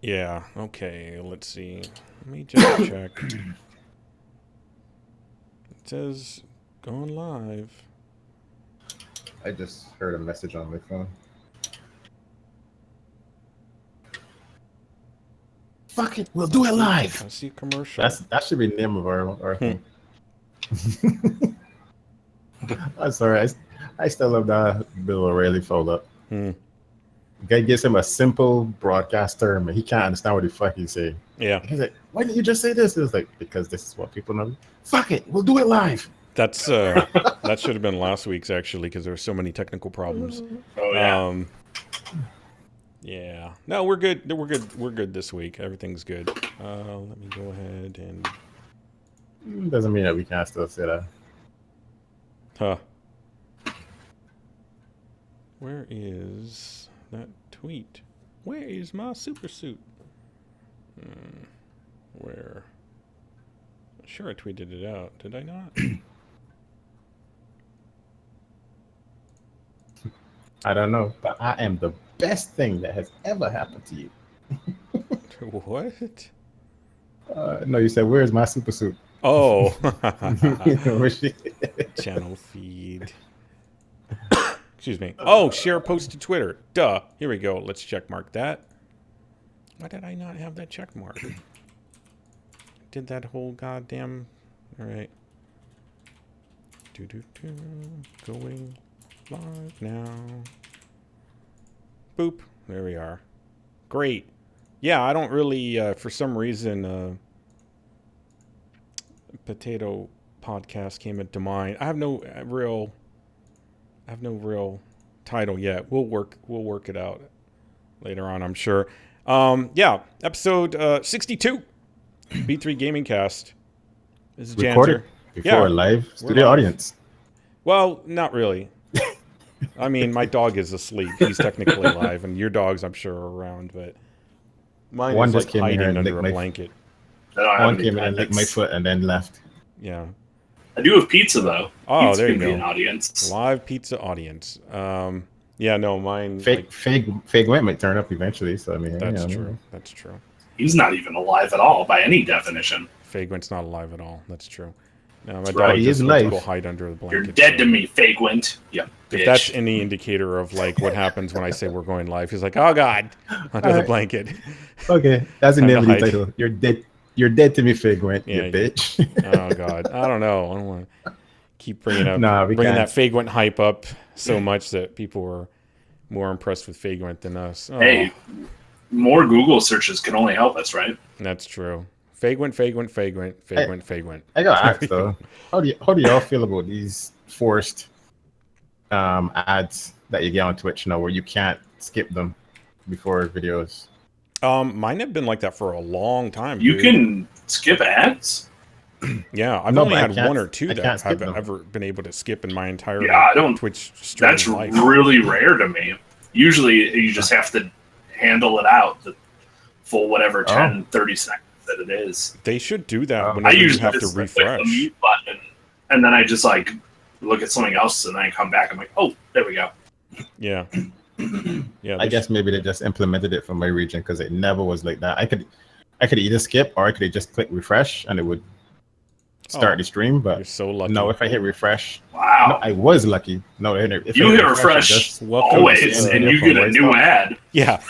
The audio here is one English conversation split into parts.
Yeah, okay, let's see. Let me just check. It says going live. I just heard a message on my phone. Fuck it, we'll do it live. I see a commercial. That should be the name of our thing. I'm sorry, I still love that Bill O'Reilly fold up. Guy gives him a simple broadcast term and he can't understand what the fuck he's saying. Yeah. He's like, why didn't you just say this? It's like, because this is what people know. Fuck it, we'll do it live. That's that should have been last week's actually, because there were so many technical problems. Oh yeah. Yeah. No, we're good. We're good this week. Everything's good. Let me go ahead and. Doesn't mean that we can't still say that. Huh. Where is that tweet? Where is my super suit? Where? Sure, I tweeted it out. Did I not? I don't know, but I am the best thing that has ever happened to you. What? No, you said, where's my super suit? Oh. Where's she? Channel feed. Excuse me. Oh, share post to Twitter. Duh. Here we go. Let's check mark that. Why did I not have that check mark? Did that whole goddamn... All right. Going live now. Boop. There we are. Great. Yeah, I don't really, for some reason, Potato Podcast came into mind. I have no real title yet. We'll work it out later on, I'm sure. Yeah, episode 62, B3 GamingCast. This is Recorded Janzer. before a live studio audience. Well, not really. I mean, my dog is asleep. He's technically live, and your dogs, I'm sure, are around, but mine One is just like came in here hiding and under a licked blanket. One came in and licked my foot and then left. Yeah. I do have pizza though. Oh, Pizza there you can be go. an audience. Live pizza audience. Yeah, no, mine. Fake Went might turn up eventually, so I mean, That's you know, true. That's true. He's not even alive at all by any definition. Fagwent's not alive at all. That's true. No, my right. dog He just is went to alive. go hide under the blanket. You're dead to me, Fagwent. Yeah, bitch. If that's any indicator of like what happens when I say we're going live, he's like, "Oh God," under the blanket. Okay, that's a Time to name of the hide. title. You're dead. You're dead to me, Fake Went, Yeah, you bitch. Oh God, I don't know. I don't want to keep bringing up Nah, we bringing can't. that Fagwent hype up so much that people are more impressed with Fagwent than us. Oh, Hey, more Google searches can only help us, right? that's true. Fagwent. I gotta ask though, how do y'all feel about these forced ads that you get on Twitch now, where you can't skip them before videos? Mine have been like that for a long time. You dude. can skip ads. Yeah, I've No, only but I had can't- one or two I that can't skip I've them. ever been able to skip in my entire Yeah, I don't. Twitch stream That's life. really rare to me. Usually, you just have to handle it out the full whatever 10, 30 seconds that it is. They should do that I I whenever you usually have to just click refresh. the mute button, and then I just like look at something else, and then I come back. I'm like, oh, there we go. Yeah, yeah. I guess maybe they just implemented it for my region because it never was like that. I could either skip or I could just click refresh and it would start the stream. You're But so lucky. no, if I hit refresh, Wow. no, I was lucky. No, if You I hit refresh it just- Welcome always, to and you get a new ad. Yeah.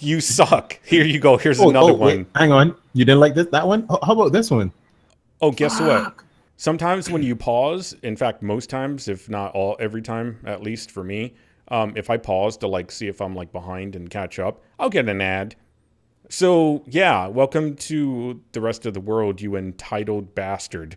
You suck. Here you go. Here's another one. Wait, hang on, you didn't like that one? How about this one? Oh, guess what? Sometimes when you pause, in fact, most times, if not every time, at least for me, if I pause to like see if I'm like behind and catch up, I'll get an ad. So yeah, welcome to the rest of the world, you entitled bastard.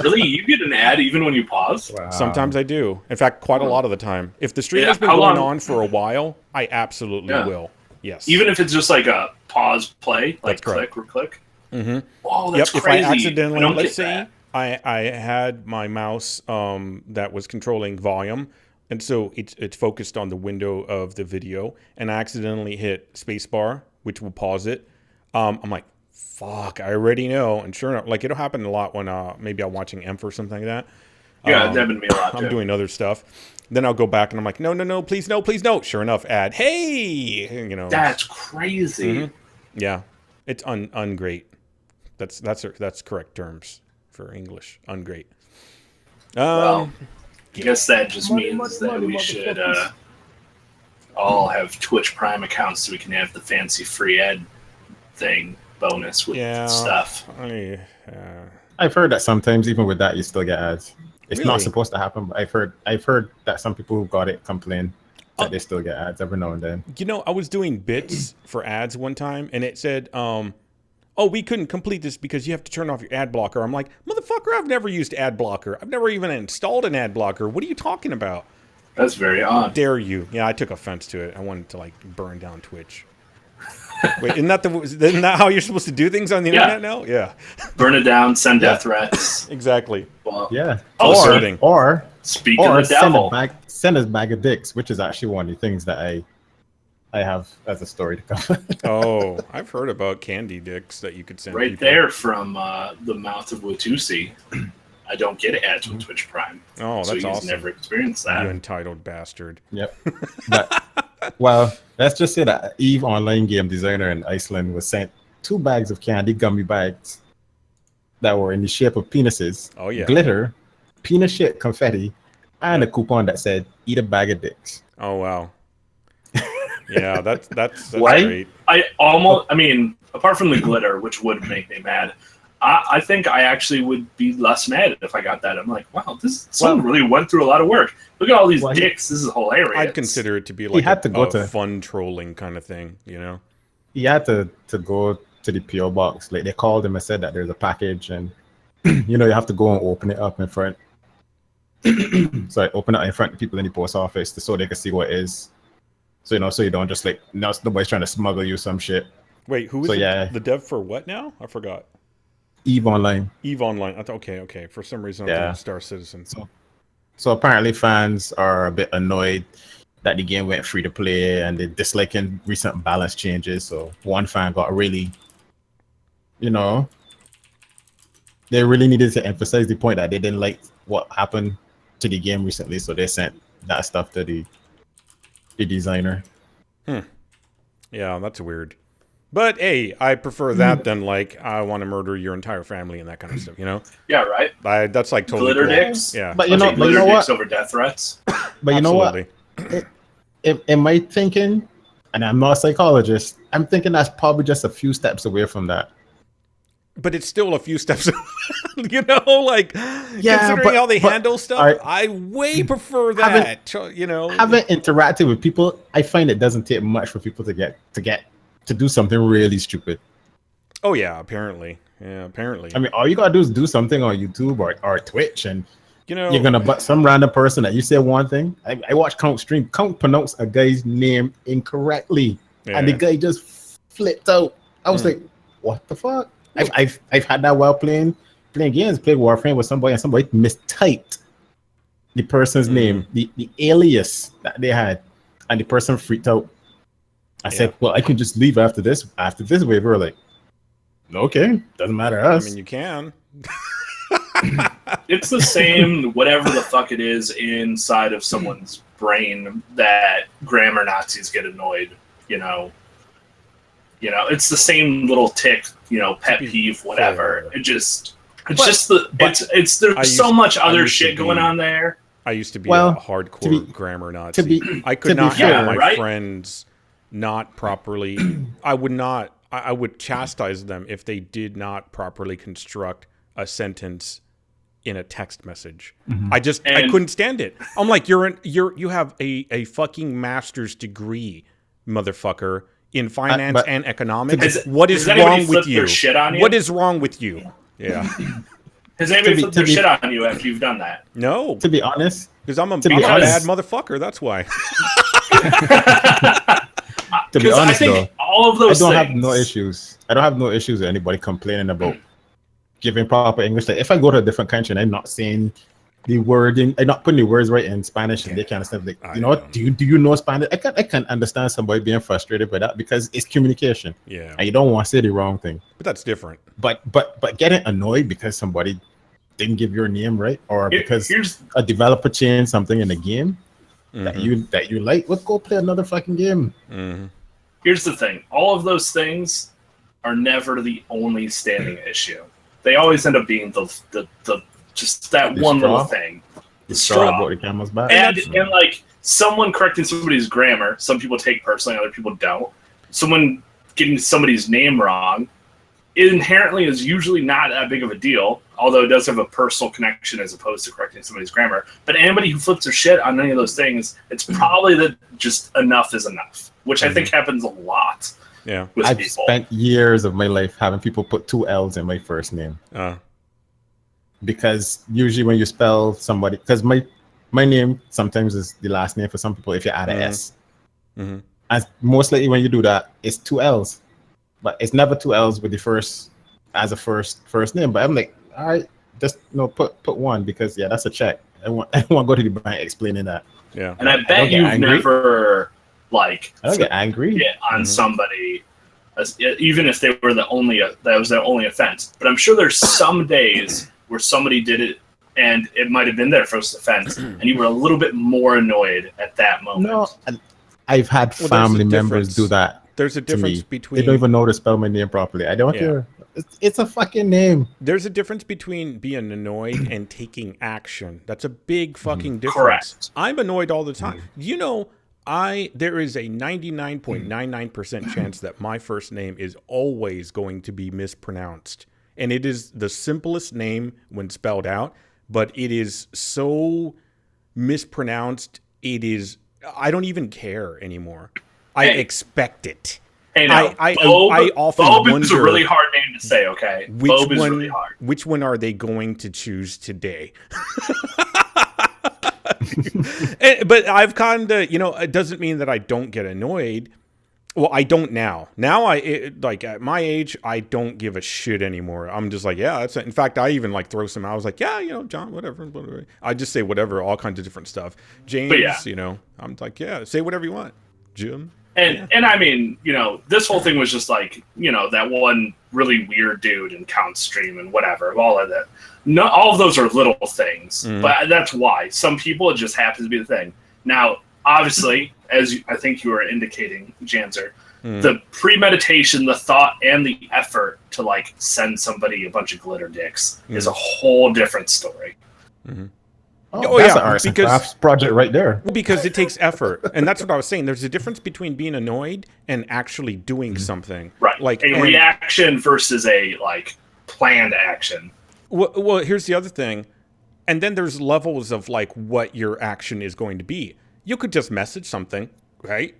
Really, you get an ad even when you pause? Wow. Sometimes I do. In fact, quite a lot of the time. If the stream Yeah, has been how going long- on for a while, I absolutely Yeah. will. Yes. Even if it's just like a pause, play, like That's correct. click or click. Mm-hmm. Oh, that's Yep. crazy. If I accidentally, don't let's get say, that. I had my mouse that was controlling volume, and so it's focused on the window of the video, and I accidentally hit spacebar, which will pause it. I'm like, fuck, I already know. And sure enough, like it'll happen a lot when maybe I'm watching EMF or something like that. Yeah, that happened to me a lot, too. I'm doing other stuff. Then I'll go back and I'm like, no, please, no, please, no. Sure enough, ad. Hey, you know. That's crazy. Yeah, it's ungreat. That's correct terms for English. Ungreat. Well, I guess that just means that we should all have Twitch Prime accounts so we can have the fancy free ad thing bonus with stuff. I've heard that sometimes even with that you still get ads. It's Really? not supposed to happen, but I've heard that some people who got it complain that they still get ads every now and then. You know, I was doing bits for ads one time, and it said, "Oh, we couldn't complete this because you have to turn off your ad blocker." I'm like, "Motherfucker, I've never used ad blocker. I've never even installed an ad blocker. What are you talking about?" That's very odd. Dare you? Yeah, I took offense to it. I wanted to like burn down Twitch. Wait, isn't that how you're supposed to do things on the internet now? Yeah. Burn it down, send death threats. Exactly. Well, Yeah. Or speak of the devil. Send us bag of dicks, which is actually one of the things that I have as a story to cover. Oh, I've heard about candy dicks that you could send Right people. there from the mouth of Watusi. I don't get ads with Twitch Prime. Oh, that's so he's awesome. never experienced that. You entitled bastard. Yep. But, well, let's just say that Eve Online game designer in Iceland was sent 2 bags of candy gummy bags that were in the shape of penises, Oh, yeah. glitter, penis-shaped confetti, and a coupon that said, "Eat a bag of dicks." Oh, wow. Yeah, that's Right? great. I mean, apart from the glitter, which would make me mad, I think I actually would be less mad if I got that. I'm like, wow, someone really went through a lot of work. Look at all these dicks. This is hilarious. I'd consider it to be like a fun trolling kind of thing, you know? He had to go to the PO box. Like, they called him and said that there's a package, and you know, you have to go and open it up in front. So I open it up in front of people in the post office so they can see what it is. So, you know, so you don't just like, nobody's trying to smuggle you some shit. Wait, who is the dev for what now? I forgot. Eve Online. Eve Online. Okay. For some reason, I'm thinking Star Citizen. So apparently fans are a bit annoyed that the game went free to play, and they're disliking recent balance changes. So one fan got really, you know, they really needed to emphasize the point that they didn't like what happened to the game recently. So they sent that stuff to the designer. Yeah, that's weird. But hey, I prefer that than like I want to murder your entire family and that kind of stuff. You know? Yeah, right. That's like totally glitter cool. dicks. Yeah, but you know dicks over death threats. But you know what? In my thinking, and I'm not a psychologist, I'm thinking that's probably just a few steps away from that. But it's still a few steps, you know, like considering how they handle stuff, I way prefer that. You know, having interacted with people, I find it doesn't take much for people to do something really stupid. Oh yeah, apparently. I mean, all you gotta do is do something on YouTube or Twitch, and you know you're gonna butt some random person that you say one thing. I watched Count stream. Count pronounced a guy's name incorrectly, and the guy just flipped out. I was like, "What the fuck?" I've had that while playing games, played Warframe with somebody, and somebody mistyped the person's name, the alias that they had, and the person freaked out. I said, "Well, I can just leave after this waiver." Like, okay, doesn't matter to us. I mean, you can. It's the same, whatever the fuck it is inside of someone's brain that grammar Nazis get annoyed. You know, it's the same little tick. You know, pet peeve, whatever. There's so much other shit going on there. I used to be a hardcore grammar Nazi. I could not have my friends not properly. I would chastise them if they did not properly construct a sentence in a text message. I couldn't stand it. I'm like, you have a fucking master's degree, motherfucker, in finance and economics. What is wrong with you? What is wrong with you? Yeah. Has anybody flipped their shit on you after you've done that? No. To be honest. Because I'm a bad motherfucker, that's why. To be honest, I think all of those I don't have no issues. I don't have no issues with anybody complaining about giving proper English. Like, if I go to a different country and I'm not saying the wording, I'm not putting the words right in Spanish, and they kind of stuff like, you know what? Do you know Spanish? I can understand somebody being frustrated by that because it's communication. Yeah, and you don't want to say the wrong thing. But that's different. But getting annoyed because somebody didn't give your name right, or because a developer changed something in the game that you like, let's go play another fucking game. Here's the thing: all of those things are never the only standing issue. They always end up being the just that one little thing. The straw brought the camel's back. And like someone correcting somebody's grammar, some people take personally, other people don't. Someone getting somebody's name wrong, it inherently is usually not that big of a deal, although it does have a personal connection as opposed to correcting somebody's grammar. But anybody who flips their shit on any of those things, it's probably that just enough is enough, which I think happens a lot. Yeah, with I've people. spent years of my life having people put 2 L's in my first name. Because usually when you spell somebody, because my name sometimes is the last name for some people if you add an S. And most likely when you do that, it's 2 L's. But it's never 2 L's with the first name. But I'm like, all right, just put 1 because that's a check. I want to go to the bank explaining that. Yeah. And I bet you've never I don't get angry on somebody, even if they were that was their only offense. But I'm sure there's some days where somebody did it and it might have been their first offense, and you were a little bit more annoyed at that moment. No, I've had family members do that. There's a difference between... They don't even know how to spell my name properly. I don't care. It's a fucking name. There's a difference between being annoyed and taking action. That's a big fucking difference. Correct. I'm annoyed all the time. You know, there is a 99.99% chance that my first name is always going to be mispronounced. And it is the simplest name when spelled out, but it is so mispronounced. I don't even care anymore. I expect it. Hey, now, I often wonder, wonder, is a really hard name to say, okay? Bob is really hard. Which one are they going to choose today? But I've kind of, it doesn't mean that I don't get annoyed. Well, I don't now. Now, like at my age, I don't give a shit anymore. I'm just like, yeah, that's it. In fact, I even like throw some out. I was like, yeah, John, whatever. I just say whatever, all kinds of different stuff. James, I'm like, yeah, say whatever you want. Jim. And I mean, this whole thing was just like, that one really weird dude in Count Stream and whatever, all of that. No, all of those are little things, but that's why. Some people, it just happens to be the thing. Now, obviously, as I think you were indicating, Janzer, the premeditation, the thought, and the effort to like send somebody a bunch of glitter dicks is a whole different story. That's an arts and crafts project right there. Well, because it takes effort, and that's what I was saying. There's a difference between being annoyed and actually doing something. Right, like a reaction versus a like planned action. Well, here's the other thing, and then there's levels of like what your action is going to be. You could just message something, right,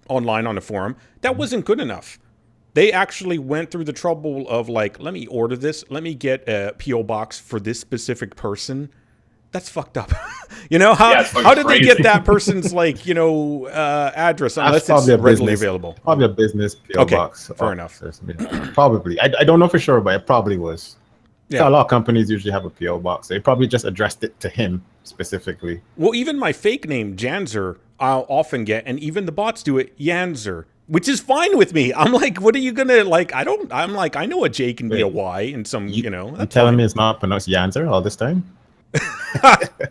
online on a forum. That wasn't good enough. They actually went through the trouble of like, let me order this. Let me get a P.O. box for this specific person. That's fucked up. How did they get that person's like, address unless it's readily available? Probably a business P.O. box. Fair enough. Probably. I don't know for sure, but it probably was. Yeah. So a lot of companies usually have a P.O. box. They probably just addressed it to him specifically. Well, even my fake name, Janzer, I'll often get, and even the bots do it, Yanzer, which is fine with me. I'm like, what are you going to, like, I know a J can be a Y in some, You're telling me it's not pronounced Yanzer all this time?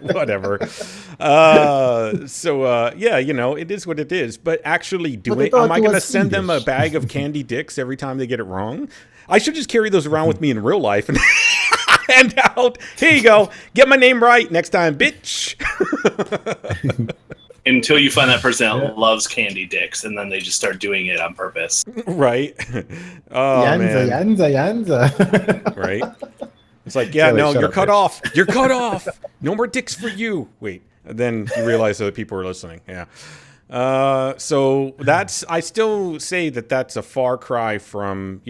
Whatever. It is what it is. But actually doing, am I going to send them a bag of candy dicks every time they get it wrong? I should just carry those around with me in real life and hand out. Here you go. Get my name right next time, bitch. Until you find that person that loves candy dicks, and then they just start doing it on purpose. Right. Oh, Yanza. Right. It's like, you're cut off. You're cut off. No more dicks for you. Wait. Then you realize other people are listening. Yeah. So I still say that's a far cry from,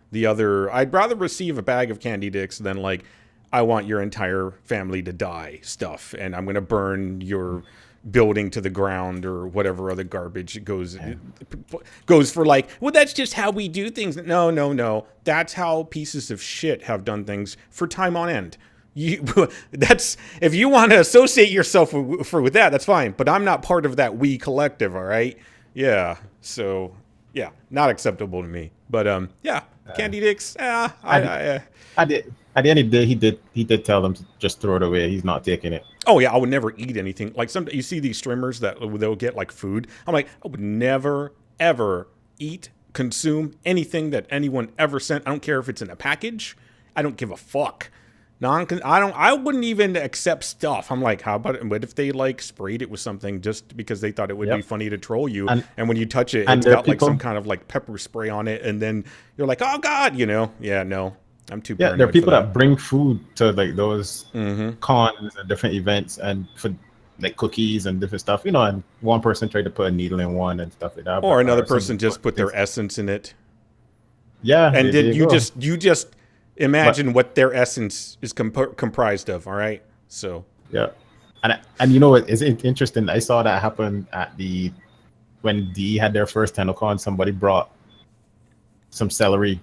the other. I'd rather receive a bag of candy dicks than like, I want your entire family to die stuff. And I'm going to burn your building to the ground or whatever other garbage goes for like, well, that's just how we do things. No. That's how pieces of shit have done things for time on end. If you want to associate yourself with that, that's fine. But I'm not part of that we collective. All right. Yeah. So yeah, not acceptable to me. But candy dicks. I at the end of the day, he did tell them to just throw it away. He's not taking it. Oh yeah, I would never eat anything. Like you see these streamers that they'll get like food. I'm like, I would never ever consume anything that anyone ever sent. I don't care if it's in a package. I don't give a fuck. I wouldn't even accept stuff. I'm like, how about it? What if they like sprayed it with something just because they thought it would be funny to troll you? And when you touch it, it's got like some kind of like pepper spray on it, and then you're like, oh god, Yeah, no, I'm too. Yeah, there are people that bring food to like those cons and different events, and for like cookies and different stuff, and one person tried to put a needle in one and stuff like that. Or another person just put their essence in it. Yeah, and then you just imagine what their essence is comprised of. All right, so yeah, and you know what is interesting? I saw that happen at when D had their first TennoCon. Somebody brought some celery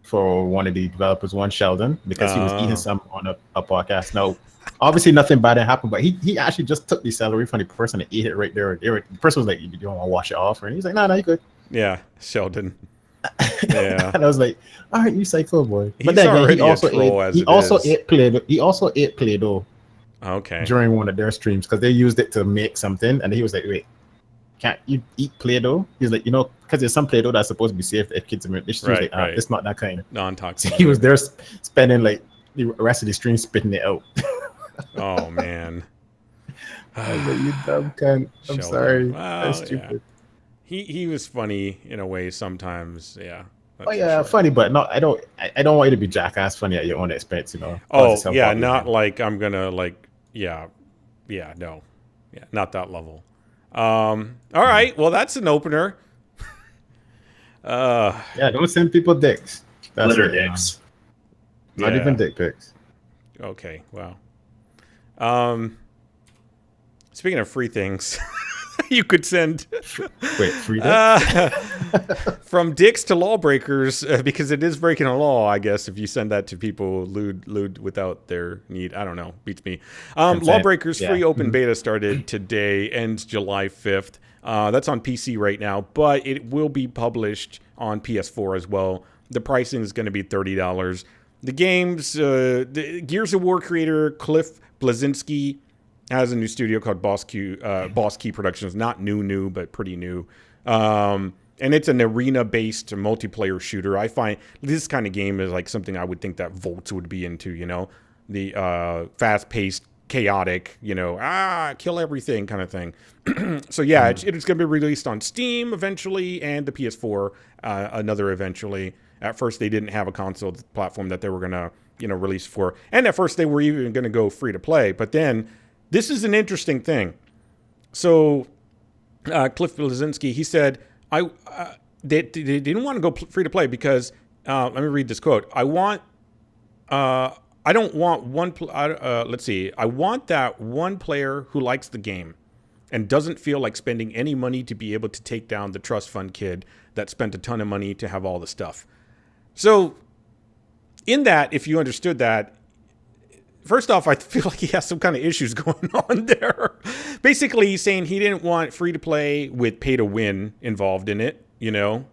for one of the developers, one Sheldon, because he was eating some on a podcast. Now, obviously nothing bad had happened, but he actually just took the celery from the person and ate it right there. The person was like, "You don't want to wash it off?" And he's like, "No, you good." Yeah, Sheldon. Yeah, and I was like, "All right, you psycho boy." But then he also ate Play-Doh. He also ate Play-Doh. Okay. During one of their streams, because they used it to make something, and he was like, "Wait, can't you eat Play-Doh?" He's like, because there's some Play-Doh that's supposed to be safe if kids are like, it's not that kind. Non-toxic. So he was there spending like the rest of the stream spitting it out. Oh man. I was like, you dumb cunt. I'm sorry. Wow, That's stupid. Yeah. He was funny in a way sometimes. Yeah. Oh yeah, funny, but no, I don't want you to be jackass funny at your own expense, Oh yeah, not like I'm gonna like no, not that level. All right, well that's an opener. Yeah, don't send people dicks. That's Litter dicks. Not even dick pics. Okay, wow. Speaking of free things, you could send free dicks? From dicks to lawbreakers, because it is breaking a law, I guess, if you send that to people lewd without their need. I don't know, beats me. Lawbreakers free open beta started today, ends July 5th. That's on PC right now, but it will be published on PS4 as well. The pricing is going to be $30. The game's the Gears of War creator Cliff Bleszinski has a new studio called Boss Key Productions. Not new, but pretty new. And it's an arena-based multiplayer shooter. I find this kind of game is like something I would think that Volts would be into, the fast-paced, chaotic, kill everything kind of thing. So yeah, it's going to be released on Steam eventually and the PS4 another eventually. At first, they didn't have a console platform that they were going to, release for. And at first, they were even going to go free to play. But then, this is an interesting thing. So, Cliff Bleszinski, he said, they didn't want to go free to play because, let me read this quote. I want that one player who likes the game and doesn't feel like spending any money to be able to take down the trust fund kid that spent a ton of money to have all the stuff. So, in that, if you understood that, first off, I feel like he has some kind of issues going on there. Basically, he's saying he didn't want free-to-play with pay-to-win involved in it, so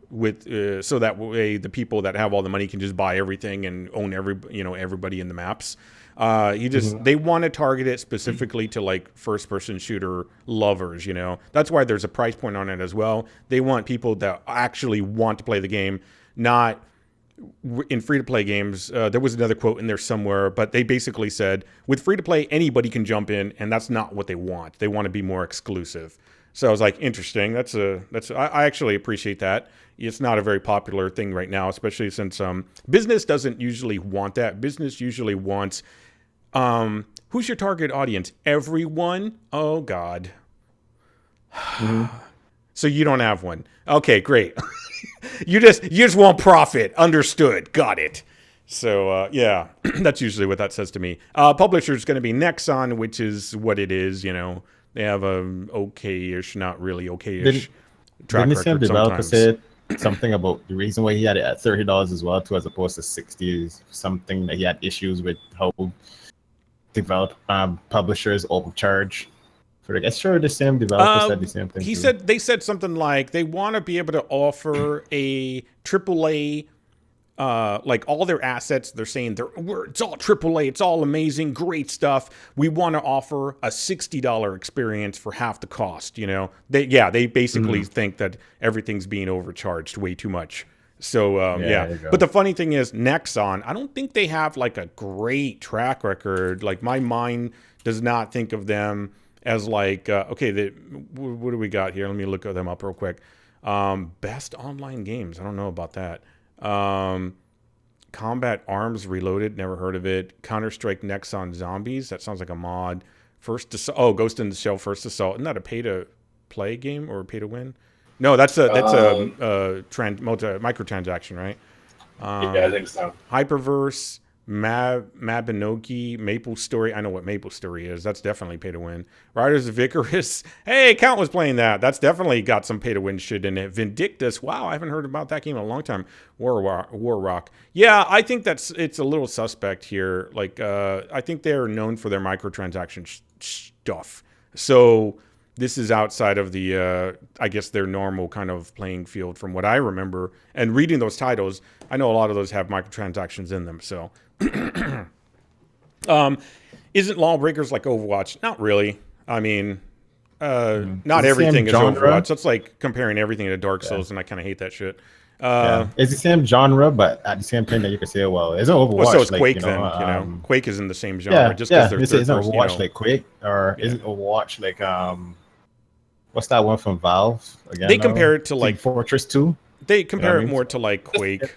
that way the people that have all the money can just buy everything and own everybody in the maps. They want to target it specifically to like first-person shooter lovers, That's why there's a price point on it as well. They want people that actually want to play the game, not in free-to-play games. There was another quote in there somewhere, but they basically said, with free-to-play, anybody can jump in, and that's not what they want. They want to be more exclusive. So I was like, interesting. I actually appreciate that. It's not a very popular thing right now, especially since business doesn't usually want that. Business usually wants, who's your target audience? Everyone? Oh, God. So you don't have one. Okay, great. You just want profit. Understood. Got it. So, yeah, that's usually what that says to me. Publisher's going to be Nexon, which is what it is, They have a okay-ish, not really okay-ish track record sometimes. Developer said something about the reason why he had it at $30 as well, too, as opposed to $60 is something that he had issues with how publishers overcharge. I guess the same developer said the same thing. They said something like they want to be able to offer a AAA like all their assets, they're saying it's all AAA, it's all amazing, great stuff. We want to offer a $60 experience for half the cost. You know, they basically think that everything's being overcharged way too much. So but the funny thing is, Nexon, I don't think they have like a great track record. Like my mind does not think of them as like what do we got here? Let me look them up real quick. Best online games. I don't know about that. Combat Arms Reloaded, never heard of it. Counter-Strike Nexon Zombies, that sounds like a mod. Ghost in the Shell First Assault. Isn't that a pay-to-play game or pay-to-win? No, that's a microtransaction, right? Yeah, I think so. Hyperverse, Mabinogi, Maple Story. I know what Maple Story is. That's definitely pay to win. Riders of Icarus. Hey, Count was playing that. That's definitely got some pay to win shit in it. Vindictus. Wow, I haven't heard about that game in a long time. War Rock. Yeah, I think it's a little suspect here. Like, I think they're known for their microtransaction stuff. So this is outside of the, I guess, their normal kind of playing field from what I remember. And reading those titles, I know a lot of those have microtransactions in them. So, isn't Lawbreakers like Overwatch? Not really. I mean, not everything is Overwatch. That's like comparing everything to Dark Souls, and I kind of hate that shit. It's the same genre, but at the same time that you can say, well, it's Overwatch. Well, so it's like, Quake then, Quake is in the same genre. Just because they're it's not Overwatch like Quake, or isn't Overwatch like what's that one from Valve? Again, they compare it to Team like Fortress 2. They compare it more to like Quake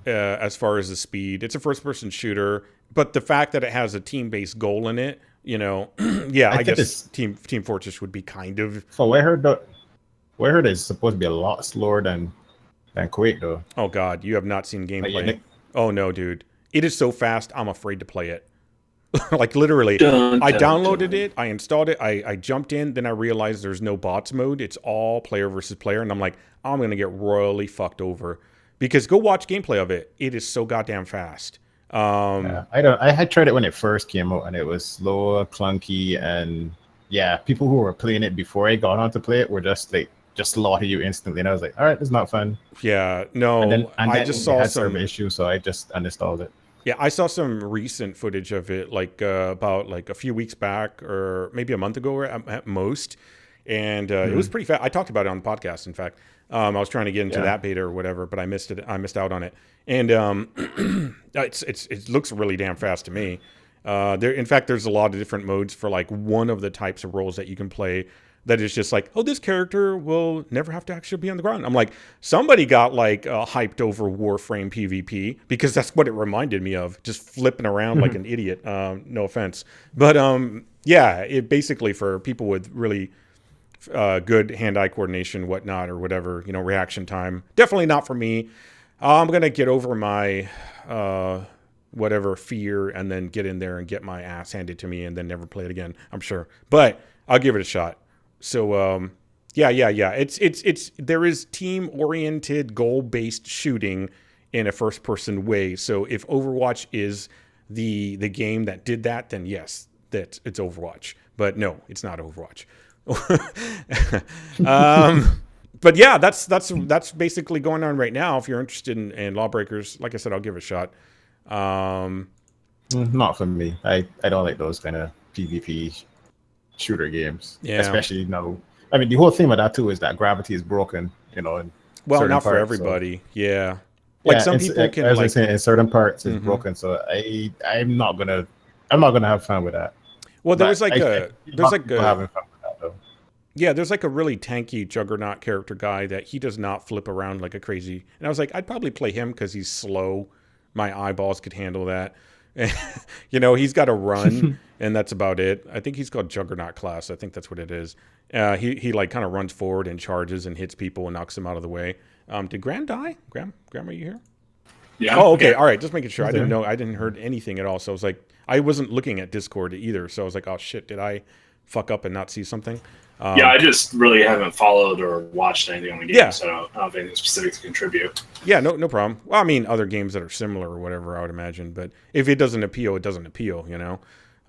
as far as the speed. It's a first-person shooter, but the fact that it has a team-based goal in it, I guess Team Fortress would be kind of. So I heard it's supposed to be a lot slower than Quake, though. Oh God, you have not seen gameplay. Oh no, dude, it is so fast. I'm afraid to play it. Like literally, I downloaded it, I installed it, I jumped in, then I realized there's no bots mode. It's all player versus player, and I'm like, I'm gonna get royally fucked over. Because go watch gameplay of it. It is so goddamn fast. I had tried it when it first came out, and it was slow, clunky, and people who were playing it before I got on to play it were just slaughter you instantly, and I was like, all right, this is not fun. Yeah, no. And then I just saw some issues, so I just uninstalled it. Yeah, I saw some recent footage of it, like about like a few weeks back, or maybe a month ago at most, and it was pretty fast. I talked about it on the podcast. In fact, I was trying to get into that beta or whatever, but I missed it. I missed out on it, and it looks really damn fast to me. In fact, there's a lot of different modes for like one of the types of roles that you can play. That is just like, oh, this character will never have to actually be on the ground. I'm like, somebody got like hyped over Warframe PvP, because that's what it reminded me of, just flipping around like an idiot. No offense. But it basically for people with really good hand-eye coordination, whatnot, or whatever, reaction time. Definitely not for me. I'm going to get over my whatever fear and then get in there and get my ass handed to me and then never play it again, I'm sure. But I'll give it a shot. So, it's there is team-oriented, goal-based shooting in a first-person way. So if Overwatch is the game that did that, then yes, it's Overwatch. But no, it's not Overwatch. But yeah, that's basically going on right now. If you're interested in Lawbreakers, like I said, I'll give it a shot. Not for me. I don't like those kind of PvP shooter games, especially I mean, the whole thing with that too is that gravity is broken, well, not for everybody. So. Like some people can, as I say, in certain parts it's broken. So I'm not gonna have fun with that. Well, there's like having fun with that though. Yeah, there's like a really tanky Juggernaut character guy that he does not flip around like a crazy. And I was like, I'd probably play him because he's slow. My eyeballs could handle that. He's got to run, and that's about it. I think he's called Juggernaut class. I think that's what it is. He like kind of runs forward and charges and hits people and knocks them out of the way. Did Graham die? Graham, are you here? Yeah. Oh, okay. All right. Just making sure. I didn't know. I didn't heard anything at all. So I was like, I wasn't looking at Discord either. So I was like, oh shit, did I fuck up and not see something? I just really haven't followed or watched anything on the game, so I don't have anything specific to contribute. Yeah, no problem. Well, I mean, other games that are similar or whatever, I would imagine. But if it doesn't appeal, it doesn't appeal,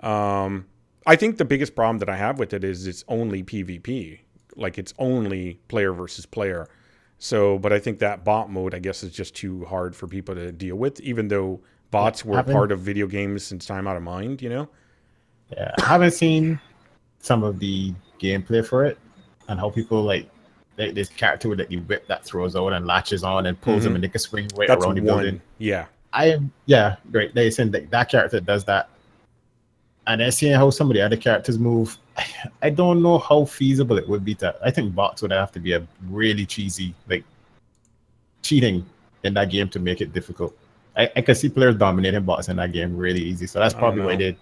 I think the biggest problem that I have with it is it's only PvP. Like, it's only player versus player. So, but I think that bot mode, I guess, is just too hard for people to deal with, even though bots were part of video games since time out of mind, you know? Yeah, I haven't seen some of the gameplay for it and how people like this character that you whip that throws out and latches on and pulls them and they can swing right around the building. Yeah. Great. They saying that character does that. And then seeing how some of the other characters move, I don't know how feasible it would be to. I think bots would have to be a really cheesy, like cheating in that game to make it difficult. I could see players dominating bots in that game really easy. So that's probably what they did.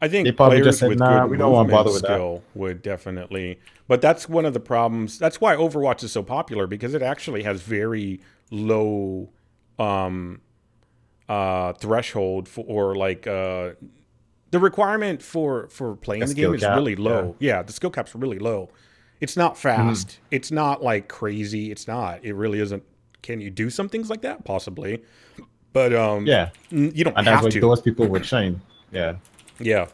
I think they probably players just said, with nah, good we don't want to bother with skill that. would definitely. But that's one of the problems. That's why Overwatch is so popular, because it actually has very low threshold for like the requirement for playing the game is really low. Yeah, the skill cap's really low. It's not fast. It's not like crazy. It's not. It really isn't. Can you do some things like that? Possibly. But you don't have to. Those people would shine. Yeah. Yeah.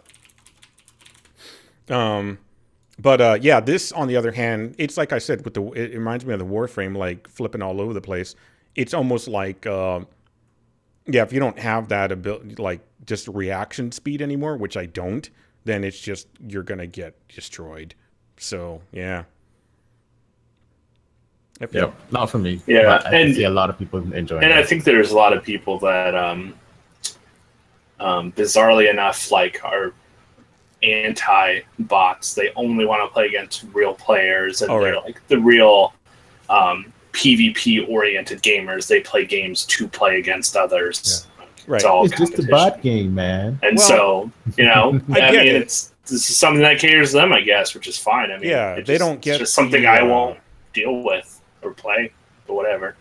But yeah, this on the other hand, it's like I said, with it reminds me of the Warframe, like flipping all over the place. It's almost like if you don't have that ability, like just reaction speed anymore, which I don't, then it's just you're gonna get destroyed. So yeah. Yep, not for me. Yeah, but I see a lot of people enjoying it. And I think there's a lot of people that, bizarrely enough, like are anti-bots. They only want to play against real players, and they're like the real PvP-oriented gamers. They play games to play against others. Yeah. Right. It's just a bot game, man. And so, you know, I mean, this is something that caters to them, I guess, which is fine. I mean, they don't get it's just something I won't deal with or play or whatever.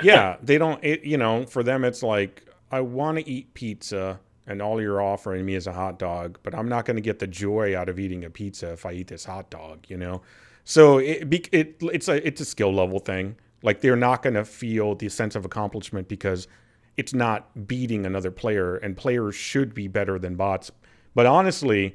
Yeah, they don't. You know, for them, it's like, I want to eat pizza, and all you're offering me is a hot dog, but I'm not going to get the joy out of eating a pizza if I eat this hot dog. You know, so it's a skill level thing. Like, they're not going to feel the sense of accomplishment because it's not beating another player, and players should be better than bots. But honestly,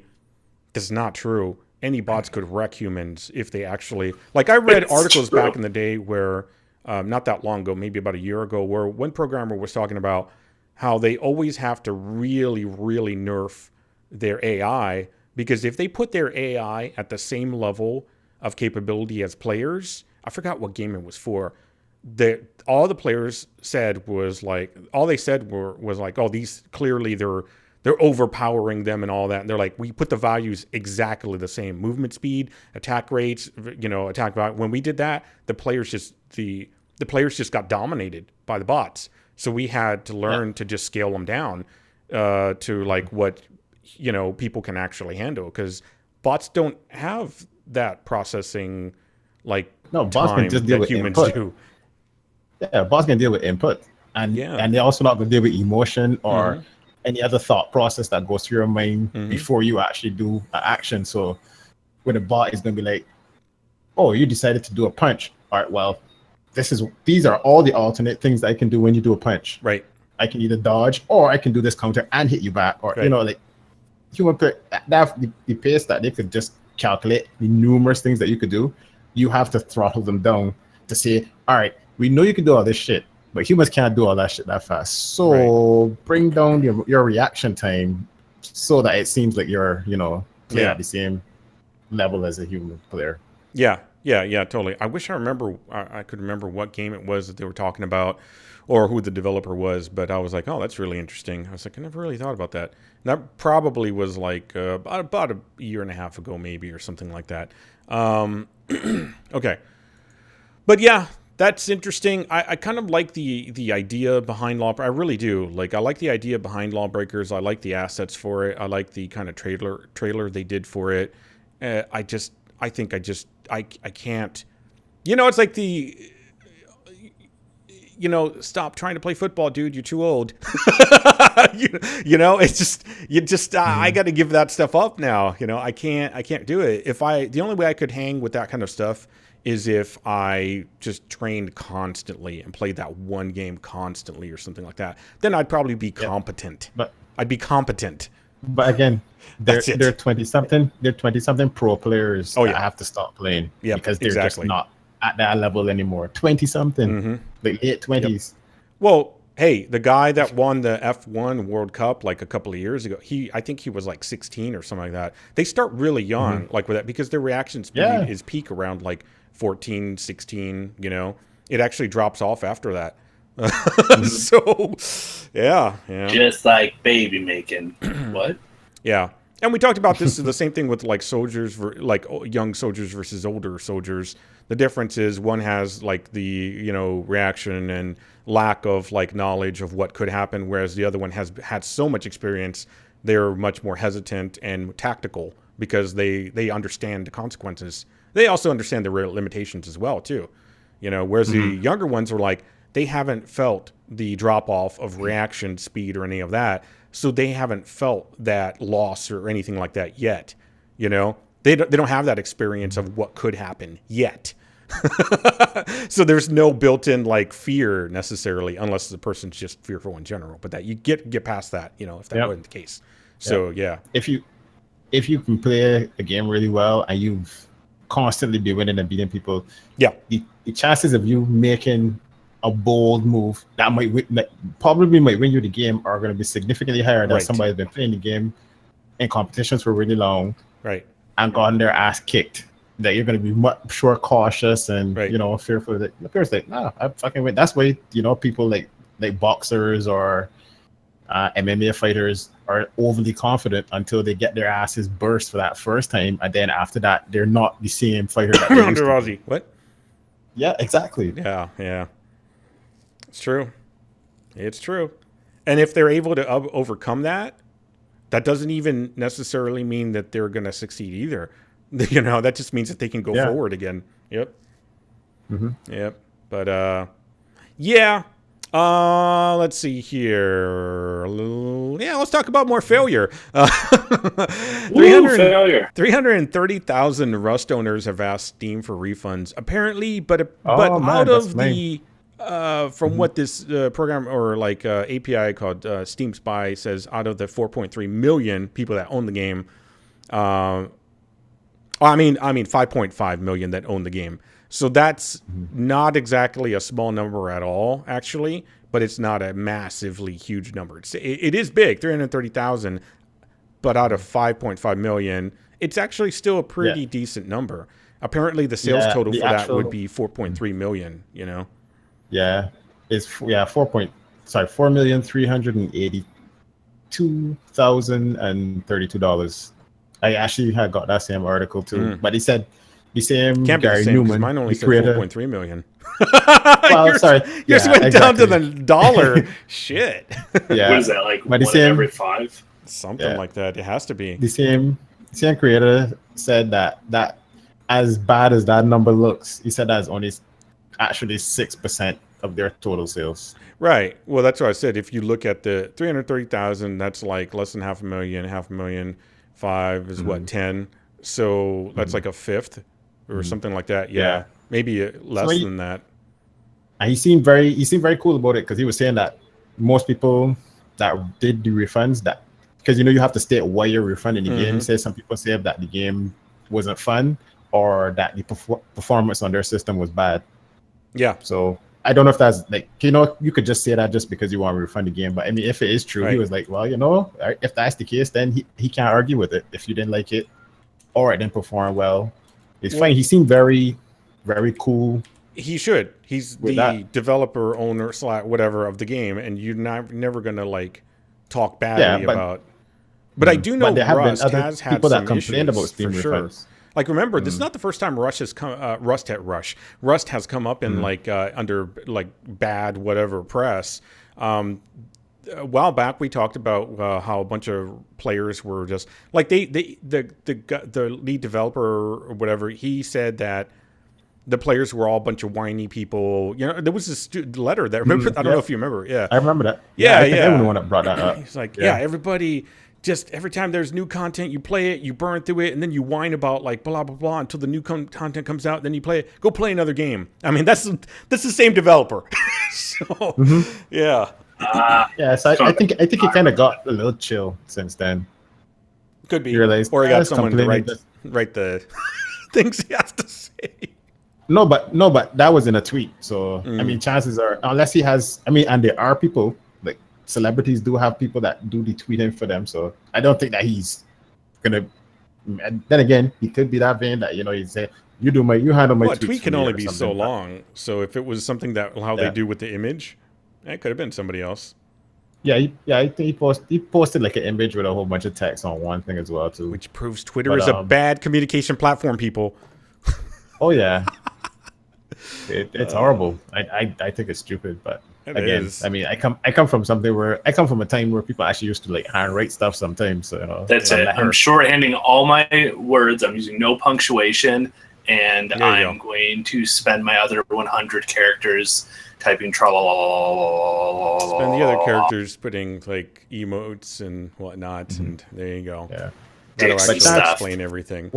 this is not true. Any bots could wreck humans if they actually... Like, I read articles back in the day where, not that long ago, maybe about a year ago, where one programmer was talking about how they always have to really, really nerf their AI, because if they put their AI at the same level of capability as players... I forgot what game it was for. All the players said was like... All they said was like, oh, these clearly they're overpowering them and all that. And they're like, we put the values exactly the same. Movement speed, attack rates, attack value. When we did that, the players just got dominated by the bots. So we had to learn to just scale them down to like what, people can actually handle. Because bots don't have that processing bots can just deal with humans input. do. Yeah, bots can deal with input. And they're also not going to deal with emotion or any other thought process that goes through your mind before you actually do an action. So when a bot is going to be like, oh, you decided to do a punch. All right, well, these are all the alternate things that I can do when you do a punch. Right. I can either dodge, or I can do this counter and hit you back. Or, like human player, the pace that they could just calculate the numerous things that you could do, you have to throttle them down to say, all right, we know you can do all this shit, but humans can't do all that shit that fast. So bring down your reaction time so that it seems like you're, playing at the same level as a human player. Yeah, totally. I wish I could remember what game it was that they were talking about or who the developer was, but I was like, oh, that's really interesting. I was like, I never really thought about that. And that probably was like about a year and a half ago maybe, or something like that. Okay. But yeah, that's interesting. I kind of like the idea behind Lawbreakers. I really do. Like, I like the idea behind Lawbreakers. I like the assets for it. I like the kind of trailer they did for it. I can't. It's like stop trying to play football, dude. You're too old. I got to give that stuff up now. I can't do it. The only way I could hang with that kind of stuff is if I just trained constantly and played that one game constantly or something like that. Then I'd probably be competent. But I'd be competent. But again, they're 20-something. They're 20-something pro players that have to stop playing because they're just not at that level anymore. 20 something, like late 20s. Well, hey, the guy that won the F1 World Cup like a couple of years ago, I think he was like 16 or something like that. They start really young, like with that, because their reaction speed is peak around like 14, 16. You know, it actually drops off after that. So, yeah. Just like baby making. What? Yeah. And we talked about this, the same thing with like soldiers, like young soldiers versus older soldiers. The difference is one has like the, you know, reaction and lack of like knowledge of what could happen, whereas the other one has had so much experience. They're much more hesitant and tactical because they understand the consequences. They also understand the limitations as well, too. You know, whereas the younger ones are like, they haven't felt the drop off of reaction speed or any of that. So they haven't felt that loss or anything like that yet. You know, they don't have that experience of what could happen yet. So there's no built-in like fear necessarily, unless the person's just fearful in general. But that you get past that, you know, if that wasn't the case. So yeah, if you can play a game really well and you've constantly been winning and beating people, the chances of you making a bold move that probably might win you the game are going to be significantly higher than somebody who's been playing the game in competitions for really long, and gotten their ass kicked. That you're going to be much more cautious and you know, fearful. That the person's like, no, I fucking win. That's why, you know, people like boxers or MMA fighters are overly confident until they get their asses burst for that first time, and then after that, they're not the same fighter that they used to be. What? Yeah, exactly. Yeah. It's true. It's true. And if they're able to overcome that, that doesn't even necessarily mean that they're going to succeed either. You know, that just means that they can go forward again. Yep. Yep. But, let's see here. Let's talk about more failure. 330,000 Rust owners have asked Steam for refunds, apparently, but out of the... from what this program or like API called Steam Spy says, out of the 4.3 million people that own the game, I mean 5.5 million that own the game. So that's not exactly a small number at all, actually, but it's not a massively huge number. It is big, 330,000, but out of 5.5 million, it's actually still a pretty decent number. Apparently, the sales total for that would be 4.3 million. You know. Yeah, it's 4,382,032. I actually had got that same article too, but he said the same Gary Newman. Mine only said 4.3 million. Well, yours went down to the dollar. Shit. Yeah. What is that, like one every 5? Something like that. It has to be. The same creator said that as bad as that number looks, he said that's only actually 6% of their total sales. Right. Well, that's what I said. If you look at the 330,000, that's like less than 500,000. 5 is what, 10? So that's like a fifth or something like that. Yeah. Maybe less than that. And he seemed very cool about it, because he was saying that most people that did the refunds, that because you know you have to state why you're refunding the game. He says some people say that the game wasn't fun or that the performance on their system was bad. Yeah. So I don't know if that's like, you know, you could just say that just because you want to refund the game. But I mean, if it is true, he was like, well, you know, if that's the case, then he can't argue with it. If you didn't like it or it didn't perform well, it's fine. He seemed very, very cool. He should. He's the developer, owner, / whatever of the game, and you're never going to like talk badly about. But I do know Rust has had people that complained about Steam refunds. Like, remember, this is not the first time Rust has come up in like under like bad whatever press. A while back, we talked about how a bunch of players were just like the lead developer or whatever. He said that the players were all a bunch of whiny people. You know, there was this letter that remember. I don't know if you remember. Yeah, I remember that. I think everyone the one that brought that up. He's like, everybody. Just every time there's new content, you play it, you burn through it, and then you whine about like blah blah blah until the new content comes out. Then you play it. Go play another game. I mean, that's the same developer. So So I think he kind of got a little chill since then. Could be, or he got someone to write the things he has to say. No, but that was in a tweet. So I mean, chances are, unless he has, I mean, and there are people like celebrities do have people that do the tweeting for them. So I don't think that he's gonna. And then again, he could be that vain that he say you handle my tweets. A tweet can only be so long. So if it was something that they do with the image, it could have been somebody else. Yeah, I think he posted like an image with a whole bunch of text on one thing as well too. Which proves Twitter is a bad communication platform, people. Oh yeah, it's horrible. I think it's stupid, but again, I mean, I come from a time where people actually used to like handwrite stuff sometimes. So that's it. I'm shorthanding all my words. I'm using no punctuation, and I'm going to spend my other 100 characters typing tra la la la. Spend the other characters putting like emotes and whatnot, and there you go. Yeah, that'll actually explain everything.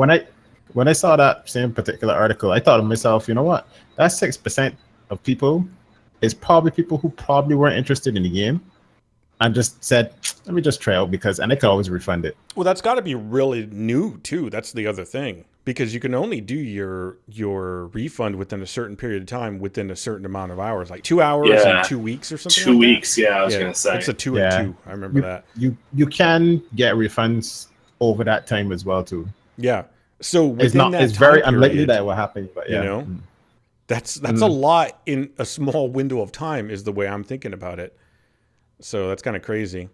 When I saw that same particular article, I thought to myself, you know what? That's 6% of people is probably people who probably weren't interested in the game and just said, let me just try out and they could always refund it. Well, that's got to be really new too. That's the other thing, because you can only do your refund within a certain period of time, within a certain amount of hours, like 2 hours and 2 weeks or something. 2 weeks, yeah, I was going to say. It's a 2 and 2. I remember that. You can get refunds over that time as well too. Yeah. So it's very unlikely that it will happen, but that's a lot in a small window of time is the way I'm thinking about it. So that's kind of crazy.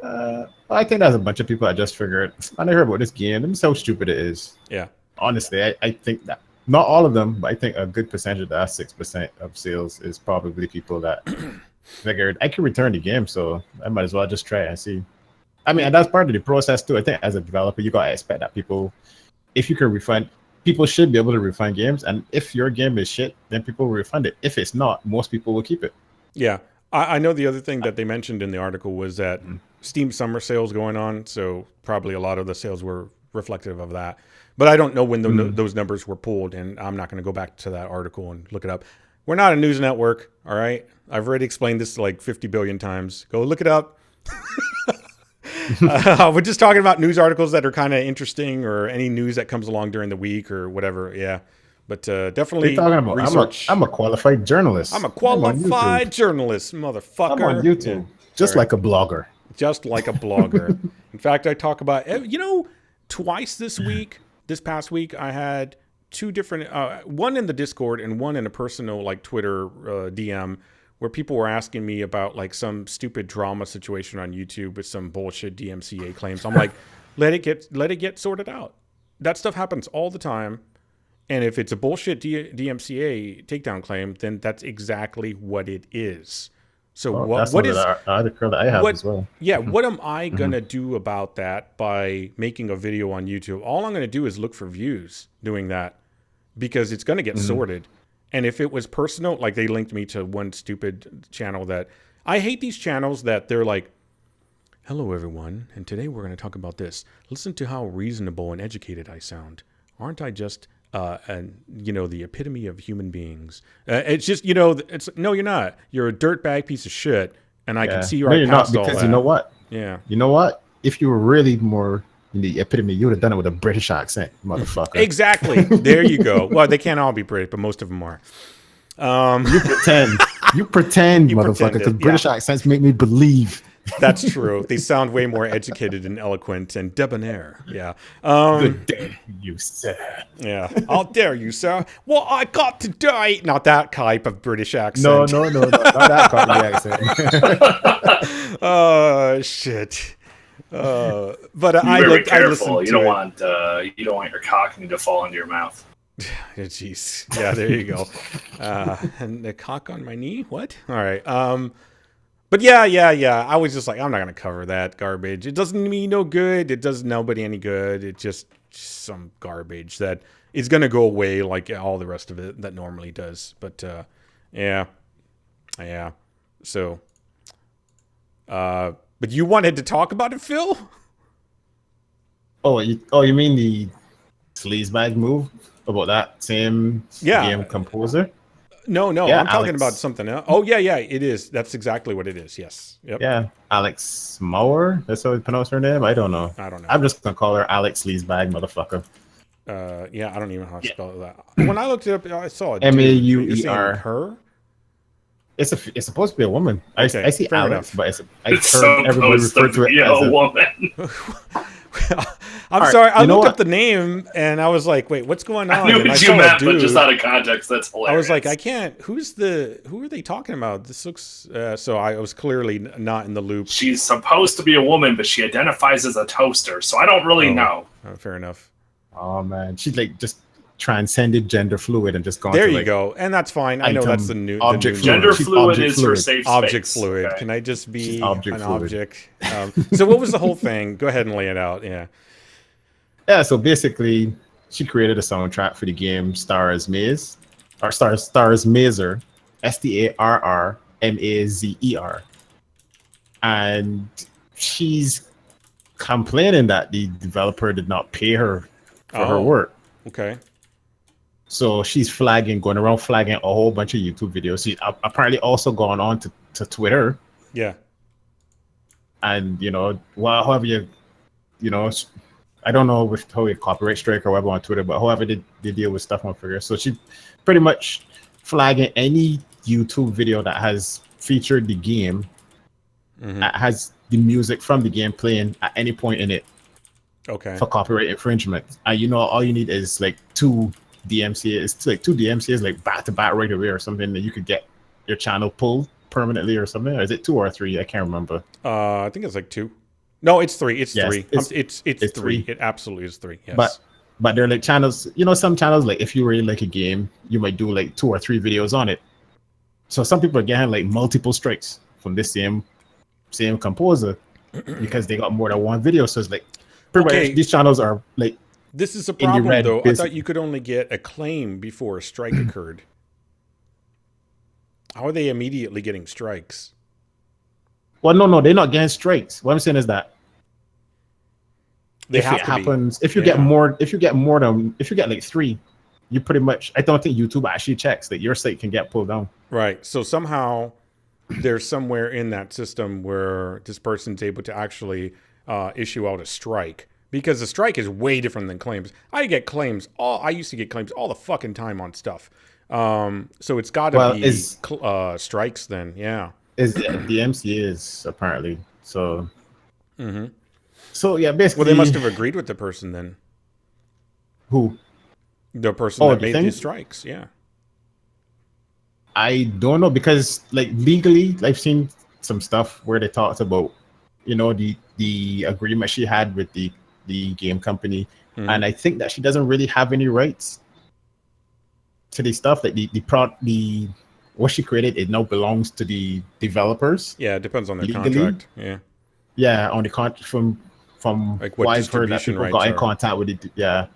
I think there's a bunch of people that just figured, I never heard about this game. Let me see how stupid it is. Yeah. Honestly, I think that not all of them, but I think a good percentage of that 6% of sales is probably people that figured I can return the game, so I might as well just try and see. I mean, and that's part of the process too. I think as a developer, you gotta expect that people, if you can refund, people should be able to refund games. And if your game is shit, then people will refund it. If it's not, most people will keep it. Yeah. I know the other thing that they mentioned in the article was that Steam summer sales going on. So probably a lot of the sales were reflective of that. But I don't know when those numbers were pulled. And I'm not going to go back to that article and look it up. We're not a news network. All right. I've already explained this like 50 billion times. Go look it up. We're just talking about news articles that are kind of interesting, or any news that comes along during the week or whatever. Yeah, but definitely talking about research. I'm a qualified journalist. I'm a qualified journalist, motherfucker. I'm on YouTube, just like a blogger. Just like a blogger. In fact, I talk about twice this past week, I had two different, one in the Discord and one in a personal like Twitter DM. Where people were asking me about like some stupid drama situation on YouTube with some bullshit DMCA claims. I'm like, let it get sorted out. That stuff happens all the time. And if it's a bullshit DMCA takedown claim, then that's exactly what it is. So what is the article that I have as well? Yeah, what am I gonna do about that by making a video on YouTube? All I'm gonna do is look for views doing that, because it's gonna get sorted. And if it was personal, like they linked me to one stupid channel that I hate, these channels that they're like, hello, everyone. And today we're going to talk about this. Listen to how reasonable and educated I sound. Aren't I just, the epitome of human beings? It's just, no, you're not. You're a dirtbag piece of shit. And I can see right past all that. Because you know what? Yeah. You know what? If you were really more in the epitome, you would have done it with a British accent, motherfucker. Exactly. There you go. Well, they can't all be British, but most of them are. You pretend. You pretend, motherfucker, because British accents make me believe. That's true. They sound way more educated and eloquent and debonair. Yeah. Good day, you sir. Yeah. How dare you, sir? Well, I got to die. Not that type of British accent. No, not that kind of accent. Oh, shit. But I careful. You don't want your cockney to fall into your mouth. Jeez. Yeah, there you go. And the cock on my knee. What? All right. But yeah. I was just like, I'm not gonna cover that garbage. It doesn't mean no good. It does nobody any good. It's just some garbage that is gonna go away like all the rest of it that normally does. But yeah. So. But you wanted to talk about it, Phil? Oh, you mean the sleazebag move about that same game composer? No, I'm talking about something else. Oh, yeah, it is. That's exactly what it is. Yes. Yep. Yeah, Alex Mauer. That's how we pronounce her name. I don't know. I'm just gonna call her Alex Sleazebag, motherfucker. Yeah, I don't even know how to spell that. When I looked it up, I saw it. Mauer. You're saying her? It's supposed to be a woman. Okay, I see Alex, enough. but I've heard everybody refer to it as a woman. I'm sorry. I looked up the name and I was like, "Wait, what's going on?" I knew and what you meant, but just out of context, that's hilarious. I was like, "I can't. Who are they talking about? This looks." So I was clearly not in the loop. She's supposed to be a woman, but she identifies as a toaster, so I don't really know. Fair enough. Oh man, she's like just transcended gender fluid and just gone. There to, you like, go, and that's fine. I know that's the new object. Gender fluid is her safe space. Object fluid. Okay. Can I just be an object object? So what was the whole thing? Go ahead and lay it out. Yeah. Yeah. So basically, she created a soundtrack for the game Starr Mazer, StarrMazer, and she's complaining that the developer did not pay her for her work. Okay. So she's going around flagging a whole bunch of YouTube videos. She's apparently also gone on to Twitter. Yeah. And, however I don't know with how a copyright strike or whatever on Twitter, but however they deal with stuff on Twitter. So she pretty much flagging any YouTube video that has featured the game, that has the music from the game playing at any point in it. Okay. For copyright infringement. And all you need is like two DMCAs like back to back right away or something that you could get your channel pulled permanently or something. Or is it 2 or 3? I can't remember. I think it's like 2. No, it's 3. It's 3. It's 3. 3. It absolutely is 3. Yes. But they're like channels, some channels, like if you really like a game, you might do like 2 or 3 videos on it. So some people are getting like multiple strikes from this same composer because they got more than one video. So it's like pretty much these channels are like, this is a problem, though. I thought you could only get a claim before a strike occurred. How are they immediately getting strikes? Well, no, they're not getting strikes. What I'm saying is that if you get like 3, you pretty much, I don't think YouTube actually checks that your site can get pulled down. Right. So somehow there's somewhere in that system where this person's able to actually issue out a strike. Because a strike is way different than claims. I used to get claims all the fucking time on stuff. So it's got to be strikes then, yeah. Is the MCAs apparently. So So yeah, basically. Well, they must have agreed with the person then. Who? The person that made these strikes, yeah. I don't know because like legally I've seen some stuff where they talked about, the agreement she had with the game company, and I think that she doesn't really have any rights to the stuff that the what she created. It now belongs to the developers. Yeah, it depends on their contract. Yeah, on the contract from like what I've heard that people got in contact with it. Yeah,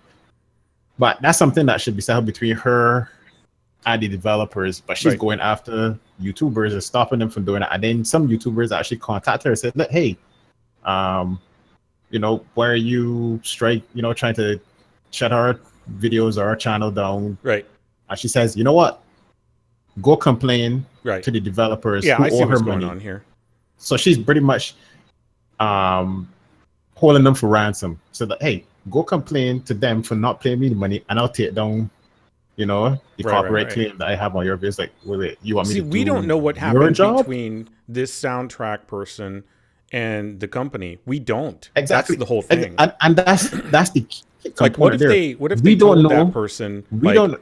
but that's something that should be settled between her and the developers. But she's going after YouTubers and stopping them from doing it. And then some YouTubers actually contacted her and said, "Hey, why are you trying to shut our videos or our channel down?" Right. And she says, "You know what? Go complain to the developers who owe her money." On here. So she's pretty much holding them for ransom. So that, hey, go complain to them for not paying me the money, and I'll take down, the copyright claim that I have on your videos. Like, wait, you want me to do we don't know what happened between this soundtrack person and the company. We don't. Exactly. That's the whole thing. And that's the key. Like, what if they told that person,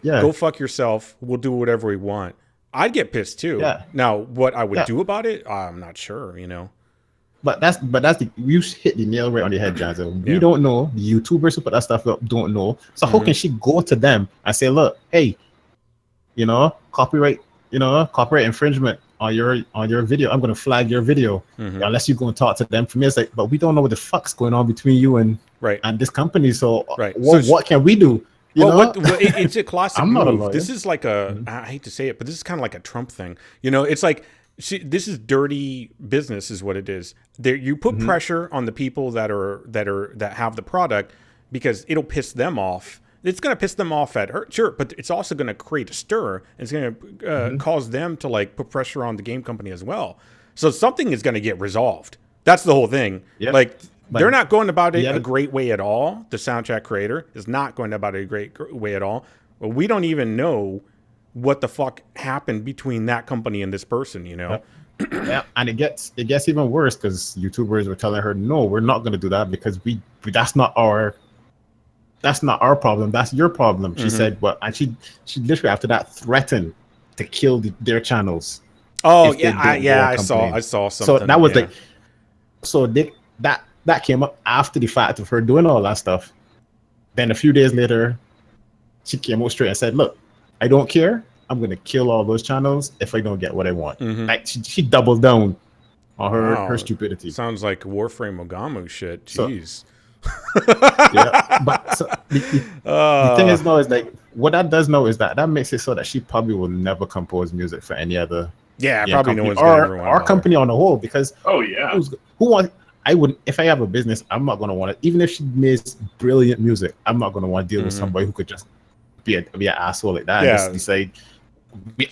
go fuck yourself, we'll do whatever we want? I'd get pissed too. Yeah. Now, what I would do about it, I'm not sure, But you hit the nail right on the head, Johnson. We don't know. The YouTubers who put that stuff up don't know. So how can she go to them and say, look, hey, copyright infringement on your video. I'm gonna flag your video unless you go and talk to them. For me, it's like, but we don't know what the fuck's going on between you and this company. So what can we do? It's a classic I'm move. Not a lawyer. This is like I hate to say it, but this is kind of like a Trump thing. It's like this is dirty business, is what it is. You put pressure on the people that have the product because it'll piss them off. It's going to piss them off at her, sure, but it's also going to create a stir. It's going to cause them to like put pressure on the game company as well. So something is going to get resolved. That's the whole thing. Yep. Like they're not going about it a great way at all. The soundtrack creator is not going about it a great way at all. But we don't even know what the fuck happened between that company and this person, you know? Yeah, and it gets even worse because YouTubers were telling her, no, we're not going to do that because that's not our problem. That's your problem. She said, well, and she literally after that threatened to kill their channels. Oh yeah, I saw something. So that was that came up after the fact of her doing all that stuff. Then a few days later, she came out straight and said, look, I don't care. I'm going to kill all those channels if I don't get what I want. Like she doubled down on her stupidity. Sounds like Warframe Ogamu shit. Jeez. But the thing is now is like what that does now is that makes it so that she probably will never compose music for any other probably no one's our company on the whole because who wants I wouldn't if I have a business I'm not going to want it even if she makes brilliant music I'm not going to want to deal with somebody who could just be an asshole like that and just decide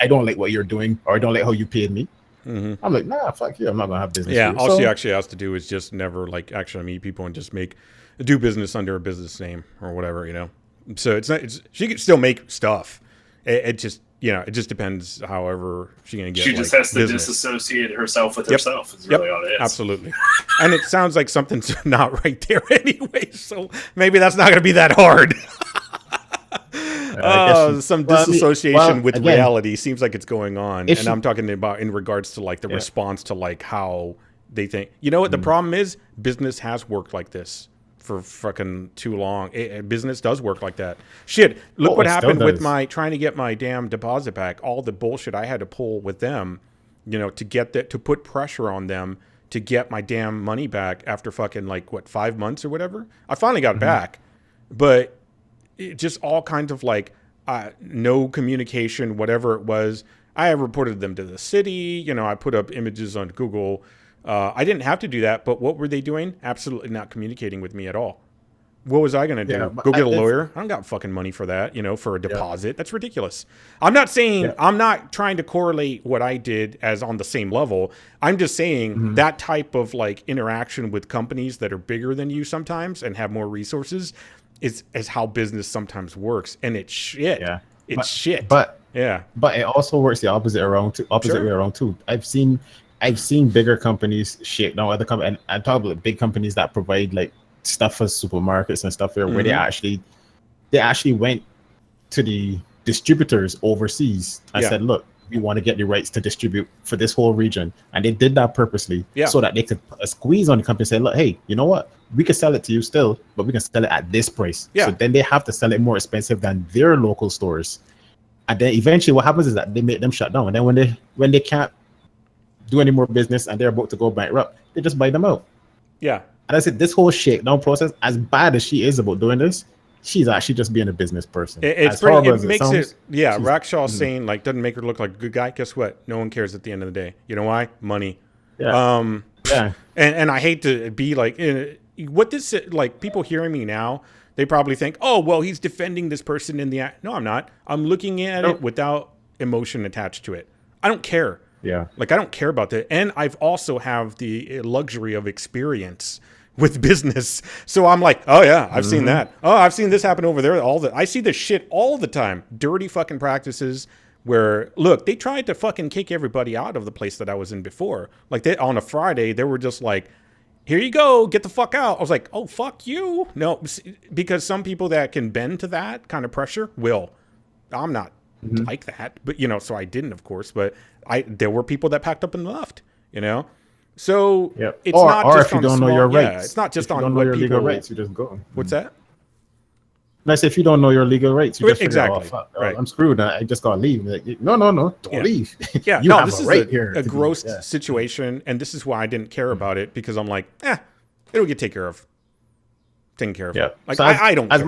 I don't like what you're doing or I don't like how you paid me. I'm like, nah, fuck you. I'm not gonna have business. Yeah, all she actually has to do is just never like actually meet people and just do business under a business name or whatever, you know. So it's not. She can still make stuff. It just it just depends. However, she's gonna get. She just has to disassociate herself with herself. Is really all it is. Absolutely. And it sounds like something's not right there anyway. So maybe that's not gonna be that hard. Some disassociation with reality seems like it's going on, and I'm talking about in regards to like the response to like how they think. You know what the problem is? Business has worked like this for fucking too long. Business does work like that. Shit, look what happened with my trying to get my damn deposit back. All the bullshit I had to pull with them, to get that to put pressure on them to get my damn money back after fucking like 5 months or whatever. I finally got it back, but. Just all kinds of like no communication, whatever it was. I reported them to the city. I put up images on Google. I didn't have to do that, but what were they doing? Absolutely not communicating with me at all. What was I going to do? Go get a lawyer? I don't got fucking money for that, for a deposit. That's ridiculous. I'm not saying, I'm not trying to correlate what I did as on the same level. I'm just saying that type of like interaction with companies that are bigger than you sometimes and have more resources is how business sometimes works, and it's shit. Yeah, it's shit. But it also works the opposite way around too. I've seen bigger companies shake down other companies, and I'm talking about big companies that provide like stuff for supermarkets and stuff there, where they actually went to the distributors overseas and said, look, we want to get the rights to distribute for this whole region, and they did that purposely so that they could put a squeeze on the company and say, look, hey, you know what? We can sell it to you still, but we can sell it at this price. So then they have to sell it more expensive than their local stores. And then eventually what happens is that they make them shut down. And then when they can't do any more business and they're about to go bankrupt, they just buy them out. Yeah. And I said, this whole shakedown process, as bad as she is about doing this, she's actually just being a business person. It makes it Rakshaw saying like doesn't make her look like a good guy. Guess what? No one cares at the end of the day. You know why? Money. Yeah. And I hate to be like what this like people hearing me now, they probably think, oh well, he's defending this person in the act. No, I'm not. I'm looking at it without emotion attached to it. I don't care. Yeah. Like I don't care about that. And I've also have the luxury of experience with business. So I'm like, oh yeah, I've seen that. Oh, I've seen this happen over there. I see this shit all the time. Dirty fucking practices where, look, they tried to fucking kick everybody out of the place that I was in before. Like on a Friday, they were just like, here you go, get the fuck out. I was like, oh, fuck you. No, because some people that can bend to that kind of pressure will. I'm not like that. But, so I didn't, of course. But there were people that packed up and left, So it's not just if you don't know your rights. It's not just on what your people. Legal rights, you just go. What's that? And I say if you don't know your legal rights, you just exactly. Figure, oh, fuck, right. I'm screwed. I just gotta leave. Like, no, don't leave. Yeah, you have this a is right here a gross situation, and this is why I didn't care about it because I'm like, it'll get taken care of. Yeah, like so I don't. As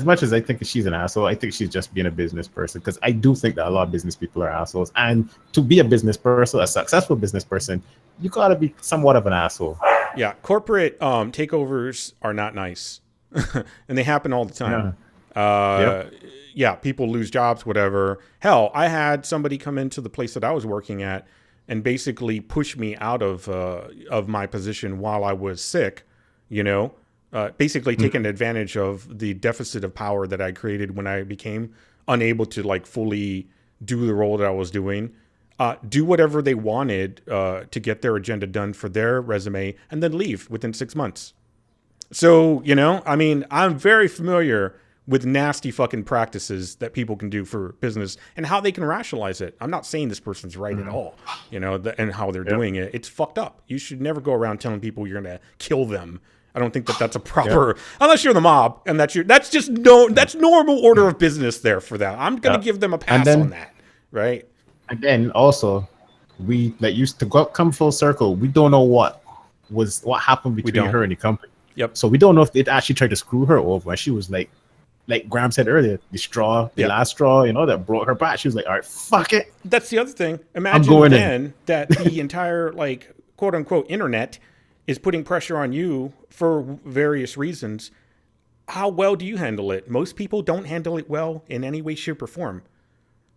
much as I think she's an asshole, I think she's just being a business person because I do think that a lot of business people are assholes, and to be a business person, a successful business person, you gotta be somewhat of an asshole. Yeah, corporate takeovers are not nice. And they happen all the time. Yeah, people lose jobs, whatever. Hell, I had somebody come into the place that I was working at and basically push me out of my position while I was sick, basically taking advantage of the deficit of power that I created when I became unable to like fully do the role that I was doing, do whatever they wanted to get their agenda done for their resume, and then leave within 6 months. So, I'm very familiar with nasty fucking practices that people can do for business and how they can rationalize it. I'm not saying this person's right at all, and how they're doing it. It's fucked up. You should never go around telling people you're going to kill them. I don't think that that's a proper, unless you're the mob, and that's normal order of business there for that. I'm going to give them a pass on that, right? And then also, we used to come full circle. We don't know what happened between her and the company. Yep. So we don't know if they actually tried to screw her over. She was like Graham said earlier, the last straw, that brought her back. She was like, all right, fuck it. That's the other thing. Imagine that the entire, quote unquote, internet is putting pressure on you for various reasons. How well do you handle it? Most people don't handle it well in any way, shape, or form.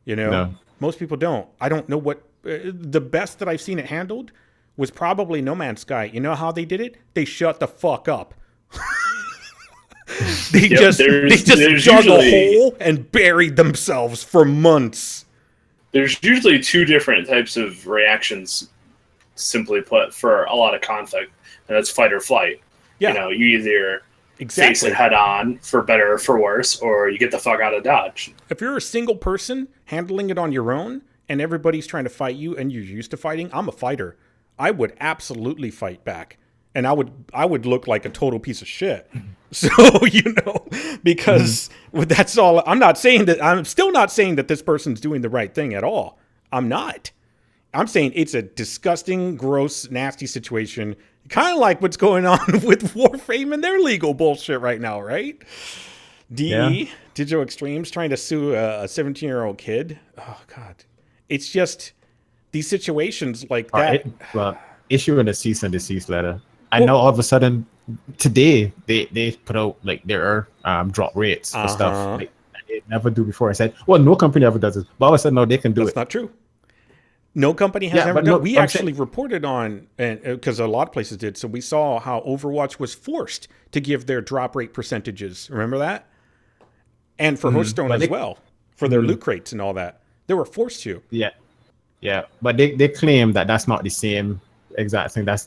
No. Most people don't. I don't know what the best that I've seen it handled was probably No Man's Sky. You know how they did it? They shut the fuck up. They just dug a hole and buried themselves for months. There's usually two different types of reactions, simply put, for a lot of conflict, and that's fight or flight. Yeah. You either face it head on, for better or for worse, or you get the fuck out of Dodge. If you're a single person handling it on your own and everybody's trying to fight you and you're used to fighting, I'm a fighter. I would absolutely fight back. And I would look like a total piece of shit. So, because that's all. I'm still not saying that this person's doing the right thing at all. I'm not. I'm saying it's a disgusting, gross, nasty situation. Kind of like what's going on with Warframe and their legal bullshit right now, right? Digital Extremes trying to sue a 17-year-old kid. Oh, God. It's just these situations like that. Issuing a cease and desist letter. I know all of a sudden today they put out their drop rates for stuff they never do before. I said, well, no company ever does this, but all of a sudden, no, they can do it. That's not true. No company has ever done it. We actually reported on, and because a lot of places did, so we saw how Overwatch was forced to give their drop rate percentages. Remember that? And for Hearthstone as well, for their loot crates and all that. They were forced to. Yeah. But they claim that that's not the same exact thing. That's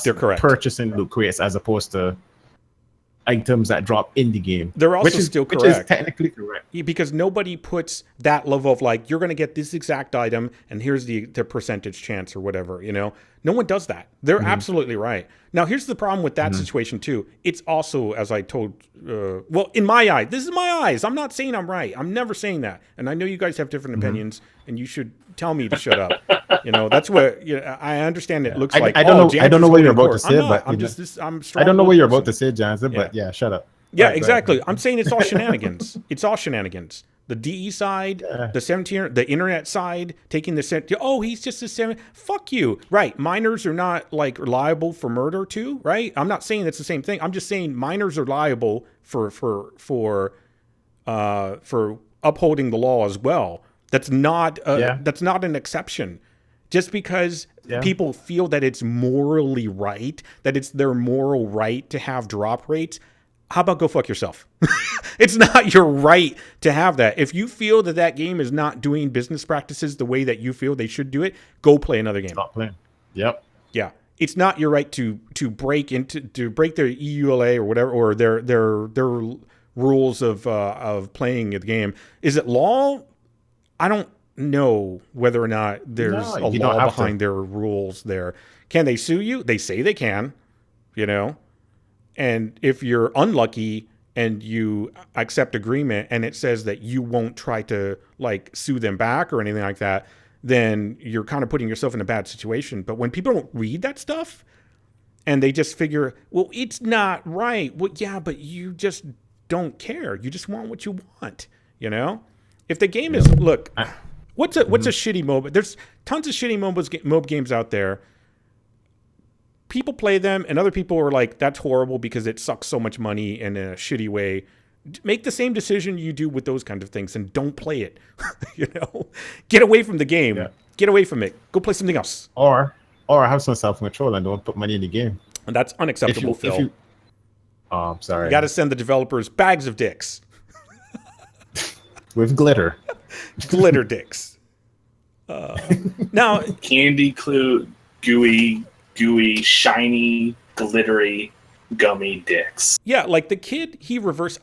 they're correct. Purchasing loot crates as opposed to items that drop in the game. They're also still correct. Which is technically correct. Because nobody puts that level of you're going to get this exact item and here's the percentage chance or whatever, No one does that. They're absolutely right. Now, here's the problem with that situation, too. It's also, as I told, in my eye, this is my eyes. I'm not saying I'm right. I'm never saying that. And I know you guys have different opinions, and you should tell me to shut up. That's what I understand. It looks like. I don't know what you're about to say, but I don't know what you're about to say, Jansen. But shut up. Yeah, exactly. I'm saying it's all shenanigans. It's all shenanigans. The DE side, the 17, the internet side, taking the he's just a 7. Fuck you. Right. Minors are not liable for murder too, right? I'm not saying it's the same thing. I'm just saying minors are liable for upholding the law as well. That's not an exception. Just because people feel that it's morally right, that it's their moral right to have drop rates, how about go fuck yourself? It's not your right to have that. If you feel that game is not doing business practices the way that you feel they should do it, go play another game. Stop playing. Yep. Yeah. It's not your right to break their EULA or whatever, or their rules of playing the game. Is it law? I don't know whether or not there's a law behind their rules there. Can they sue you? They say they can, And if you're unlucky and you accept agreement and it says that you won't try to sue them back or anything like that, then you're kind of putting yourself in a bad situation. But when people don't read that stuff and they just figure, well, it's not right. Well, yeah, but you just don't care. You just want what you want, If the game is, look, what's a shitty MOBA? There's tons of shitty MOBA games out there. People play them, and other people are like, that's horrible because it sucks so much money in a shitty way. Make the same decision you do with those kind of things and don't play it. Get away from the game. Get away from it. Go play something else. Or have some self-control and don't put money in the game. And that's unacceptable, Phil. Oh, I'm sorry. You got to send the developers bags of dicks. With glitter. Glitter dicks. Now, candy gooey, shiny, glittery, gummy dicks. Yeah, like the kid,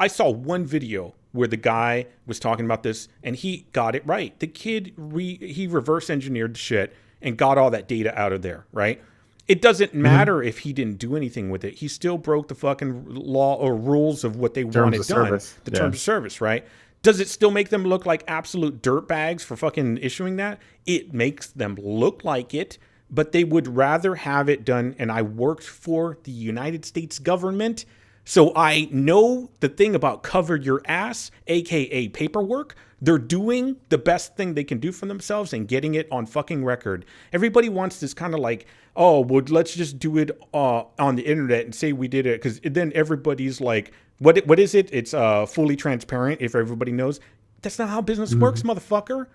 I saw one video where the guy was talking about this, and he got it right. The kid, he reverse engineered the shit and got all that data out of there, right? It doesn't matter if he didn't do anything with it. He still broke the fucking law or rules of what they wanted done. The terms of service, right? Does it still make them look like absolute dirtbags for fucking issuing that? It makes them look like it, but they would rather have it done. And I worked for the United States government, so I know the thing about cover your ass, aka paperwork. They're doing the best thing they can do for themselves and getting it on fucking record. Everybody wants this kind of like, oh, well, let's just do it on the internet and say we did it, because then everybody's like, what is it? It's fully transparent if everybody knows. That's not how business works, motherfucker.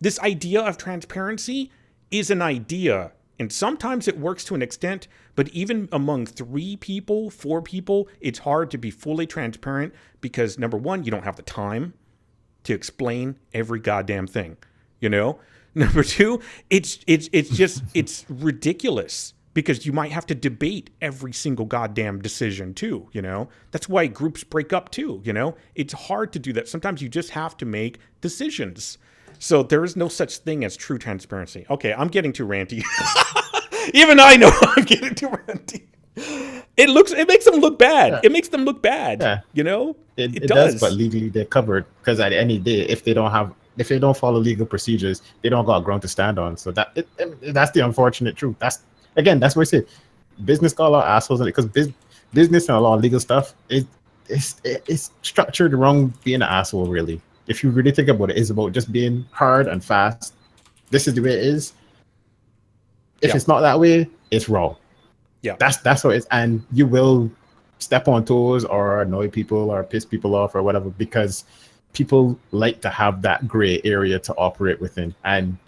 This idea of transparency is an idea, and sometimes it works to an extent, but even among 3 people, 4 people, it's hard to be fully transparent because, number one, you don't have the time to explain every goddamn thing, you know? Number 2, it's ridiculous because you might have to debate every single goddamn decision too, you know? That's why groups break up too, you know? It's hard to do that. Sometimes you just have to make decisions. So there is no such thing as true transparency. Okay, I'm getting too ranty. Even I know I'm getting too ranty. It makes them look bad. Yeah. It makes them look bad. Yeah. You know? It does, but legally they're covered, because at any day, if they don't follow legal procedures, they don't got ground to stand on. So that's the unfortunate truth. That's what I say. Business got a lot of assholes in it, because business and a lot of legal stuff it's structured around being an asshole, really. If you really think about it, it's about just being hard and fast. This is the way it is. If it's not that way, it's wrong. Yeah, that's what it is, and you will step on toes or annoy people or piss people off or whatever, because people like to have that gray area to operate within. And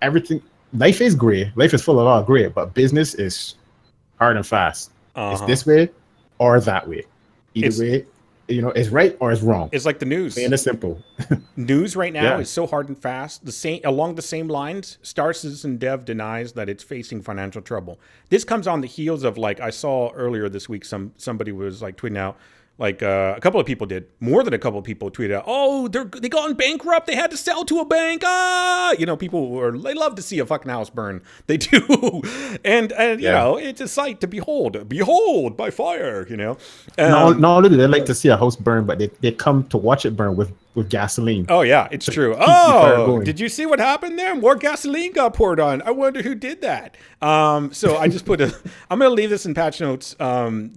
everything, life is gray. Life is full of a lot of gray, but business is hard and fast. It's this way or that way. Either way, you know, it's right or it's wrong. It's like the news. Plain and simple. News right now is so hard and fast. Along the same lines, Star Citizen Dev denies that it's facing financial trouble. This comes on the heels of, like, I saw earlier this week, somebody was like tweeting out, like a couple of people did, more than a couple of people tweeted out, oh, they gone bankrupt, they had to sell to a bank. You know, they love to see a fucking house burn. They do. And you know, it's a sight to behold by fire, you know. Not only do they like to see a house burn, but they come to watch it burn with gasoline. Oh yeah, it's true. Oh, did you see what happened there? More gasoline got poured on. I wonder who did that. So I just I'm gonna leave this in patch notes. From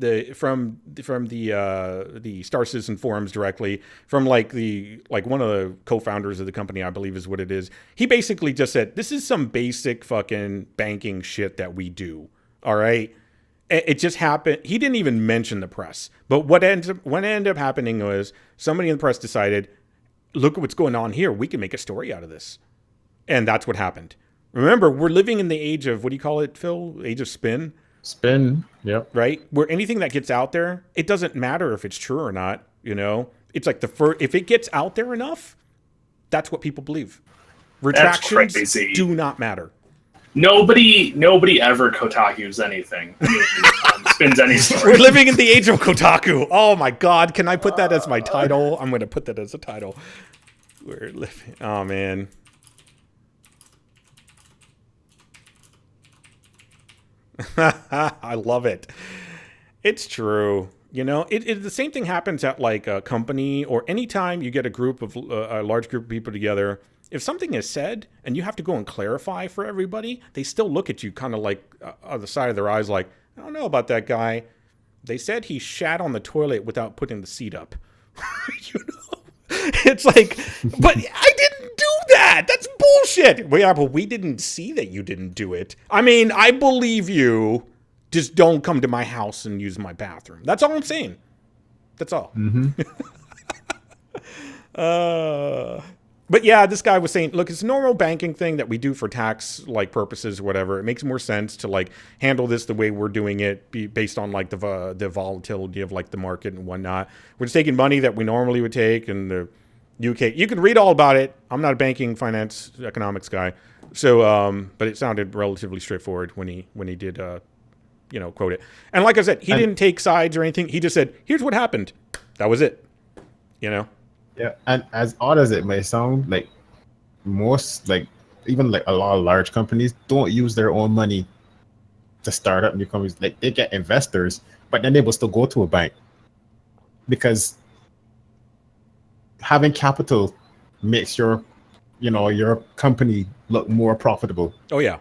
the Star Citizen forums directly from one of the co-founders of the company, I believe is what it is. He basically just said, this is some basic fucking banking shit that we do. All right. It just happened. He didn't even mention the press, but what ended up happening was somebody in the press decided, look at what's going on here. We can make a story out of this. And that's what happened. Remember, we're living in the age of, what do you call it, Phil? Age of spin? Spin, yep. Right? Where anything that gets out there, it doesn't matter if it's true or not, you know? It's like if it gets out there enough, that's what people believe. Retractions do not matter. Nobody ever Kotaku's anything. Spins any story. We're living in the age of Kotaku. Oh my God. Can I put that as my title? I'm going to put that as a title. We're living. Oh man. I love it. It's true. You know, the same thing happens at like a company or anytime you get a large group of people together. If something is said and you have to go and clarify for everybody, they still look at you kind of like on the side of their eyes like, I don't know about that guy. They said he shat on the toilet without putting the seat up. You know? It's like, but I didn't do that. That's bullshit. Well, yeah, but we didn't see that you didn't do it. I mean, I believe you. Just don't come to my house and use my bathroom. That's all I'm saying. That's all. Mm-hmm. But yeah, this guy was saying, look, it's a normal banking thing that we do for tax like purposes or whatever. It makes more sense to like handle this the way we're doing it, based on like the volatility of like the market and whatnot. We're just taking money that we normally would take, and the UK. You can read all about it. I'm not a banking, finance, economics guy, so but it sounded relatively straightforward when he did quote it. And like I said, he didn't take sides or anything. He just said, "Here's what happened." That was it. Yeah, and as odd as it may sound, like most, like even like a lot of large companies don't use their own money to start up new companies. Like they get investors, but then they will still go to a bank because having capital makes your company look more profitable. Oh yeah.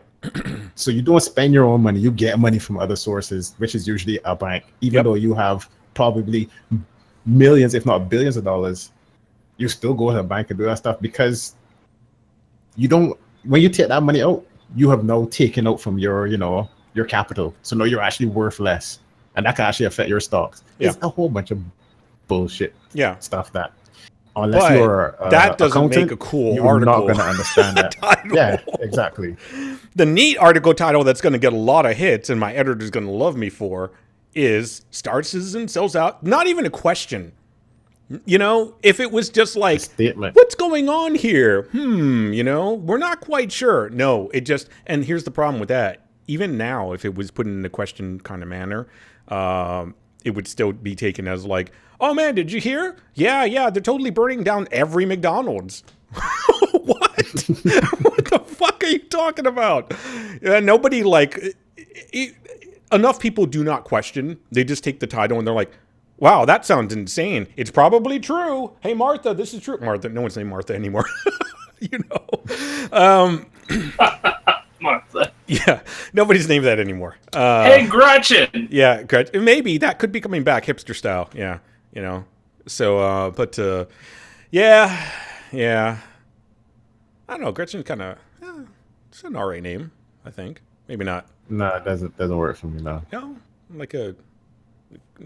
So you don't spend your own money; you get money from other sources, which is usually a bank. Even though you have probably millions, if not billions of dollars, you still go to a bank and do that stuff because you don't. When you take that money out, you have now taken out from your capital. So now you're actually worth less, and that can actually affect your stocks. Yeah. It's a whole bunch of bullshit. Yeah. Stuff that unless you're that doesn't make a cool you're article. Not going to understand that. Yeah, exactly. The neat article title that's going to get a lot of hits, and my editor's going to love me for, is Star Citizen sells out. Not even a question. If it was just like, what's going on here? We're not quite sure. No, it just, and here's the problem with that. Even now, if it was put in a question kind of manner, it would still be taken as like, oh man, did you hear? Yeah, they're totally burning down every McDonald's. What? What the fuck are you talking about? Nobody enough people do not question. They just take the title and they're like, wow, that sounds insane. It's probably true. Hey, Martha, this is true. Martha, no one's named Martha anymore. Martha. Yeah, nobody's named that anymore. Hey, Gretchen. Yeah, Gretchen. Maybe that could be coming back, hipster style. Yeah, So, yeah. I don't know. Gretchen's kind of, it's an alright name, I think. Maybe not. No, it doesn't work for me now. No,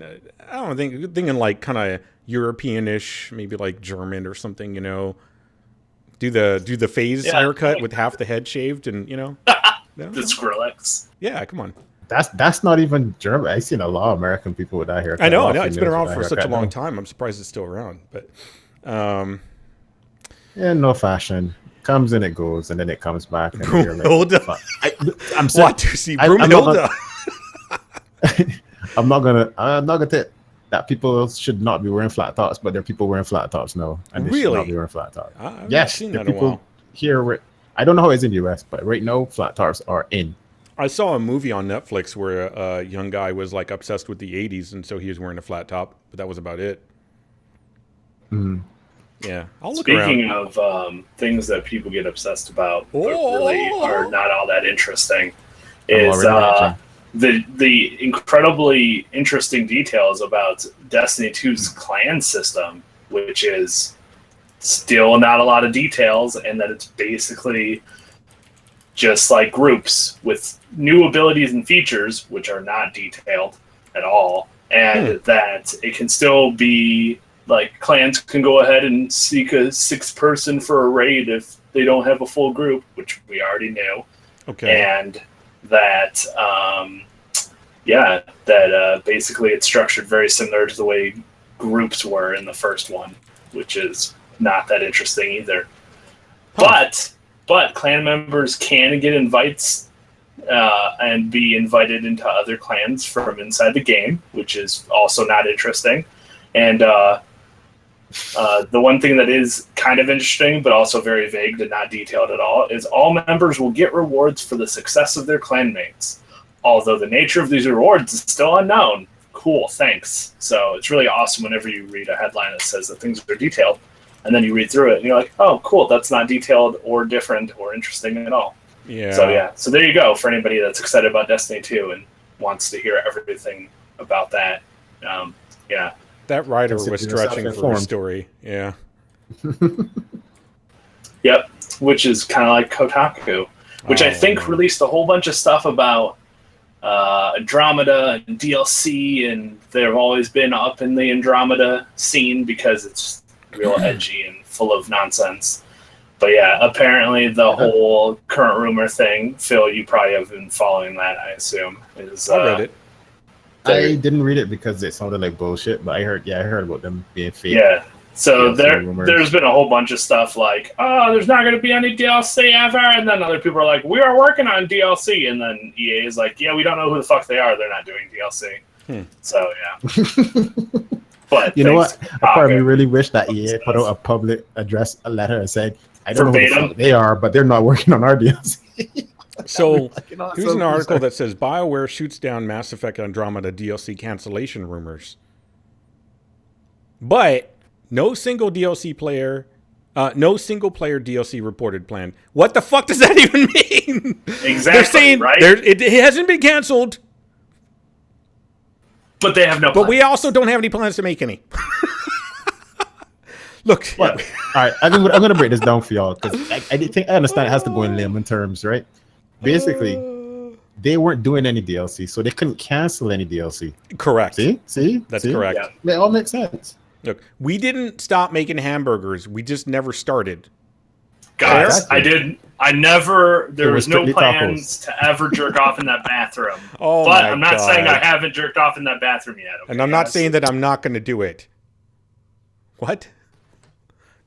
I don't think, thinking like kind of European-ish, maybe like German or something, do the phase haircut with half the head shaved and, The Skrillex. Yeah, come on. That's not even German. I've seen a lot of American people with that haircut. I know. It's been around for such a long time. I'm surprised it's still around. But, yeah, no fashion. Comes and it goes, and then it comes back. And Brumhilde. I'm sorry. Want to see Brumhilde. I'm not gonna take that people should not be wearing flat tops, but there are people wearing flat tops now, and they should not be wearing flat tops. Yes, there are people here. I don't know how it's in the US, but right now flat tops are in. I saw a movie on Netflix where a young guy was like obsessed with the 80s, and so he was wearing a flat top, but that was about it. Mm. Yeah, I'll look Speaking around. of things that people get obsessed about, but really are not all that interesting, is the incredibly interesting details about Destiny 2's clan system, which is still not a lot of details, and that it's basically just like groups with new abilities and features, which are not detailed at all, and that it can still be like clans can go ahead and seek a 6th person for a raid if they don't have a full group, which we already knew. Okay. And that, basically it's structured very similar to the way groups were in the first one, which is not that interesting either. But clan members can get invites and be invited into other clans from inside the game, which is also not interesting. And the one thing that is kind of interesting, but also very vague and not detailed at all, is all members will get rewards for the success of their clanmates. Although the nature of these rewards is still unknown. Cool, thanks. So it's really awesome whenever you read a headline that says that things are detailed, and then you read through it, and you're like, oh, cool, that's not detailed or different or interesting at all. Yeah. So there you go for anybody that's excited about Destiny 2 and wants to hear everything about that. That writer was stretching for a story. Yeah. Yep, which is kind of like Kotaku, which I think released a whole bunch of stuff about Andromeda and DLC, and they've always been up in the Andromeda scene because it's real edgy and full of nonsense. But yeah, apparently the whole current rumor thing, Phil, you probably have been following that, I assume. Is, I read it. I didn't read it because it sounded like bullshit, but I heard about them being fake. Yeah. So there's been a whole bunch of stuff like, oh, there's not going to be any DLC ever, and then other people are like, we are working on DLC, and then EA is like, yeah, we don't know who the fuck they are. They're not doing DLC. So yeah. But you know what? I probably really wish that EA put out a public address, a letter, and said, I don't know who the fuck they are, but they're not working on our DLC. So here's an article that says BioWare shoots down Mass Effect Andromeda DLC cancellation rumors. But no single player DLC reported planned. What the fuck does that even mean? Exactly. They're saying right? it hasn't been canceled. But they have no plans. But we also don't have any plans to make any. Look. All right, I'm going to break this down for y'all because I understand it has to go in layman terms, right? Basically, they weren't doing any DLC, so they couldn't cancel any DLC. Correct. See? That's correct. Yeah. It all makes sense. Look, we didn't stop making hamburgers. We just never started. Guys, there was no plans to ever jerk off in that bathroom. But I'm not saying I haven't jerked off in that bathroom yet. Okay, and I'm not saying that I'm not going to do it. What?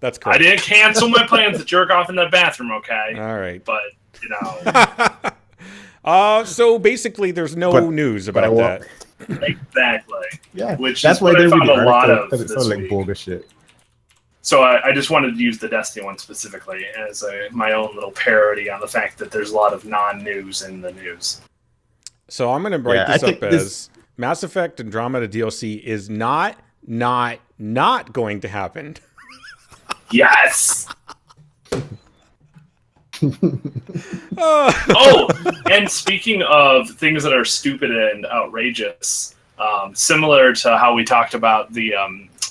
That's correct. I didn't cancel my plans to jerk off in that bathroom, okay? All right. But, you know. So basically there's no news about that. Exactly. Yeah. Which that's is why what they I found read a lot of because it sounds like week. bogus shit. So I just wanted to use the Destiny one specifically as my own little parody on the fact that there's a lot of non-news in the news. So I'm going to break this up as Mass Effect Andromeda DLC is not going to happen. Yes! Oh, and speaking of things that are stupid and outrageous, similar to how we talked about the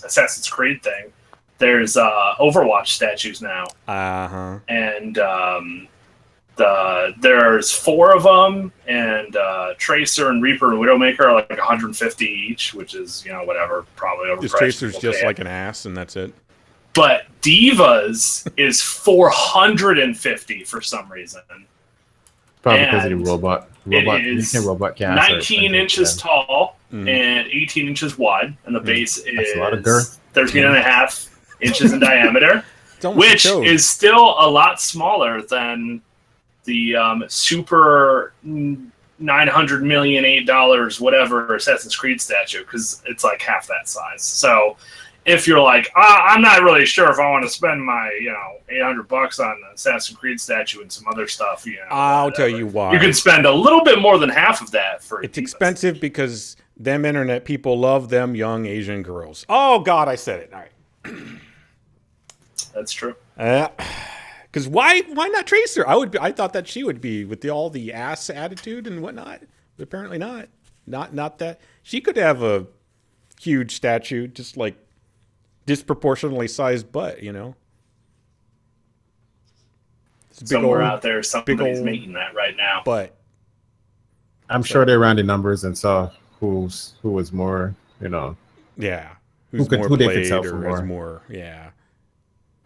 Assassin's Creed thing, there's Overwatch statues now. And there's 4 of them, and Tracer and Reaper and Widowmaker are like 150 each, which is, you know, whatever, probably overpriced. Tracer's just like an ass, and that's it. But Diva's is 450 for some reason. Probably because of the robot. It is robot 19 inches tall and 18 inches wide, and the base is a lot of girth. 13 and a half inches in diameter, which is still a lot smaller than the super $900 million $8 whatever Assassin's Creed statue, because it's like half that size. So if you're like, I'm not really sure if I want to spend my, $800 on an Assassin's Creed statue and some other stuff, I'll tell you why. You can spend a little bit more than half of that for it's expensive because them internet people love them young Asian girls. Oh God, I said it. All right. That's true. Because why not Tracer? I thought that she would be with all the ass attitude and whatnot, but apparently not. Not that she could have a huge statue, just like disproportionately sized butt, you know. Somewhere out there, somebody's making that right now. But I'm sure they ran the numbers and saw who was more, Yeah, who they could sell for more. Yeah.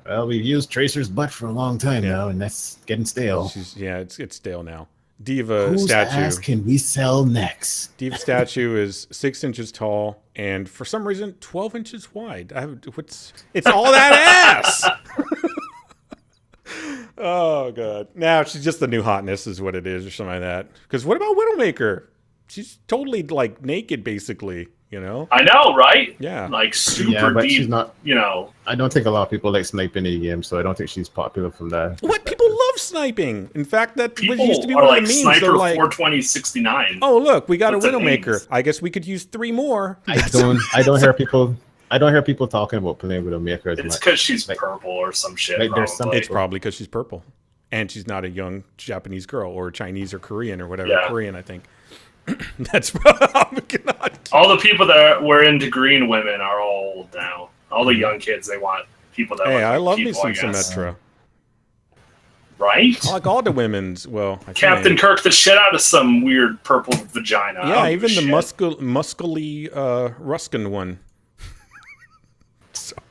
Well, we've used Tracer's butt for a long time now, and that's getting stale. It's stale now. Diva Whose statue. ass can we sell next? Diva statue is 6 inches tall and for some reason 12 inches wide. It's all that ass. Oh God! Now she's just the new hotness, is what it is, or something like that. Because what about Widowmaker? She's totally like naked, basically. You know. I know, right? Yeah. Like super but deep. She's not. I don't think a lot of people like sniping in the game, so I don't think she's popular from that. What? People love sniping. In fact, that used to be one one of the the memes. Sniper They're 42069. Oh look, we got a Widowmaker. I guess we could use 3 more. I don't hear people. I don't hear people talking about playing Widowmaker as much. It's because she's purple or some shit. It's probably because she's purple, and she's not a young Japanese girl or Chinese or Korean or whatever. Yeah. Korean, I think. That's all the people that were into green women are old now. All the young kids, they want people that. Hey, I love people, me some Symmetra. Right? I like all the women's. Well, Captain Kirk the shit out of some weird purple vagina. Yeah, even the muscly Ruskin one. Sorry.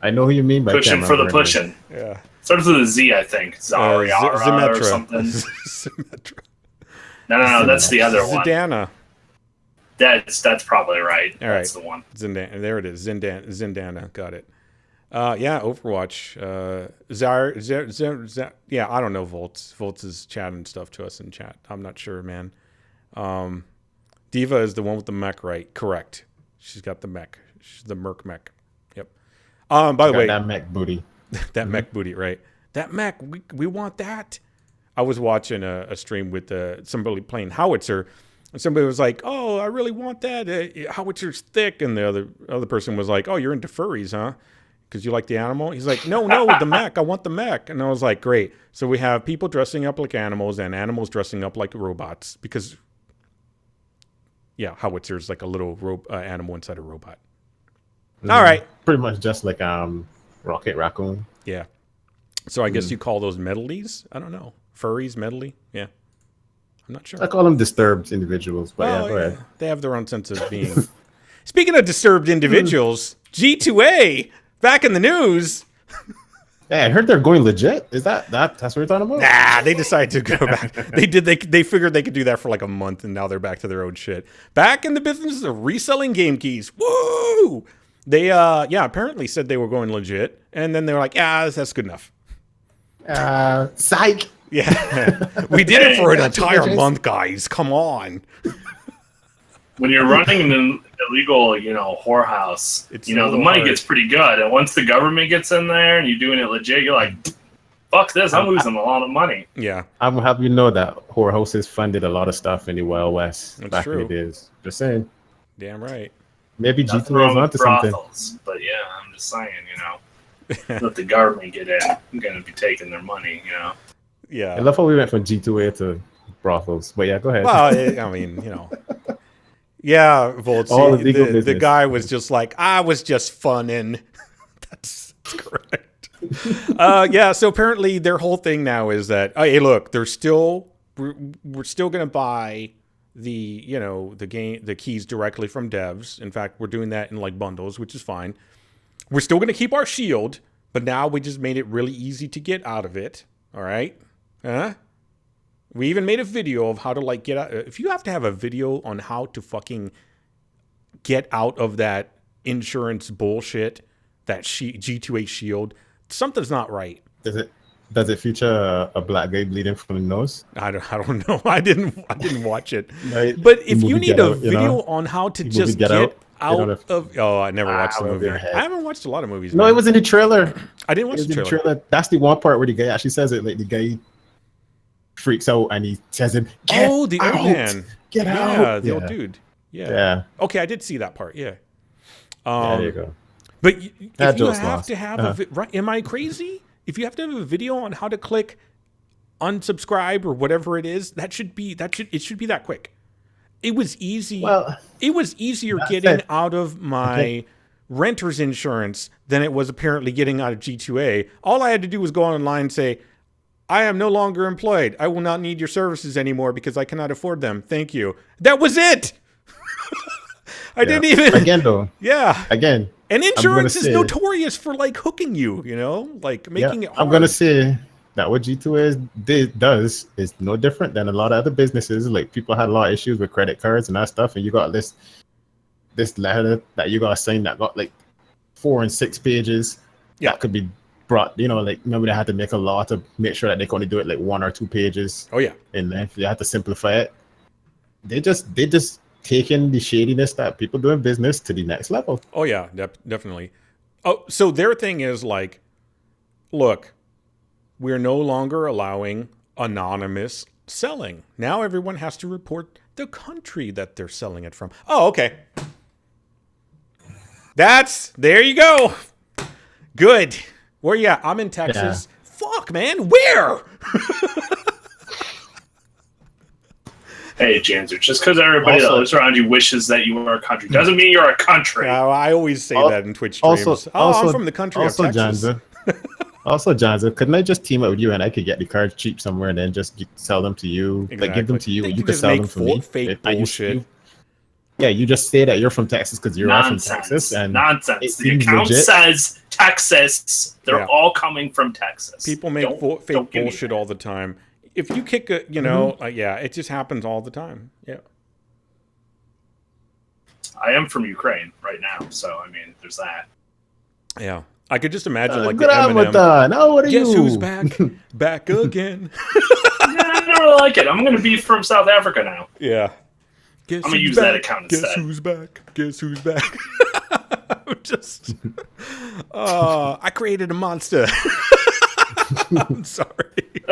I know who you mean by pushing for the pushing. Yeah. Starts with a Z, I think. Zariara or something. Symmetra. No, that's the other one. Zidana. That's probably right. All that's right. the one. Zindana. There it is. Zindana. Got it. Yeah, Overwatch. Yeah, I don't know Volts. Volts is chatting stuff to us in chat. I'm not sure, man. Diva is the one with the mech, right? Correct. She's got the mech. She's the Merc mech. Yep. By the way, that mech booty. that mech booty, right? That mech. We want that. I was watching a stream with somebody playing Howitzer. And somebody was like, "Oh, I really want that. Howitzer's thick." And the other person was like, "Oh, you're into furries, huh? Because you like the animal?" He's like, no, the mech. I want the mech. And I was like, great. So we have people dressing up like animals and animals dressing up like robots. Because, yeah, Howitzer's like a little animal inside a robot. All right. Pretty much just like Rocket Raccoon. Yeah. So I guess you call those medleys? I don't know. Furries, medley? Yeah. I'm not sure. I call them disturbed individuals, but yeah, go ahead. They have their own sense of being. Speaking of disturbed individuals, G2A back in the news. Hey, I heard they're going legit. Is that's what you're talking about? Nah, they decided to go back. They figured they could do that for like a month, and now they're back to their own shit. Back in the business of reselling game keys. Woo! They apparently said they were going legit, and then they were like, that's good enough. Psych. Yeah, we did it for an entire month, guys. Come on. When you're running an illegal, whorehouse, the money gets pretty good. And once the government gets in there and you're doing it legit, you're like, fuck this, I'm losing a lot of money. Yeah. I'm happy you know that whorehouses funded a lot of stuff in the Wild West That's back true. in the days. Just saying. Damn right. Maybe Nothing G2A wrong is with onto something. brothels, but yeah, I'm just saying, let the government get in. I'm going to be taking their money, Yeah. I love how we went from G2A to brothels. But yeah, go ahead. Well, I mean, Yeah, Volts. The guy was just like, I was just funning. That's correct. So apparently their whole thing now is that, hey, look, we're still going to buy the keys directly from devs. In fact, we're doing that in like bundles, which is fine. We're still going to keep our shield, but now we just made it really easy to get out of it. All right? We even made a video of how to get out. If you have to have a video on how to fucking get out of that insurance bullshit, that G2A shield, something's not right. Does it feature a black guy bleeding from the nose? I don't know. I didn't watch it. Right. But if you need a video on how to just get out of... Oh, I never watched the movie. I haven't watched a lot of movies. No, it was in the trailer. I didn't watch the trailer. That's the one part where the guy actually says it. Like the guy freaks out and he says him, the old man. Get out. Yeah, the old dude. Yeah. Okay, I did see that part. Yeah. There you go. But if you have to have right? Am I crazy? If you have to have a video on how to click unsubscribe or whatever it is, it should be that quick. It was easy. Well, it was easier getting out of my renter's insurance than it was apparently getting out of G2A. All I had to do was go online and say, I am no longer employed. I will not need your services anymore because I cannot afford them. Thank you. That was it. I didn't even. Again, though. Yeah. Again. And insurance is notorious for hooking you, making it hard. I'm going to say that what G2A does is no different than a lot of other businesses. Like people had a lot of issues with credit cards and that stuff. And you got this letter that you got to sign that got like 4 and 6 pages. Yeah. That could be brought, remember they had to make a law to make sure that they can only do it like 1 or 2 pages. Oh yeah. And then you have to simplify it. They just taking the shadiness that people do in business to the next level. Oh yeah, definitely. Oh, so their thing is like, look, we're no longer allowing anonymous selling. Now everyone has to report the country that they're selling it from. Oh, okay. There you go. Good. Where you at? I'm in Texas. Yeah. Fuck, man. Where? Hey, Janzer, just because everybody that lives around you wishes that you were a country doesn't mean you're a country. I always say that in Twitch streams. I'm from the country of Texas. Janzer, couldn't I just team up with you and I could get the cards cheap somewhere and then just sell them to you? Exactly. Like give them to you and you could sell them for me. Fake bullshit. Yeah, you just say that you're from Texas because you're all from Texas. And nonsense. The account says Texas. They're all coming from Texas. People make fake bullshit all the time. If you kick a, it just happens all the time. Yeah. I am from Ukraine right now, so I mean, there's that. Yeah. I could just imagine like the Eminem. What are Guess you? who's back? Back again. I don't really like it. I'm going to be from South Africa now. Yeah. I'm going to use that account instead. Guess who's back? Guess who's back? Just, I created a monster. I'm sorry.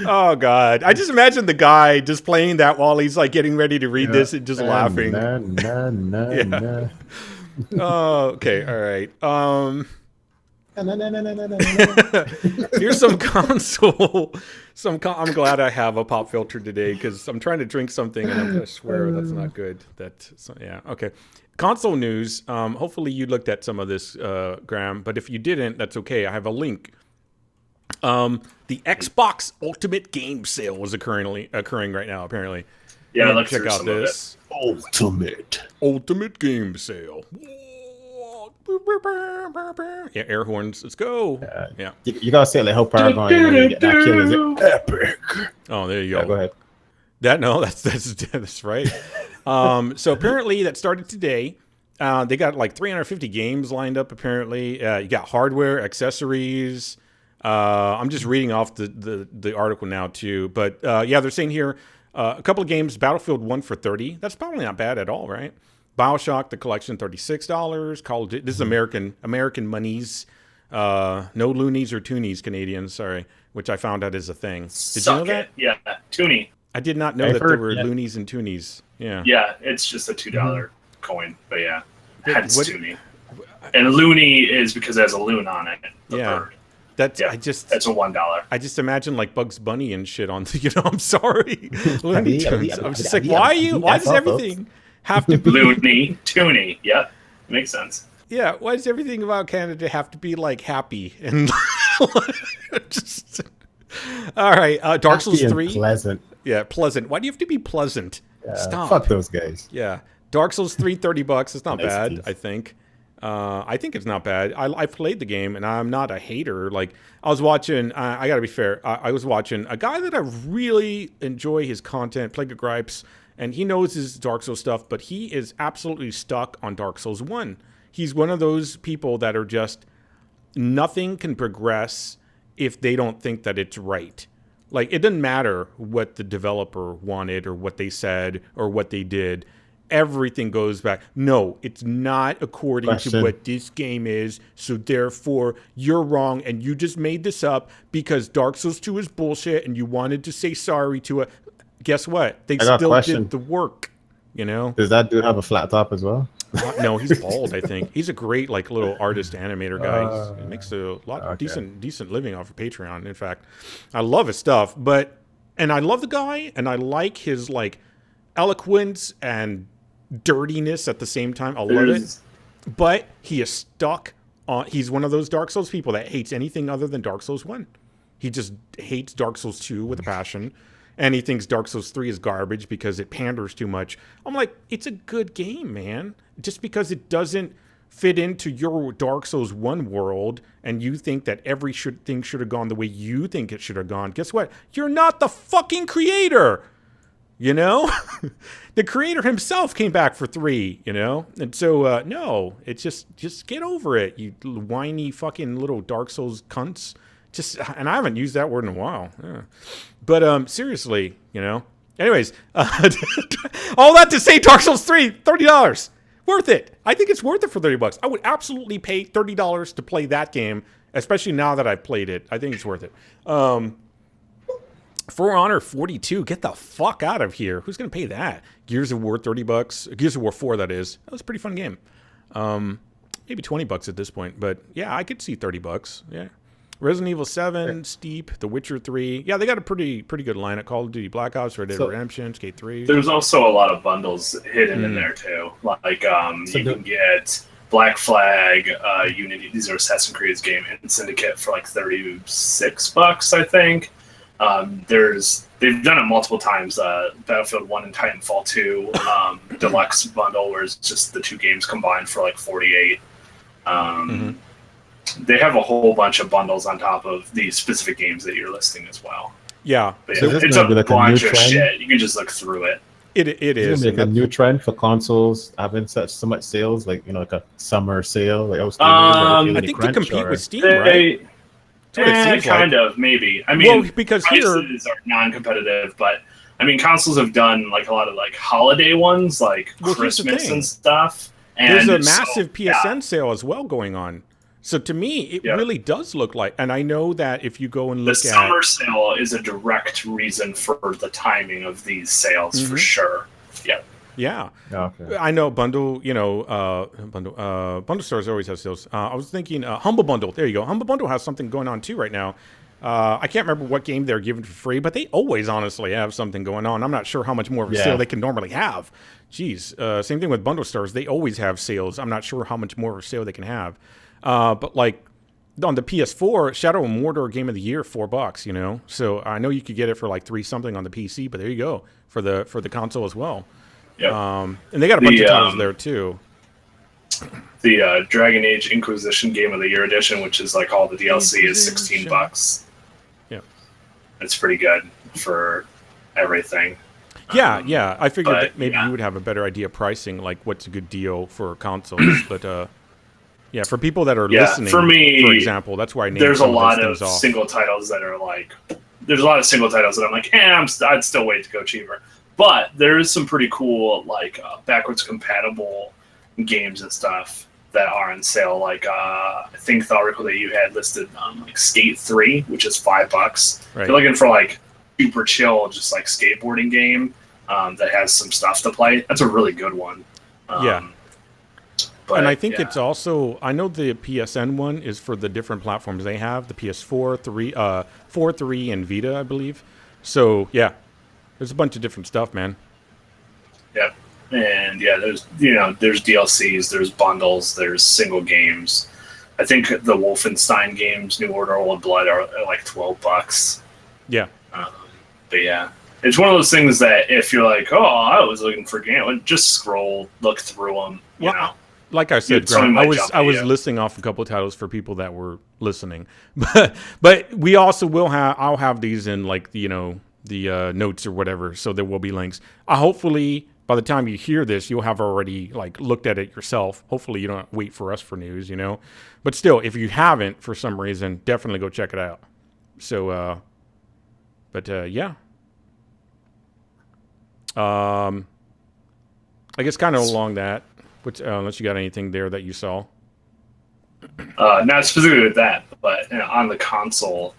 Oh God! I just imagine the guy just playing that while he's like getting ready to read this and just laughing. Yeah. Oh, okay. All right. Here's some console. I'm glad I have a pop filter today because I'm trying to drink something and I'm gonna swear that's not good. Okay. Console news. Hopefully you looked at some of this, Graham. But if you didn't, that's okay. I have a link. The Xbox Ultimate Game Sale is occurring right now. Apparently. Yeah, let's check out this Ultimate Game Sale. Yeah, air horns. Let's go. Yeah. You gotta say like how Paragon get that kill. Is it epic? Oh, there you go. Go ahead. That's right. So apparently that started today. They got like 350 games lined up. Apparently, you got hardware, accessories. I'm just reading off the article now too. But they're saying here a couple of games. Battlefield 1 for $30. That's probably not bad at all, right? BioShock the collection $36. Call of Duty. This is American monies. No loonies or toonies, Canadians. Sorry, which I found out is a thing. Did you know that? Yeah, toonie. I did not know that there were loonies and toonies. Yeah. Yeah, it's just a $2 coin, but yeah, hence toonie. And loony is because it has a loon on it. Bird. That's that's a $1. I just imagine like Bugs Bunny and shit on. I'm sorry. Looney Tunes. I was just like, why does everything have to be loony, toonie? Yep, makes sense. Yeah, why does everything about Canada have to be like happy and just? All right, Dark Souls 3. Pleasant. Yeah, pleasant. Why do you have to be pleasant? Stop. Fuck those guys. Yeah, Dark Souls 3, $30. It's not bad. I think it's not bad. I played the game and I'm not a hater. Like I was watching. I gotta be fair. I was watching a guy that I really enjoy his content. Plague of Gripes. And he knows his Dark Souls stuff, but he is absolutely stuck on Dark Souls 1. He's one of those people that are just, nothing can progress if they don't think that it's right. Like, it doesn't matter what the developer wanted or what they said or what they did. Everything goes back. No, it's not according to what this game is, so therefore you're wrong and you just made this up because Dark Souls 2 is bullshit and you wanted to say sorry to it. Guess what? They still did the work, Does that dude have a flat top as well? No, he's bald, I think. He's a great, like, little artist animator guy. He makes a lot of decent living off of Patreon. In fact, I love his stuff. And I love the guy, and I like his, like, eloquence and dirtiness at the same time. I love it. But he is stuck on... He's one of those Dark Souls people that hates anything other than Dark Souls 1. He just hates Dark Souls 2 with a passion. And he thinks Dark Souls 3 is garbage because it panders too much. I'm like, it's a good game, man. Just because it doesn't fit into your Dark Souls 1 world and you think that thing should have gone the way you think it should have gone, guess what? You're not the fucking creator, The creator himself came back for 3, And so, no, it's just get over it, you whiny fucking little Dark Souls cunts. And I haven't used that word in a while. Yeah. But seriously, Anyways, all that to say, Dark Souls 3, $30. Worth it. I think it's worth it for $30. I would absolutely pay $30 to play that game, especially now that I've played it. I think it's worth it. For Honor 42, get the fuck out of here. Who's going to pay that? Gears of War, $30. Gears of War 4, that is. That was a pretty fun game. Maybe $20 at this point. But yeah, I could see $30. Yeah. Resident Evil 7, Steep, The Witcher 3. Yeah, they got a pretty good lineup. Call of Duty Black Ops, Red Dead Redemption, Skate 3. There's also a lot of bundles hidden in there too. Like you can get Black Flag, Unity. These are Assassin's Creed's game and Syndicate for like $36, I think. They've done it multiple times. Battlefield 1 and Titanfall 2 deluxe bundle, where it's just the two games combined for like 48. They have a whole bunch of bundles on top of the specific games that you're listing as well. Yeah, but yeah, it's a bunch of shit. You can just look through it. It is like a new trend for consoles having so much sales, like like a summer sale. Like I think they compete with Steam, right? Kind of, maybe. I mean, well, because prices are non-competitive, but I mean, consoles have done like a lot of like holiday ones, like Christmas and stuff. And there's a massive PSN sale as well going on. So to me, it really does look like, and I know that if you go and look at... The summer sale is a direct reason for the timing of these sales, for sure. Yeah. Yeah. Okay. I know Bundle, Bundle stores always have sales. I was thinking Humble Bundle. There you go. Humble Bundle has something going on too right now. I can't remember what game they're giving for free, but they always honestly have something going on. I'm not sure how much more of a sale they can normally have. Jeez. Same thing with Bundle stores. They always have sales. I'm not sure how much more of a sale they can have. But like on the PS4, Shadow of Mordor Game of the Year, $4, So I know you could get it for like $3 something on the PC, but there you go for the console as well. Yeah. And they got a bunch of titles there too. The Dragon Age Inquisition Game of the Year edition, which is like all the DLC, is $16. Yeah. It's pretty good for everything. Yeah. I figured that maybe you would have a better idea of pricing, like what's a good deal for consoles, but yeah, for people that are listening, for me, for example, that's why I named there's some a lot of of single titles that are like, there's a lot of single titles that I'm like, I'd still wait to go cheaper. But there is some pretty cool, like, backwards compatible games and stuff that are on sale. Like, I think the article that you had listed, like Skate 3, which is $5. Right. If you're looking for, like, super chill, just like skateboarding game that has some stuff to play, that's a really good one. Yeah. But, and I think it's also, I know the PSN one is for the different platforms they have, the PS4, 4, 3, and Vita, I believe. So, yeah. There's a bunch of different stuff, man. Yep. And there's DLCs, there's bundles, there's single games. I think the Wolfenstein games, New Order, Old Blood, are like $12. Yeah. But yeah, it's one of those things that if you're like, I was looking for game, just scroll, look through them. You know. Like I said, Grant, I was listing off a couple of titles for people that were listening, but we also will have. I'll have these in like the notes or whatever, so there will be links. Hopefully, by the time you hear this, you'll have already like looked at it yourself. Hopefully, you don't wait for us for news, But still, if you haven't for some reason, definitely go check it out. So, yeah. I guess kind of along that. Unless you got anything there that you saw. Not specifically with that, but on the console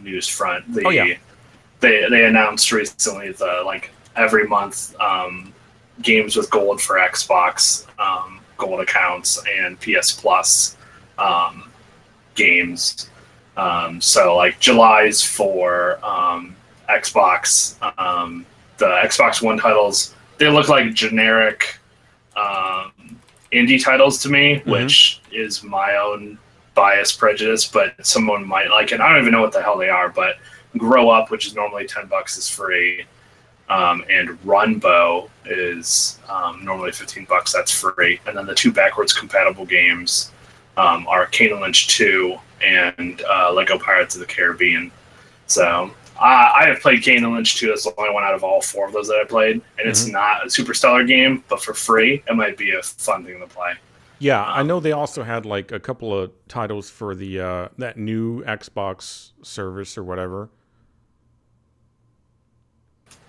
news front, they announced recently the like every month games with gold for Xbox gold accounts and PS Plus games. So like July's for Xbox, the Xbox One titles, they look like generic indie titles to me, which is my own bias prejudice, but someone might like it. I don't even know what the hell they are, but Grow Up, which is normally $10, is free, and Runbow is normally $15. That's free, and then the two backwards compatible games are Kane and Lynch 2 and Lego Pirates of the Caribbean. So I have played Kane and Lynch 2. That's the only one out of all four of those that I played. And it's not a super stellar game, but for free, it might be a fun thing to play. Yeah, I know they also had like a couple of titles for the that new Xbox service or whatever.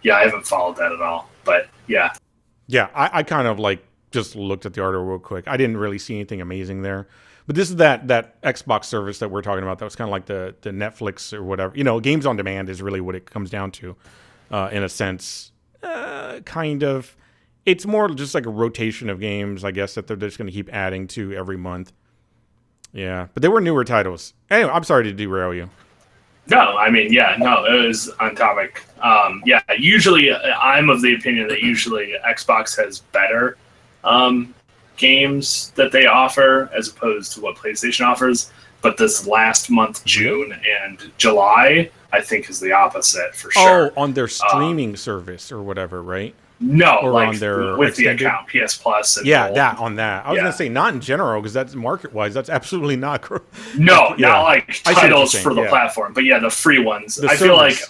Yeah, I haven't followed that at all, but yeah. Yeah, I kind of like just looked at the article real quick. I didn't really see anything amazing there. But this is that Xbox service that we're talking about. That was kind of like the Netflix or whatever. Games on demand is really what it comes down to, in a sense. Kind of. It's more just like a rotation of games, I guess, that they're just going to keep adding to every month. Yeah, but they were newer titles. Anyway, I'm sorry to derail you. No, I mean, it was on topic. Usually I'm of the opinion that usually Xbox has better games that they offer as opposed to what PlayStation offers. But this last month, June and July, I think is the opposite for sure. Oh, on their streaming service or whatever, right? No, or like on their with extended? the account, PS Plus. And Yeah, Gold. that on that. I was gonna say not in general because that's market-wise. That's absolutely not. No, not like titles for the yeah. platform, but yeah, the free ones. The I service,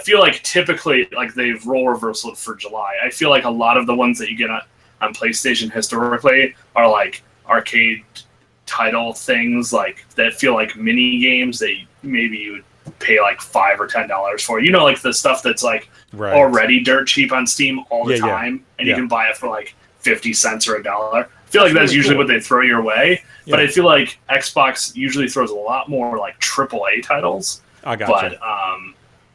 feel like typically like they've role reversed for July. I feel like a lot of the ones that you get on PlayStation historically are like arcade title things like that feel like mini games that maybe you would pay like $5 or $10 for. You know, like the stuff that's like already dirt cheap on Steam all the time, and you can buy it for like 50 cents or $1. I feel like that's usually what they throw your way. But I feel like Xbox usually throws a lot more like AAA titles. I gotcha.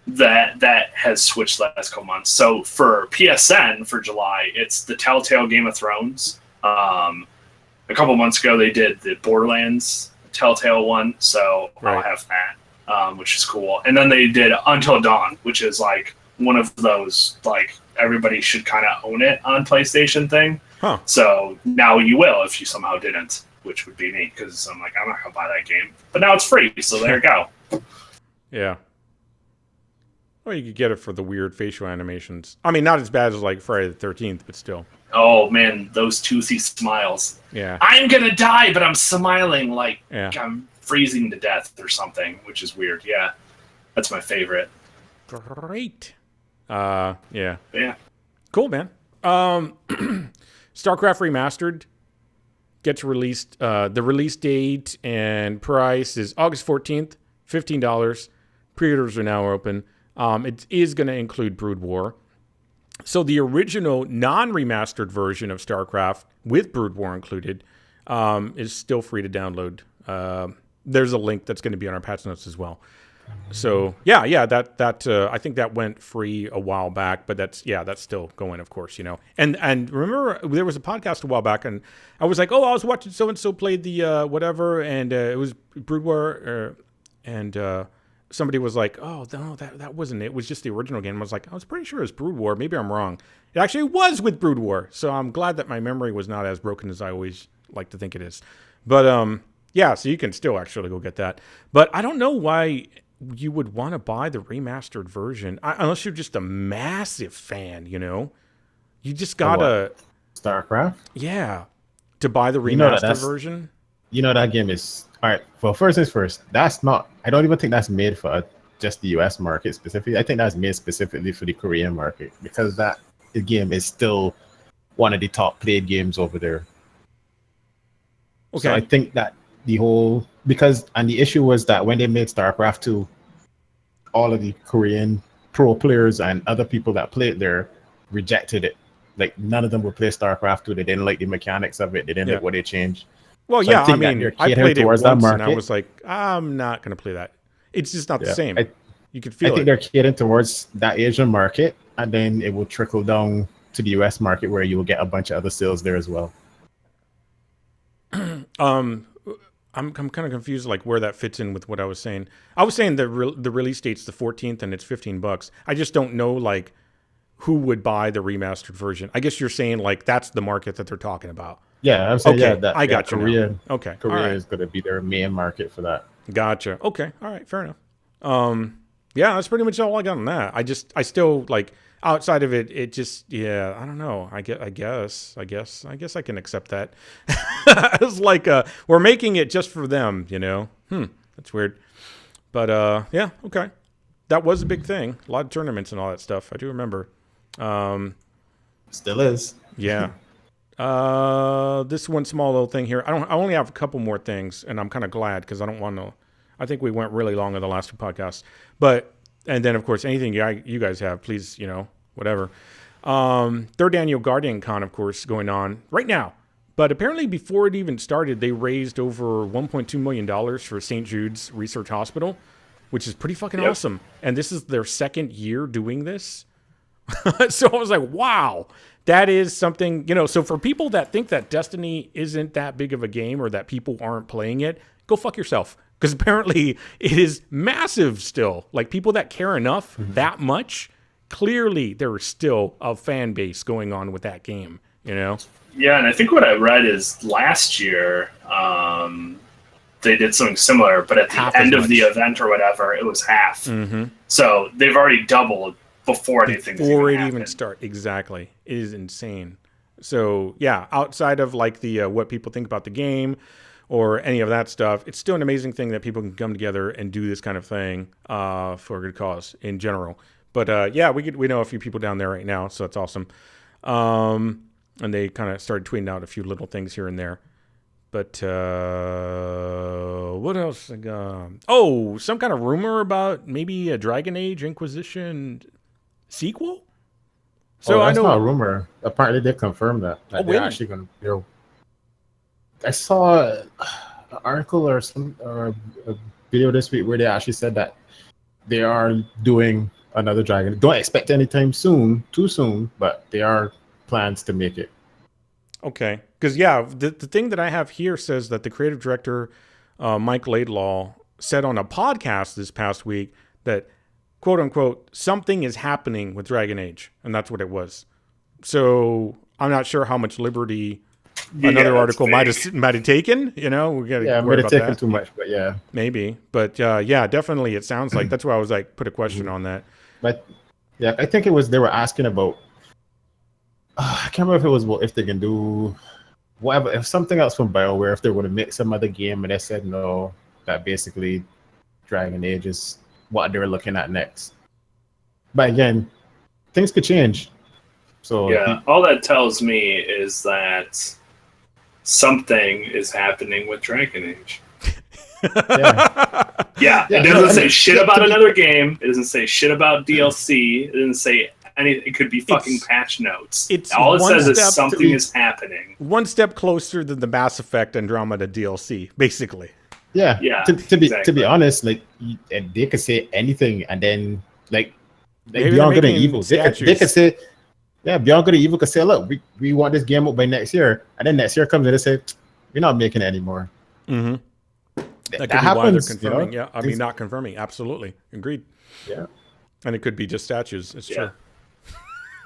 But that has switched the last couple months. So for PSN for July, it's the Telltale Game of Thrones. A couple months ago, they did the Borderlands Telltale one, so I'll have that, which is cool. And then they did Until Dawn, which is like one of those like everybody should kind of own it on PlayStation thing. Huh. So now you will if you somehow didn't, which would be neat because I'm like, I'm not gonna buy that game, but now it's free, so there you go. Yeah. Well, you could get it for the weird facial animations. I mean, not as bad as like Friday the 13th, but still. Oh man, those toothy smiles. Yeah. I'm gonna die, but I'm smiling like I'm freezing to death or something, which is weird. Yeah. That's my favorite. Great. Yeah. Yeah. Cool, man. StarCraft Remastered gets released. The release date and price is August 14th, $15. Pre-orders are now open. It is going to include Brood War. So the original non-remastered version of StarCraft with Brood War included is still free to download. There's a link that's going to be on our patch notes as well. So yeah, that I think that went free a while back, but that's still going, of course, you know. And remember, there was a podcast a while back, and I was like, oh, I was watching so and so played the whatever, and it was Brood War, and somebody was like, oh no, that wasn't it. It was just the original game. I was like, I was pretty sure it was Brood War. Maybe I'm wrong. It actually was with Brood War, so I'm glad that my memory was not as broken as I always like to think it is. But yeah, so you can still actually go get that. But I don't know why you would want to buy the remastered version unless you're just a massive fan, you know. You just gotta StarCraft. Yeah, to buy the remastered version. You know that game is all right. Well, first things first. That's not. I don't even think that's made for just the U.S. market specifically. I think that's made specifically for the Korean market because that game is still one of the top played games over there. Okay. So I think that the issue was that when they made StarCraft 2, all of the Korean pro players and other people that played there rejected it. Like none of them would play StarCraft 2. They didn't like the mechanics of it. They didn't like what they changed. Well, so I mean, I played it once and I was like, I'm not going to play that. It's just not the same. You could feel it. I think they're catering towards that Asian market, and then it will trickle down to the US market where you will get a bunch of other sales there as well. I'm kind of confused, like where that fits in with what I was saying. I was saying the release date's the 14th and it's $15. I just don't know like who would buy the remastered version. I guess you're saying like that's the market that they're talking about. Yeah, I'm saying I got you. Korea. Now. Okay, Korea is going to be their main market for that. Gotcha. Okay, all right, fair enough. Yeah, that's pretty much all I got on that. I still like outside of it. It just I don't know. I guess I can accept that. It's like we're making it just for them, you know. That's weird. But yeah, okay. That was a big thing. A lot of tournaments and all that stuff. I do remember. Still is. Yeah. This one small little thing here. I only have a couple more things, and I'm kind of glad because I don't want to. I think we went really long on the last two podcasts. And then of course anything you guys have, please, you know, whatever. Third annual Guardian Con, of course, going on right now. But apparently before it even started, they raised over $1.2 million for St. Jude's Research Hospital, which is pretty fucking awesome. And this is their second year doing this. So I was like, wow, that is something, you know. So for people that think that Destiny isn't that big of a game or that people aren't playing it, go fuck yourself. Because apparently it is massive still. Like people that care enough that much, clearly there is still a fan base going on with that game, you know? Yeah, and I think what I read is last year, they did something similar, but at Half the as end of much. the event or whatever, it was half. Mm-hmm. So they've already doubled before anything starts. Exactly. It is insane. So yeah, outside of like the what people think about the game or any of that stuff, it's still an amazing thing that people can come together and do this kind of thing for a good cause in general. But yeah, we know a few people down there right now, so that's awesome. And they kind of started tweeting out a few little things here and there. But what else? Oh, some kind of rumor about maybe a Dragon Age Inquisition sequel. So that's I know not a rumor. Apparently, they confirmed that they're when? actually going to. I saw an article or a video this week where they actually said that they are doing another Dragon. Don't expect anytime soon, too soon, but they are plans to make it. Okay, because yeah, the thing that I have here says that the creative director, Mike Laidlaw, said on a podcast this past week that, quote unquote, something is happening with Dragon Age, and that's what it was. So I'm not sure how much liberty another article might have taken. You know, we got might have taken too much, but yeah, maybe. But yeah, definitely, it sounds like that's why I was like, put a question on that. But yeah, I think it was they were asking about. I can't remember if it was if they can do whatever, if something else from BioWare, if they were to make some other game, and they said no, that basically Dragon Age is what they're looking at next. But again, things could change. So yeah, all that tells me is that something is happening with Dragon Age. Yeah, it doesn't say shit about another game. It doesn't say shit about DLC. It doesn't say anything. It could be fucking patch notes. All it says is something is happening. One step closer than the Mass Effect Andromeda DLC, basically. Yeah. To be honest, like they could say anything, and then like Beyond Good and Evil, they could say, yeah, Beyond Good and Evil could say, look, we want this game up by next year, and then next year comes and they say, we're not making it anymore. Mm-hmm. That could be happens, why they're confirming. You know? Yeah, I mean, not confirming. Absolutely, agreed. Yeah, and it could be just statues. It's true.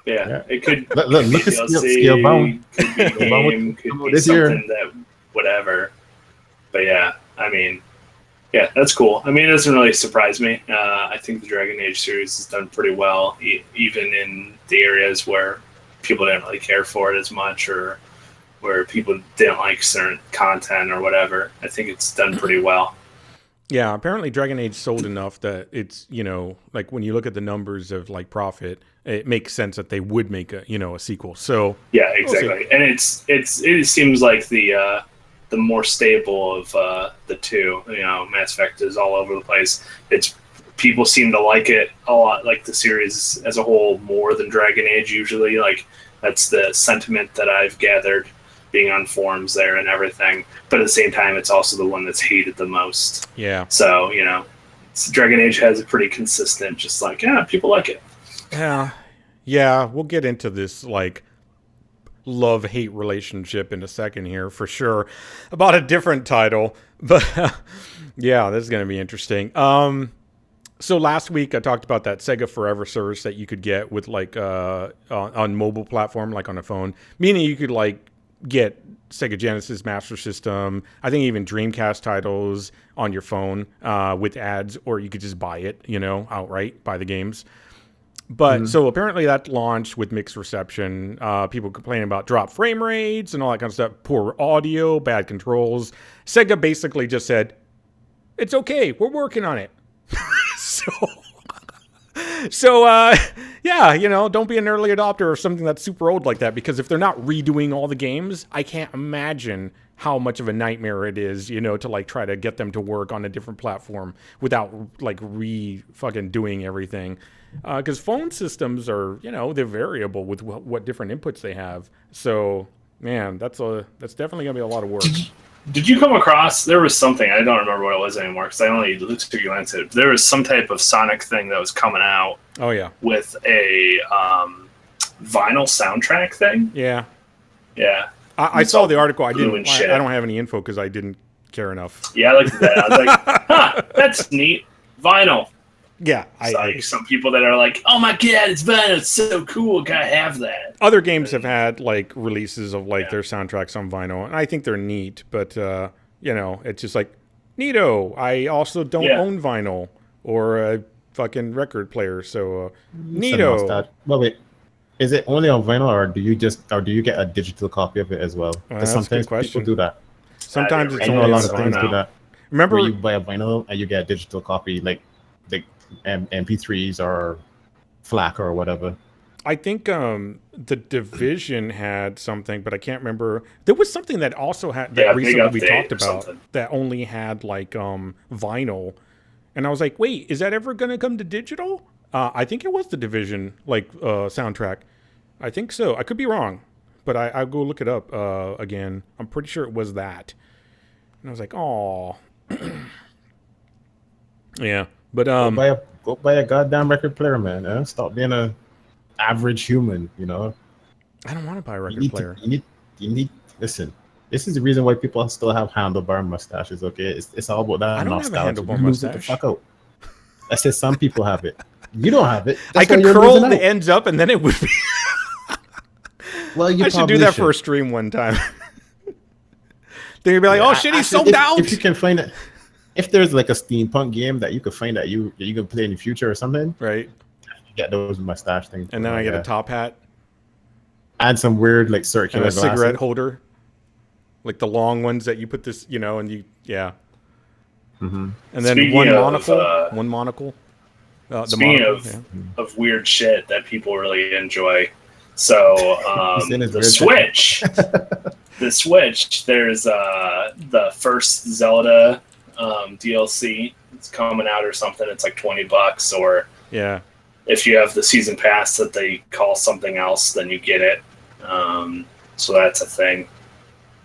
Yeah, it could. Look be at DLC, Scalebound. could be a game, could be this something that whatever. But yeah, I mean, yeah, that's cool. I mean, it doesn't really surprise me. I think the Dragon Age series has done pretty well, even in the areas where people didn't really care for it as much, or where people didn't like certain content or whatever. I think it's done pretty well. Yeah, apparently Dragon Age sold enough that it's, you know, like when you look at the numbers of like profit, it makes sense that they would make a, you know, a sequel. So yeah, exactly. And it seems like the more stable of the two. You know, Mass Effect is all over the place. People seem to like it a lot, like the series as a whole, more than Dragon Age usually. Like that's the sentiment that I've gathered, being on forums there and everything. But at the same time, it's also the one that's hated the most. Yeah. So, you know, Dragon Age has a pretty consistent, just like, yeah, people like it. Yeah, we'll get into this, like, love-hate relationship in a second here, for sure, about a different title. But, yeah, this is going to be interesting. So last week I talked about that Sega Forever service that you could get with, like, on mobile platform, like on a phone. Meaning you could, like, get Sega Genesis, Master System, I think even Dreamcast titles on your phone with ads, or you could just buy it, you know, outright, buy the games. But so apparently that launched with mixed reception. People complaining about drop frame rates and all that kind of stuff, poor audio, bad controls. Sega basically just said, it's okay, we're working on it. So, yeah, you know, don't be an early adopter of something that's super old like that, because if they're not redoing all the games, I can't imagine how much of a nightmare it is, you know, to like try to get them to work on a different platform without like fucking doing everything. Because phone systems are, you know, they're variable with what different inputs they have. So, man, that's definitely gonna be a lot of work. Did you come across, there was something, I don't remember what it was anymore because I only took a glance at it. There was some type of Sonic thing that was coming out. Oh, yeah. With a vinyl soundtrack thing. Yeah. Yeah. I saw the article. I don't have any info because I didn't care enough. Yeah, I looked at that. I was like, huh, that's neat. Vinyl. Yeah. Some people that are like, oh my God, it's vinyl. It's so cool. Gotta have that. Other games have had like releases of like their soundtracks on vinyl, and I think they're neat, but you know, it's just like, Neato. I also don't own vinyl or a fucking record player, so neato. Well, wait, is it only on vinyl, or do you get a digital copy of it as well? Because sometimes people do that. Sometimes it's I know a only lot on of things vinyl. do that. Remember, where you buy a vinyl and you get a digital copy, like MP3s or FLAC or whatever. I think the Division had something, but I can't remember. There was something that also had that recently we talked about that only had like vinyl, and I was like, wait, is that ever going to come to digital? I think it was the Division soundtrack. I think so. I could be wrong, but I'll go look it up again. I'm pretty sure it was that. And I was like, oh, yeah. But go buy a goddamn record player, man. Stop being a average human, you know. I don't want to buy a record player. You need. Listen, this is the reason why people still have handlebar mustaches. Okay, it's all about that. I don't have a handlebar mustache. The fuck out. I said some people have it. You don't have it. I could curl the ends up, and then it would be. Well, I should do that for a stream one time. Then you'd be like, "Oh shit, he's sold out." If you can find it, if there's like a steampunk game that you could find that you can play in the future or something, right? Get those mustache things, and then I get a top hat, add some weird like circular and a cigarette holder, like the long ones that you put this, you know, and you and then Speaking one of, monocle. Speaking of weird shit that people really enjoy, so the Switch, the Switch. There's the first Zelda DLC. It's coming out or something. It's like $20, or if you have the season pass that they call something else, then you get it. So that's a thing.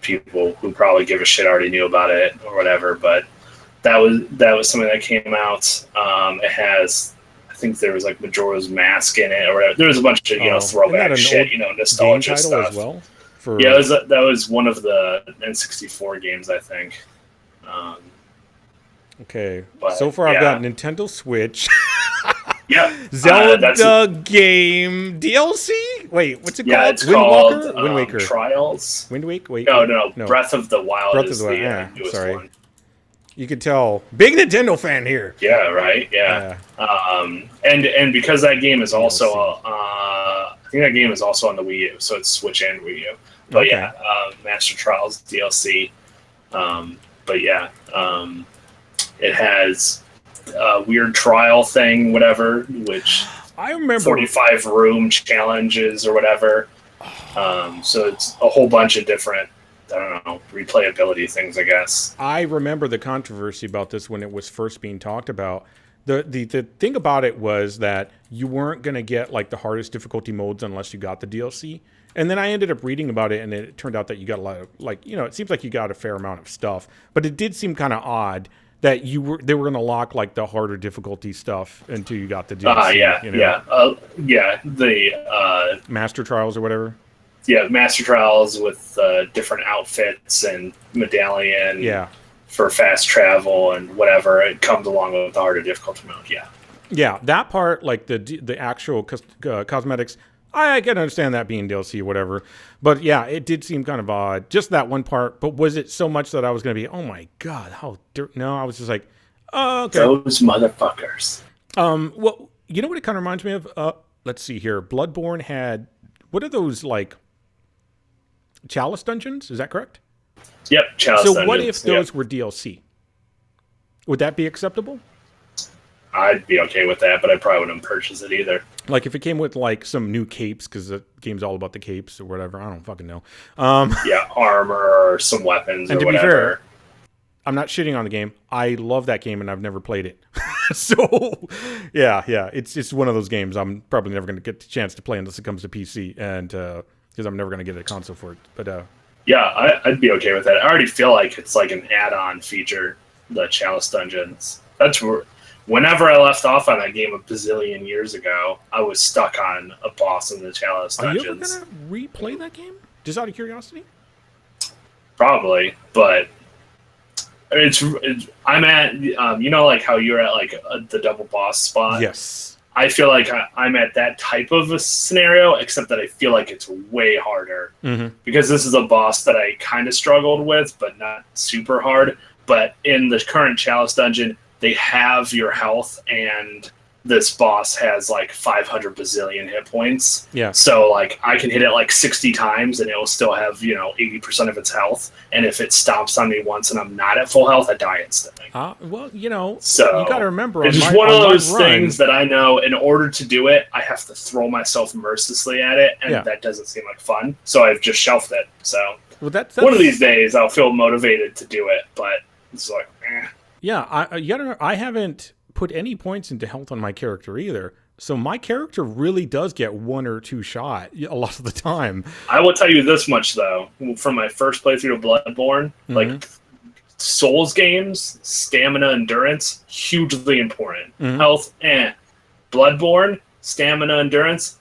People who probably give a shit already knew about it or whatever, but that was something that came out. It has, I think there was like Majora's Mask in it, or whatever. There was a bunch of throwback shit, nostalgia stuff. As well? That was one of the N64 games, I think. Okay, so far I've got Nintendo Switch. Zelda game DLC. Wait, what's it called? It's called Wind Waker. Trials. Wind Waker. Wait, no. Breath of the Wild is the newest one. You could tell, big Nintendo fan here. Yeah, right. Yeah. And because that game is also, I think that game is also on the Wii U, so it's Switch and Wii U. But Master Trials DLC. It has a weird trial thing, whatever, which I remember 45 room challenges or whatever. So it's a whole bunch of different, I don't know, replayability things, I guess. I remember the controversy about this when it was first being talked about. The thing about it was that you weren't going to get like the hardest difficulty modes unless you got the DLC. And then I ended up reading about it, and it turned out that you got a lot of, like, it seems like you got a fair amount of stuff. But it did seem kind of odd that they were going to lock like the harder difficulty stuff until you got the DLC. The Master Trials or whatever. Yeah, Master Trials with different outfits and medallion. Yeah. For fast travel and whatever, it comes along with the harder difficulty mode. Yeah. Yeah, that part, like the actual cosmetics, I can understand that being DLC or whatever. But yeah, it did seem kind of odd. Just that one part. But was it so much that I was going to be, oh my God, no, I was just like, oh, okay. Those motherfuckers. Well, you know what it kind of reminds me of? Let's see here. Bloodborne had, what are those, like, Chalice dungeons? Is that correct? Yep, Chalice dungeons. So what if those were DLC? Would that be acceptable? I'd be okay with that, but I probably wouldn't purchase it either. Like if it came with like some new capes, because the game's all about the capes or whatever. I don't fucking know. Armor or some weapons and or to whatever. Be fair, I'm not shitting on the game. I love that game and I've never played it. So, yeah. It's just one of those games I'm probably never going to get the chance to play unless it comes to PC, and because I'm never going to get a console for it. But yeah, I'd be okay with that. I already feel like it's like an add-on feature, the Chalice dungeons. That's where. Whenever I left off on that game a bazillion years ago, I was stuck on a boss in the Chalice dungeons. Are you ever going to replay that game? Just out of curiosity? Probably, but I'm at, like how you're at like the double boss spot? Yes. I feel like I'm at that type of a scenario, except that I feel like it's way harder. Mm-hmm. Because this is a boss that I kind of struggled with, but not super hard. but in the current Chalice dungeon, they have your health, and this boss has like 500 bazillion hit points. Yeah. So like I can hit it like 60 times and it will still have, 80% of its health. And if it stomps on me once and I'm not at full health, I die instantly. Well, so you got to remember, it's just one of those things that I know in order to do it, I have to throw myself mercilessly at it. And that doesn't seem like fun. So I've just shelved it. So that's one of these days I'll feel motivated to do it, but it's like, Yeah, I haven't put any points into health on my character either. So my character really does get 1 or 2 shot a lot of the time. I will tell you this much though, from my first playthrough of Bloodborne, like Souls games, stamina, endurance, hugely important. Health, Bloodborne, stamina, endurance,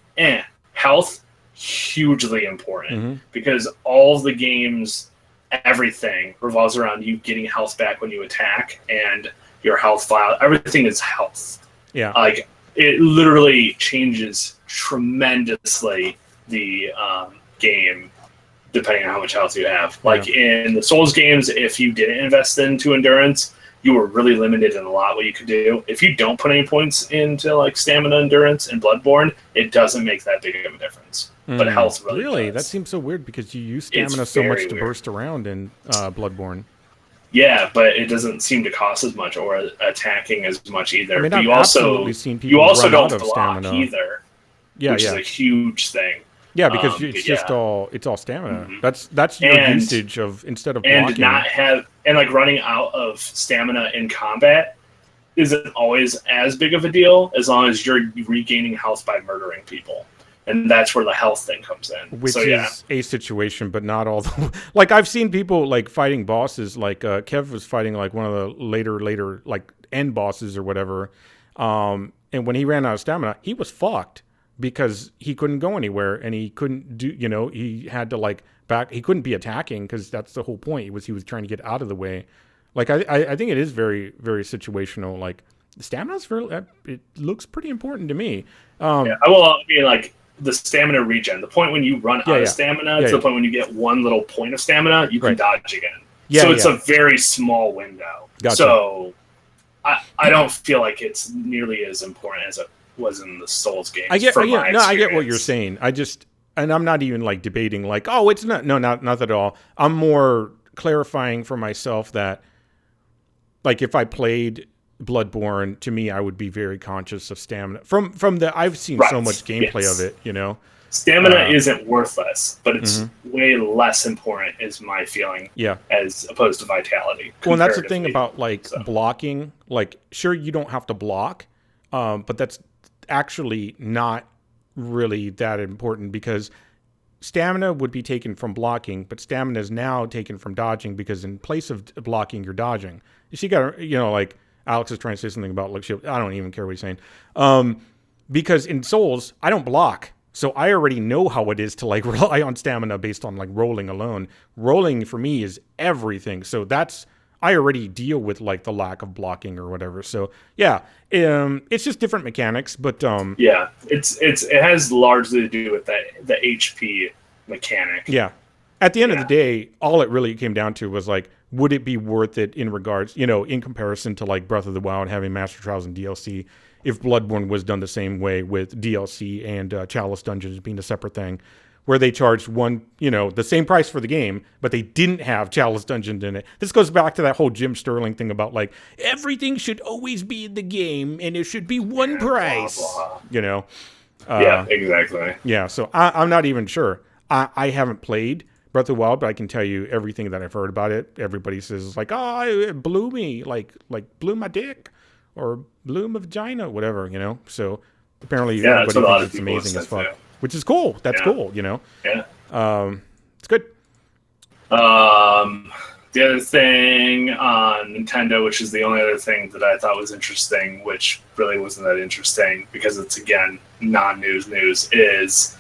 health, hugely important. Because all of the games, everything revolves around you getting health back when you attack, and your health file, everything is health. Yeah. Like, it literally changes tremendously the game depending on how much health you have. Like in the Souls games, if you didn't invest into endurance, you were really limited in a lot what you could do. If you don't put any points into like stamina, endurance, and Bloodborne, it doesn't make that big of a difference. But health really does. That seems so weird because you use stamina so much to burst around in Bloodborne. Yeah, but it doesn't seem to cost as much or attacking as much either. I mean, but I've absolutely seen people don't run out of block stamina either. Which is a huge thing. Yeah, because it's all stamina. That's your usage of instead of blocking. And like running out of stamina in combat isn't always as big of a deal as long as you're regaining health by murdering people. And that's where the health thing comes in. Which is a situation, but not all the... Like, I've seen people, like, fighting bosses. Like, Kev was fighting, like, one of the later, like, end bosses or whatever. And when he ran out of stamina, he was fucked because he couldn't go anywhere. And he couldn't do... he had to, like, back... He couldn't be attacking because that's the whole point. He was trying to get out of the way. Like, I think it is very, very situational. Like, stamina's very... It looks pretty important to me. Like... The stamina regen, the point when you run out of stamina, to the point when you get one little point of stamina, you can dodge again. So it's a very small window. Gotcha. So I don't feel like it's nearly as important as it was in the Souls games. I get what you're saying. And I'm not even like debating like, oh, it's not at all. I'm more clarifying for myself that like if I played Bloodborne, to me, I would be very conscious of stamina. I've seen so much gameplay of it, Stamina isn't worthless, but it's way less important, is my feeling. Yeah. As opposed to vitality. Well, and that's the thing about blocking. Like, sure, you don't have to block, but that's actually not really that important because stamina would be taken from blocking, but stamina is now taken from dodging because in place of blocking, you're dodging. So you got to, like. Alex is trying to say something about like I don't even care what he's saying. Because in Souls, I don't block. So I already know how it is to like rely on stamina based on like rolling alone. Rolling for me is everything. So I already deal with like the lack of blocking or whatever. So yeah, it's just different mechanics, but it has largely to do with the HP mechanic. Yeah. At the end of the day, all it really came down to was like, would it be worth it in regards, in comparison to like Breath of the Wild having Master Trials and DLC, if Bloodborne was done the same way with DLC and Chalice Dungeons being a separate thing, where they charged the same price for the game, but they didn't have Chalice Dungeons in it. This goes back to that whole Jim Sterling thing about like, everything should always be in the game and it should be one price, blah, blah. Yeah, exactly. Yeah, so I'm not even sure. I haven't played Breath of the Wild, but I can tell you everything that I've heard about it. Everybody says like, oh, it blew me, like blew my dick, or blew my vagina, whatever, So apparently, everybody thinks it's amazing as fuck, which is cool. That's cool, Yeah. It's good. The other thing on Nintendo, which is the only other thing that I thought was interesting, which really wasn't that interesting because it's again non-news, is.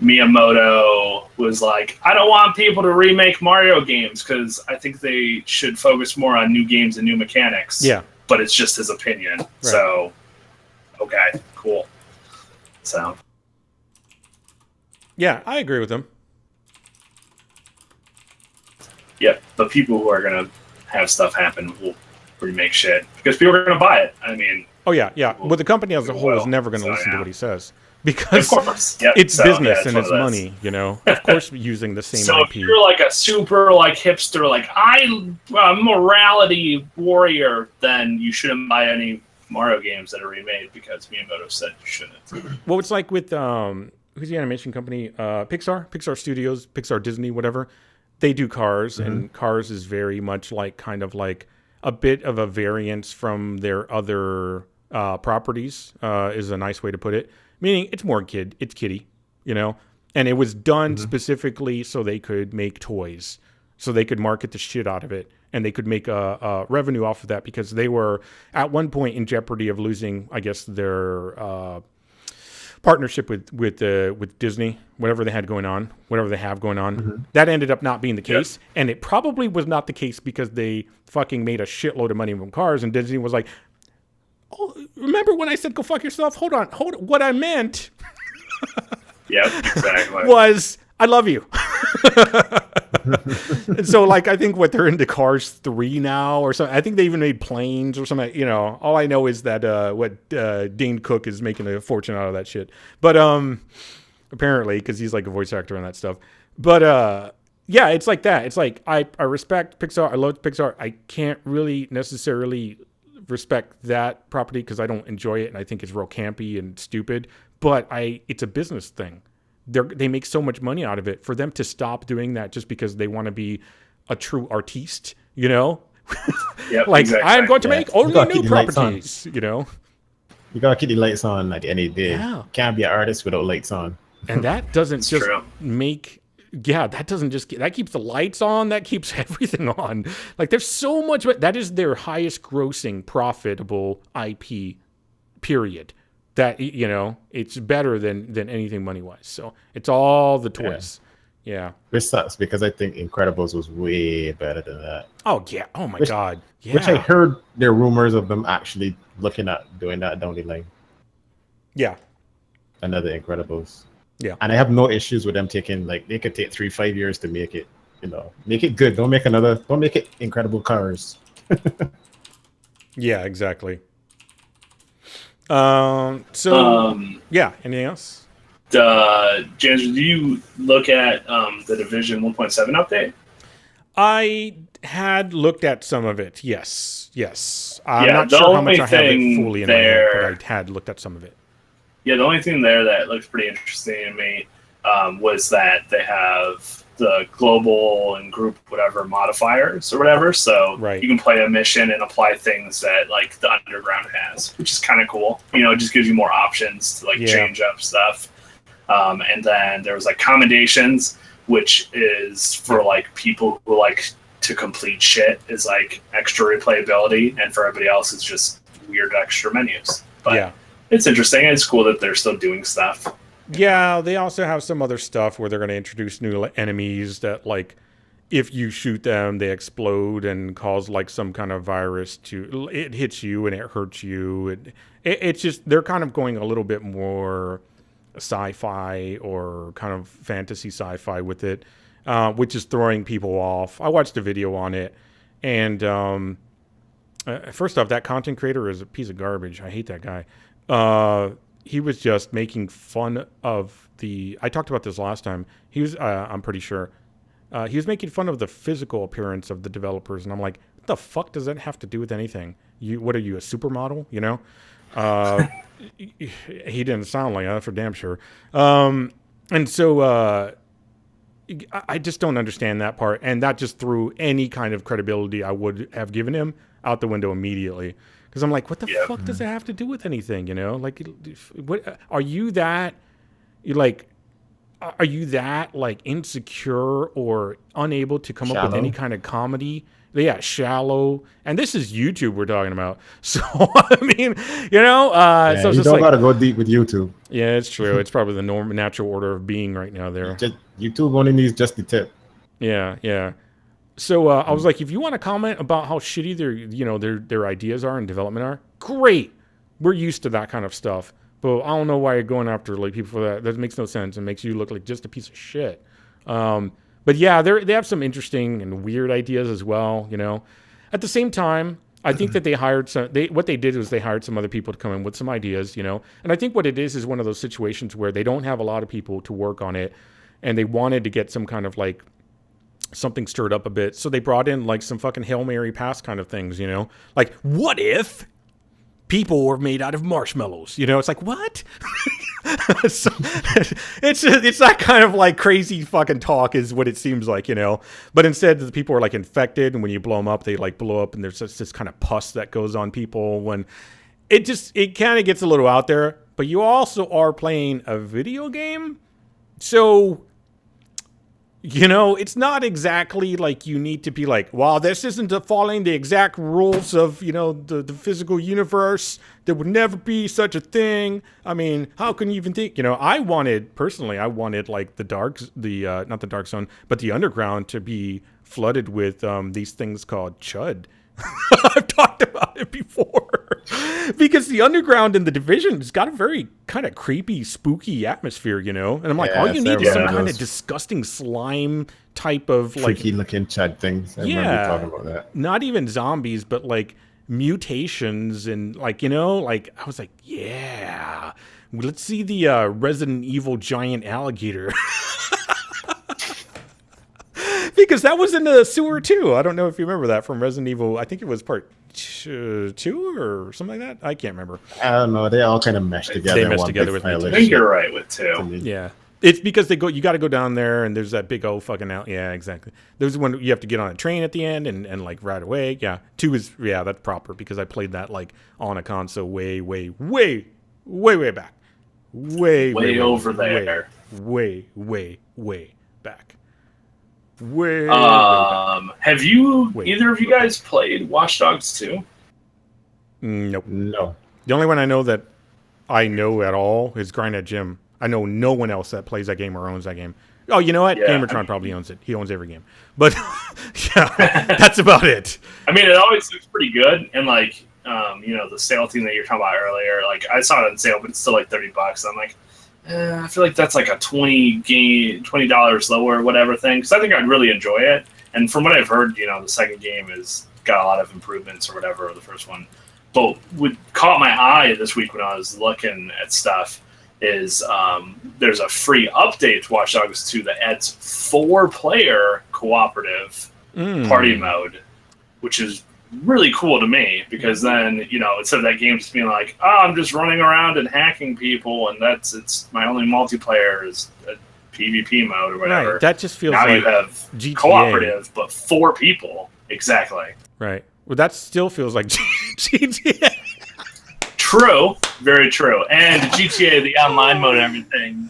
Miyamoto was like, I don't want people to remake Mario games because I think they should focus more on new games and new mechanics. Yeah. But it's just his opinion. Right. So, okay, cool. So. Yeah, I agree with him. Yeah, but people who are going to have stuff happen, we'll remake shit because people are going to buy it. I mean, oh yeah. Well, the company as a whole is never going to listen to what he says because it's business and it's money. You know, of course, using the same IP. If you're like a super like hipster, like I'm a morality warrior, then you shouldn't buy any Mario games that are remade because Miyamoto said you shouldn't. Well, it's like with who's the animation company? Pixar Studios, Pixar Disney, whatever. They do Cars, and Cars is very much like kind of like a bit of a variance from their other properties. Is a nice way to put it. Meaning it's more it's kiddie, you know. And it was done specifically so they could make toys, so they could market the shit out of it, and they could make a revenue off of that because they were at one point in jeopardy of losing, I guess, their partnership with Disney, whatever they have going on. That ended up not being the case, and it probably was not the case because they fucking made a shitload of money from Cars, and Disney was like, "Oh, remember when I said go fuck yourself? Hold on. What I meant." Exactly. Was I love you. And so, like, I think they're into Cars 3 now or something. I think they even made Planes or something. You know, all I know is that Dane Cook is making a fortune out of that shit. But apparently, because he's like a voice actor and that stuff. But yeah, it's like that. It's like I respect Pixar. I love Pixar. I can't really necessarily respect that property because I don't enjoy it and I think it's real campy and stupid. But it's a business thing. They make so much money out of it. For them to stop doing that just because they want to be a true artiste, you know? Like, exactly. I'm going to make only new properties, you know? You gotta keep the lights on at the end of the day. Yeah. Can't be an artist without lights on. And that doesn't just make... Yeah, that doesn't just... That keeps the lights on. That keeps everything on. Like, there's so much... That is their highest grossing, profitable IP, period. That, you know, it's better than anything money-wise. So it's all the toys. Yeah. Which sucks because I think Incredibles was way better than that. Oh, yeah. Oh, my God. Yeah. Which I heard there are rumors of them actually looking at doing that down the line. Yeah. Another Incredibles. Yeah. And I have no issues with them taking, like, they could take 3-5 years to make it, you know, make it good. Don't make it Incredible Cars. Yeah, exactly. Yeah, anything else? James, do you look at the Division 1.7 update? I had looked at some of it, yes. I'm not sure how much I have it fully in my head, but I had looked at some of it. Yeah, the only thing there that looks pretty interesting to me was that they have the global and group whatever modifiers or whatever, so you can play a mission and apply things that like the Underground has, which is kind of cool. You know, it just gives you more options to like change up stuff. And then there was like commendations, which is for like people who like to complete shit, is like extra replayability, and for everybody else it's just weird extra menus. But it's interesting. It's cool that they're still doing stuff. Yeah, they also have some other stuff where they're going to introduce new enemies that, like, if you shoot them, they explode and cause, like, some kind of virus to... It hits you and it hurts you. It's just... They're kind of going a little bit more sci-fi or kind of fantasy sci-fi with it, which is throwing people off. I watched a video on it, and first off, that content creator is a piece of garbage. I hate that guy. He was just making fun of the... I talked about this last time. He was, I'm pretty sure, he was making fun of the physical appearance of the developers, and I'm like, what the fuck does that have to do with anything? What are you, a supermodel? You know? He didn't sound like that for damn sure. And so I just don't understand that part, and that just threw any kind of credibility I would have given him out the window immediately. Because I'm like, what the fuck does that have to do with anything? You know, like, what are you that? Are you that like insecure or unable to come up with any kind of comedy? Yeah, shallow. And this is YouTube we're talking about. So I mean, you know, so it's you just don't gotta go deep with YouTube. Yeah, it's true. It's probably the natural order of being right now. There, YouTube only needs just the tip. Yeah. So I was like, if you want to comment about how shitty their ideas are and development are, great. We're used to that kind of stuff. But I don't know why you're going after like people for that. That makes no sense. It makes you look like just a piece of shit. But yeah, they have some interesting and weird ideas as well. You know, At the same time, I think that they hired what they did was they hired some other people to come in with some ideas, you know. And I think what it is one of those situations where they don't have a lot of people to work on it, and they wanted to get some kind of like something stirred up a bit. So they brought in like some fucking Hail Mary pass kind of things, you know. Like, what if people were made out of marshmallows? You know, it's like, what? So, it's that kind of like crazy fucking talk is what it seems like, you know. But instead, the people are like infected, and when you blow them up, they like blow up, and there's just this kind of pus that goes on people. When it kind of gets a little out there. But you also are playing a video game, so you know, it's not exactly like you need to be like, wow, this isn't following the exact rules of, you know, the physical universe. There would never be such a thing. I mean, how can you even think? You know, I wanted like not the Dark Zone, but the Underground to be flooded with these things called Chud. I've talked about it before. Because the Underground in the Division has got a very kind of creepy, spooky atmosphere, you know? And I'm like, all you need is some kind of disgusting slime type of like freaky looking Chud things. I remember talking about that. Not even zombies, but like mutations and like, you know, like I was like, yeah. Let's see the Resident Evil giant alligator. Because that was in the sewer too. I don't know if you remember that from Resident Evil. I think it was part 2 or something like that. I can't remember. I don't know. They all kind of mesh together. They mesh together with me. I think you're right with 2. Yeah. It's because you got to go down there, and there's that big old fucking out. Yeah, exactly. There's one you have to get on a train at the end and like right away. Yeah. 2 is, that's proper because I played that like on a console way back. Way over there. Way back. Way have you either of you guys played Watch Dogs 2? Nope. No. The only one I know that I know at all is Grindhead Jim. I know no one else that plays that game or owns that game. Oh, you know what? Yeah, Gamertron probably owns it. He owns every game. But yeah, that's about it. I mean, it always looks pretty good, and like you know, the sale team that you're talking about earlier, like I saw it on sale, but it's still like $30. I'm like, I feel like that's like a $20 lower or whatever thing, because I think I'd really enjoy it. And from what I've heard, you know, the second game has got a lot of improvements or whatever, or the first one. But what caught my eye this week when I was looking at stuff is there's a free update to Watch Dogs 2 that adds 4-player cooperative party mode, which is really cool to me, because then, you know, instead of that game just being like, oh, I'm just running around and hacking people, and it's my only multiplayer is a PvP mode or whatever. Right. That just feels now like you have GTA. Cooperative, but 4 people. Exactly. Right. Well, that still feels like GTA. True. Very true. And GTA, the online mode and everything,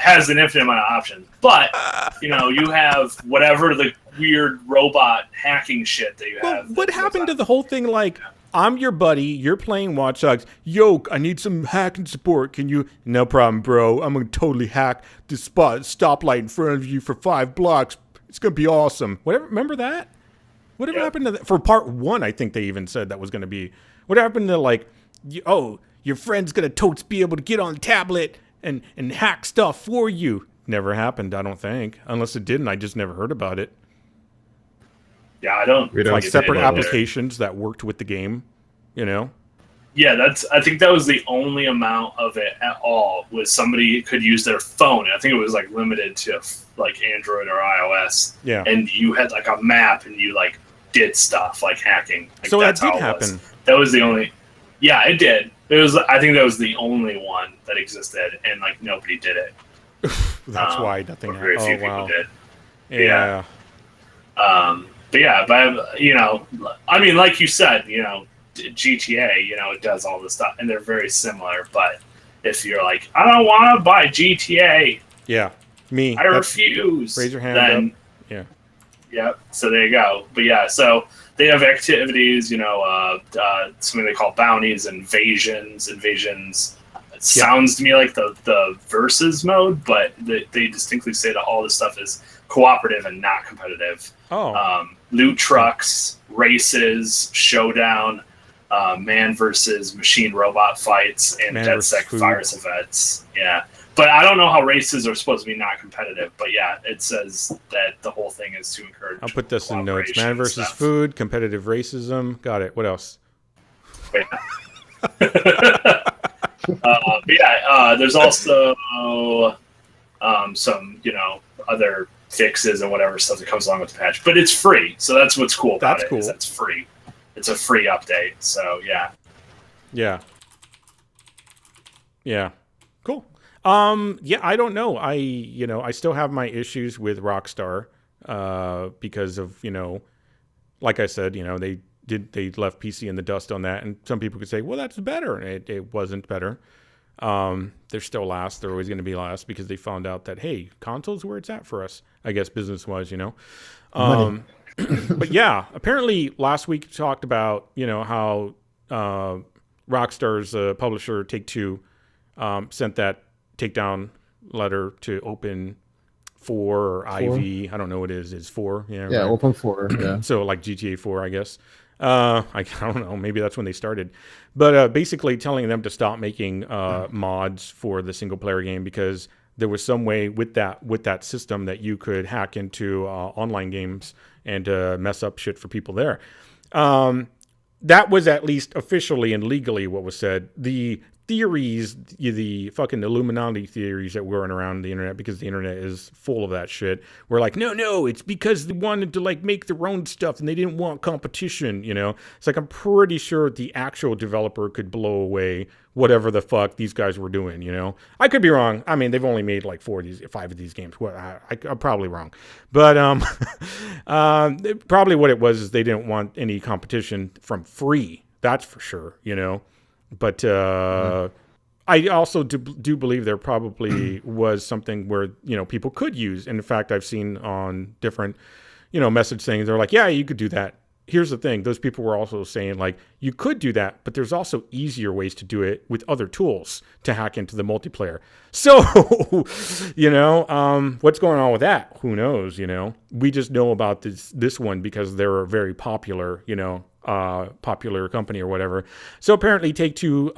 has an infinite amount of options. But, you know, you have whatever the weird robot hacking shit that you have. What happened to the whole thing, like, I'm your buddy, you're playing Watch Dogs, yo, I need some hacking support, can you? No problem, bro, I'm going to totally hack the stoplight in front of you for 5 blocks. It's going to be awesome. Whatever, remember that? Whatever happened to that? For part 1, I think they even said that was going to be. What happened to, like, your friend's going to totes be able to get on the tablet and hack stuff for you? Never happened, I don't think. Unless it didn't, I just never heard about it. Yeah, I don't. Like separate applications that worked with the game, you know? Yeah, I think that was the only amount of it at all, was somebody could use their phone. I think it was like limited to like Android or iOS. Yeah. And you had like a map and you like did stuff like hacking. Like, so that did happen. That was the only. Yeah, it did. It was. I think that was the only one that existed, and like nobody did it. That's why nothing happened. Very few people did. Yeah. But you know, I mean, like you said, you know, GTA, you know, it does all this stuff, and they're very similar. But if you're like, I don't want to buy GTA, I refuse. Raise your hand then, up. Yeah. So there you go. But yeah, so they have activities, you know, something they call bounties, invasions. It sounds to me like the versus mode, but they distinctly say that all this stuff is cooperative and not competitive. Loot trucks, races, showdown, man versus machine robot fights, and DedSec virus events. Yeah. But I don't know how races are supposed to be not competitive. But yeah, it says that the whole thing is to encourage. I'll put this in notes. Man versus food, competitive racism. Got it. What else? But yeah, there's also some, other fixes and whatever stuff that comes along with the patch. But it's free, so that's what's cool about it. Cool. That's free. It's a free update. So yeah. Yeah. Yeah. Cool. Yeah, I don't know. I still have my issues with Rockstar because of, like I said, they left PC in the dust on that, and some people could say, well, that's better. And it wasn't better. They're still last. They're always going to be last because they found out that, hey, console's where it's at for us, I guess, business-wise, But yeah, apparently last week talked about, how Rockstar's publisher Take-Two sent that takedown letter to Open 4 or IV. I don't know what it is. It's 4. Yeah, right? Open 4. Yeah. So like GTA 4, I guess. I don't know. Maybe that's when they started. But basically telling them to stop making mods for the single-player game because there was some way with that system that you could hack into online games and mess up shit for people there. That was at least officially and legally what was said. The theories, the fucking Illuminati theories that were around the internet, because the internet is full of that shit, were like, no, it's because they wanted to like make their own stuff and they didn't want competition, It's like I'm pretty sure the actual developer could blow away whatever the fuck these guys were doing, I could be wrong. I mean, they've only made like 5 of these games. Well, I'm probably wrong. But probably what it was is they didn't want any competition from free. That's for sure, But I also do believe there probably was something where, people could use. And in fact, I've seen on different, message things, they're like, yeah, you could do that. Here's the thing. Those people were also saying, like, you could do that, but there's also easier ways to do it with other tools to hack into the multiplayer. So, what's going on with that? Who knows, We just know about this one because they're a very popular, popular company or whatever. So apparently Take-Two,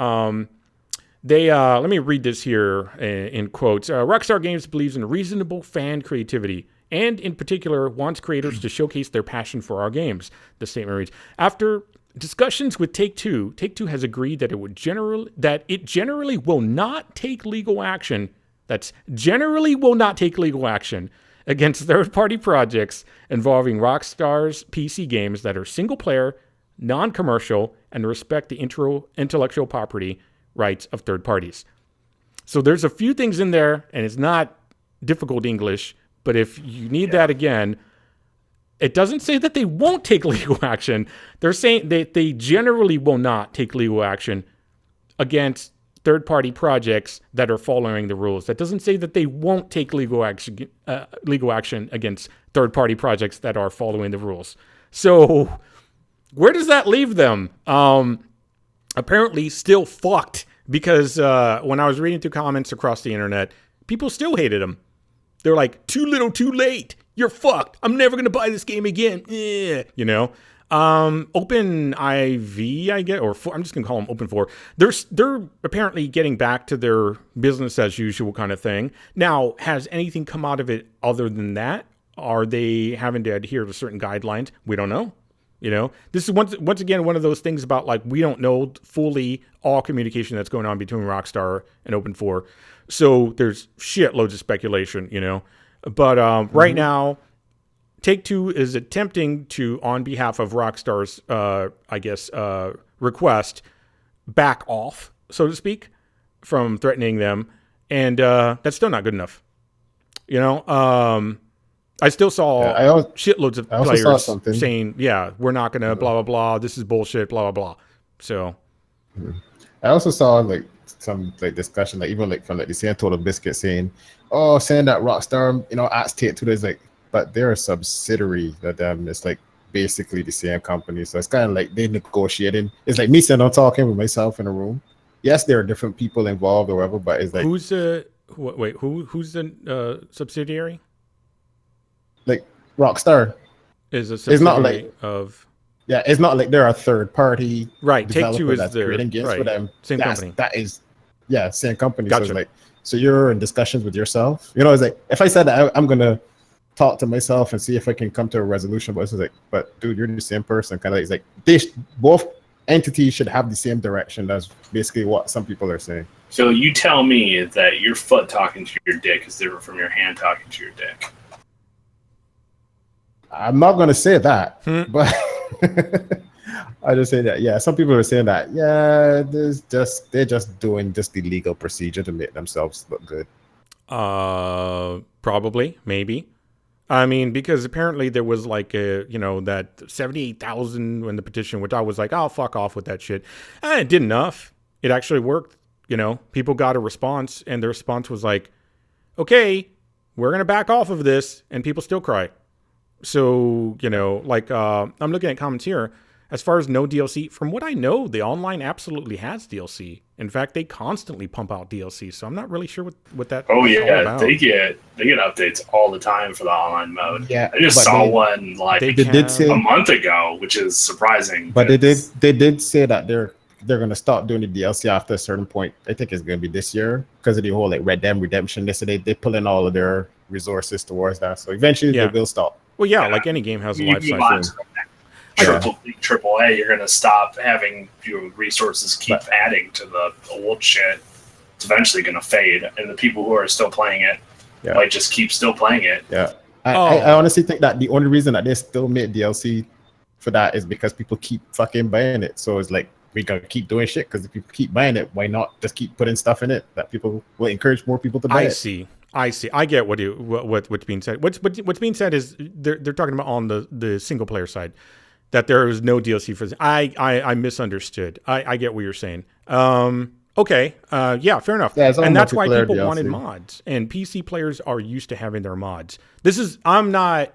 they let me read this here in quotes. Rockstar Games believes in reasonable fan creativity and in particular wants creators to showcase their passion for our games. The statement reads, after discussions with Take-Two has agreed that it generally will not take legal action. That's generally will not take legal action against third-party projects involving Rockstar's PC games that are single-player, non-commercial, and respect the intellectual property rights of third parties. So there's a few things in there, and it's not difficult English, but if you need that again, it doesn't say that they won't take legal action. They're saying that they generally will not take legal action against third-party projects that are following the rules. That doesn't say that they won't take legal action against third-party projects that are following the rules. So where does that leave them? Apparently still fucked, because when I was reading through comments across the internet, people still hated them. They're like, too little, too late. You're fucked. I'm never going to buy this game again. Open IV, I get, or I'm just going to call them Open 4. They're apparently getting back to their business as usual kind of thing. Now, has anything come out of it other than that? Are they having to adhere to certain guidelines? We don't know. This is once again one of those things about like we don't know fully all communication that's going on between Rockstar and Open 4. So there's shitloads of speculation, But right now, Take-Two is attempting to, on behalf of Rockstar's, request, back off, so to speak, from threatening them. And that's still not good enough. I still saw shitloads of players saying, yeah, we're not going to blah, blah, blah. This is bullshit, blah, blah, blah. So I also saw like some like discussion, like even like from like the same Total Biscuit saying that Rockstar, asked Take-Two, is like, but they're a subsidiary of them. It's like basically the same company. So it's kind of like they negotiating. It's like me sitting on talking with myself in a room. Yes, there are different people involved or whatever, but it's like who's the subsidiary? Like Rockstar is a subsidiary it's not like of. Yeah, it's not like they're a third party. Right, Take-Two is that's the creating games for them. Same company. That is, same company. Gotcha. So it's like So you're in discussions with yourself. You know, it's like if I said that I'm gonna talk to myself and see if I can come to a resolution, but it's like, but dude, you're the same person. Kind of like, it's like both entities should have the same direction. That's basically what some people are saying. So you tell me that your foot talking to your dick is different from your hand talking to your dick. I'm not gonna say that, but I just say that. Yeah, some people are saying that. Yeah, they're just doing just the legal procedure to make themselves look good. Probably, maybe. I mean, because apparently there was like that 78,000 in the petition, which I was like, oh, fuck off with that shit. And it did enough. It actually worked. People got a response, and the response was like, okay, we're gonna back off of this, and people still cry. So, I'm looking at comments here. As far as no DLC, from what I know, the online absolutely has DLC. In fact, they constantly pump out DLC, so I'm not really sure what that. Oh yeah, they get updates all the time for the online mode. Yeah, I just saw one they did say a month ago, which is surprising. But they did say that they're going to stop doing the DLC after a certain point. I think it's going to be this year because of the whole like Red Dead Redemption. They said they pull in all of their resources towards that, so eventually they will stop. Well, yeah, like any game has a life cycle. Triple A, you're gonna stop having your resources keep adding to the old shit. It's eventually gonna fade, and the people who are still playing it might just keep still playing it. Yeah, I honestly think that the only reason that they still make DLC for that is because people keep fucking buying it. So it's like we gotta keep doing shit because if people keep buying it, why not just keep putting stuff in it that people will encourage more people to buy it? I see. I get what's being said. What's being said is they're talking about on the single player side. That there is no DLC for this. I misunderstood. I get what you're saying. Okay. Yeah, fair enough. Yeah, and that's why people wanted mods. And PC players are used to having their mods. Try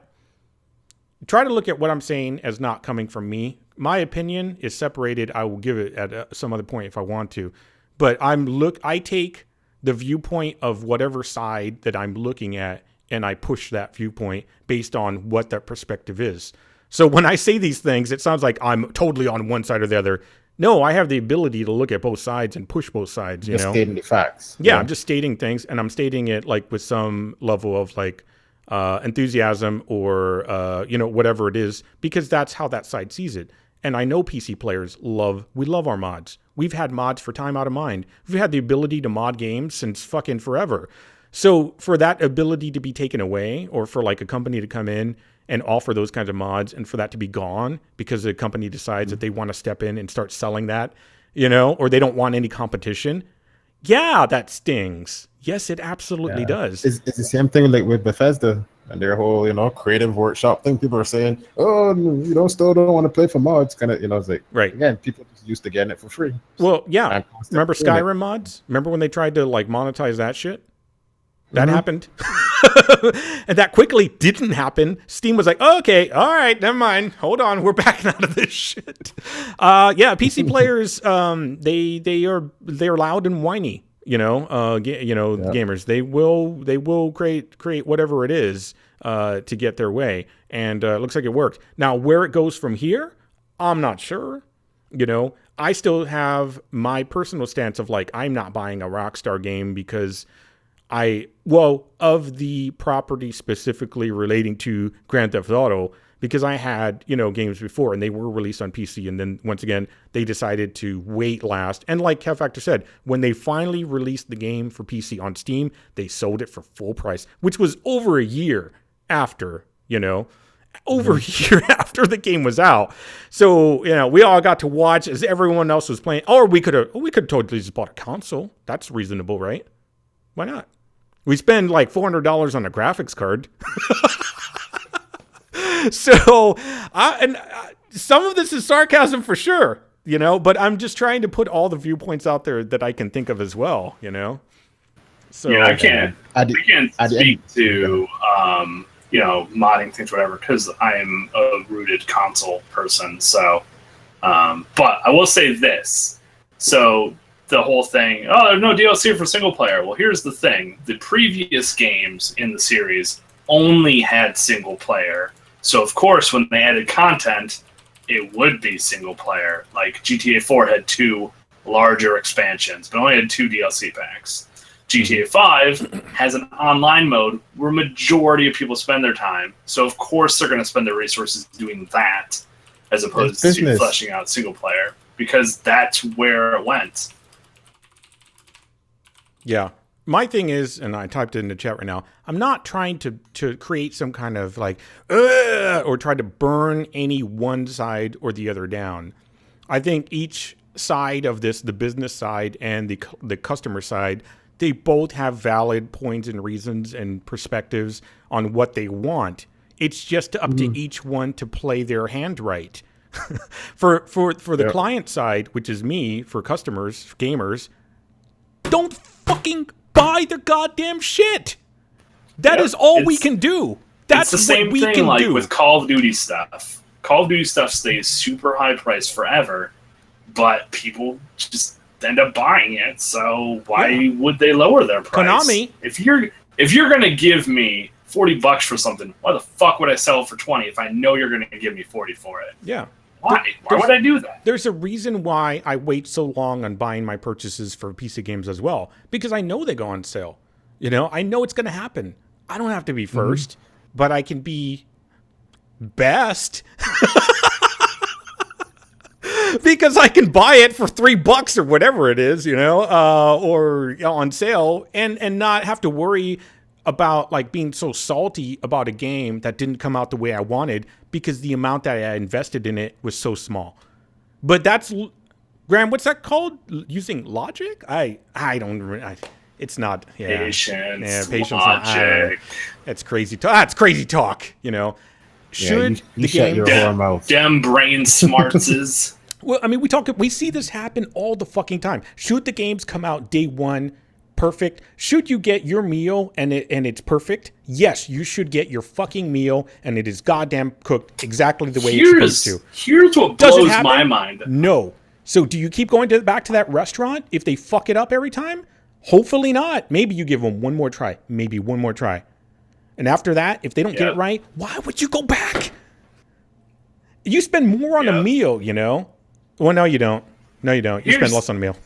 to look at what I'm saying as not coming from me. My opinion is separated. I will give it at some other point if I want to. But I take the viewpoint of whatever side that I'm looking at, and I push that viewpoint based on what that perspective is. So when I say these things, it sounds like I'm totally on one side or the other. No, I have the ability to look at both sides and push both sides. Just stating the facts. Yeah, I'm just stating things, and I'm stating it like with some level of like enthusiasm or whatever it is, because that's how that side sees it. And I know PC players love our mods. We've had mods for time out of mind. We've had the ability to mod games since fucking forever. So for that ability to be taken away, or for like a company to come in and offer those kinds of mods, and for that to be gone because the company decides that they want to step in and start selling that, or they don't want any competition. Yeah, that stings. Yes, it absolutely does. It's the same thing like with Bethesda and their whole, creative workshop thing. People are saying, oh, still don't want to play for mods. Kind of, it's like, right. Again, people just used to getting it for free. Well, yeah. Remember Skyrim mods? Remember when they tried to like monetize that shit? That happened. And that quickly didn't happen. Steam was like, okay, all right, never mind. Hold on, we're backing out of this shit. PC players, they're loud and whiny. Gamers. They will create whatever it is to get their way, and it looks like it worked. Now, where it goes from here, I'm not sure. I still have my personal stance of like, I'm not buying a Rockstar game because of the property specifically relating to Grand Theft Auto, because I had, games before and they were released on PC. And then once again, they decided to wait last. And like Kev Factor said, when they finally released the game for PC on Steam, they sold it for full price, which was over a year after, over a year after the game was out. So, we all got to watch as everyone else was playing. Or we could totally just bought a console. That's reasonable, right? Why not? We spend like $400 on a graphics card. So, some of this is sarcasm for sure, but I'm just trying to put all the viewpoints out there that I can think of as well, So I can't speak to modding things, whatever, because I am a rooted console person. So, but I will say this. So the whole thing, oh, no DLC for single player. Well, here's the thing. The previous games in the series only had single player. So, of course, when they added content, it would be single player. Like GTA 4 had 2 larger expansions, but only had 2 DLC packs. GTA 5 has an online mode where majority of people spend their time. So, of course, they're going to spend their resources doing that as opposed to fleshing out single player because that's where it went. Yeah. My thing is, and I typed it in the chat right now, I'm not trying to create some kind of like, or try to burn any one side or the other down. I think each side of this, the business side and the customer side, they both have valid points and reasons and perspectives on what they want. It's just up to each one to play their hand right. For the client side, which is me, for customers, gamers, don't fucking buy the goddamn shit. That is all we can do. That's the same what we thing can like do. with Call of Duty stuff. Call of Duty stuff stays super high priced forever, but people just end up buying it. So why would they lower their price? Konami. If you're gonna give me $40 for something, why the fuck would I sell it for 20 if I know you're gonna give me 40 for it? Yeah. Why? Why would I do that? There's a reason why I wait so long on buying my purchases for PC games as well, because I know they go on sale. You know, I know it's going to happen. I don't have to be first, but I can be best because I can buy it for $3 or whatever it is, you know, or on sale and not have to worry about like being so salty about a game that didn't come out the way I wanted because the amount that I invested in it was so small. But that's, Graham, what's that called? Using logic? I don't, it's not. Yeah. Patience. Logic. That's crazy talk. That's crazy talk, you know. Should you shut your whore mouth. Dem brain smarts. Well, I mean, we see this happen all the fucking time. Should the games come out day one perfect? Should you get your meal and it's perfect? Yes, you should get your fucking meal and it is goddamn cooked exactly the way it's supposed to. Here's what blows my mind. No. So do you keep going back to that restaurant if they fuck it up every time? Hopefully not. Maybe you give them one more try. Maybe one more try. And after that, if they don't get it right, why would you go back? You spend more on a meal, you know? Well, no, you don't. No, you don't. You spend less on a meal.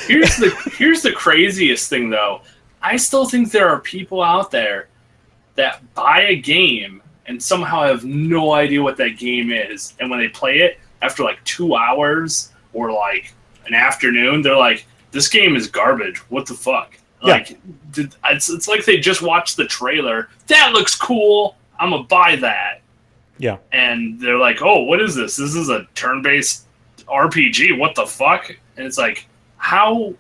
Here's the craziest thing, though. I still think there are people out there that buy a game and somehow have no idea what that game is. And when they play it after like 2 hours or like an afternoon, they're like, this game is garbage. What the fuck? Like, it's like they just watched the trailer. That looks cool. I'm going to buy that. Yeah. And they're like, oh, what is this? This is a turn-based RPG. What the fuck? And it's like, how?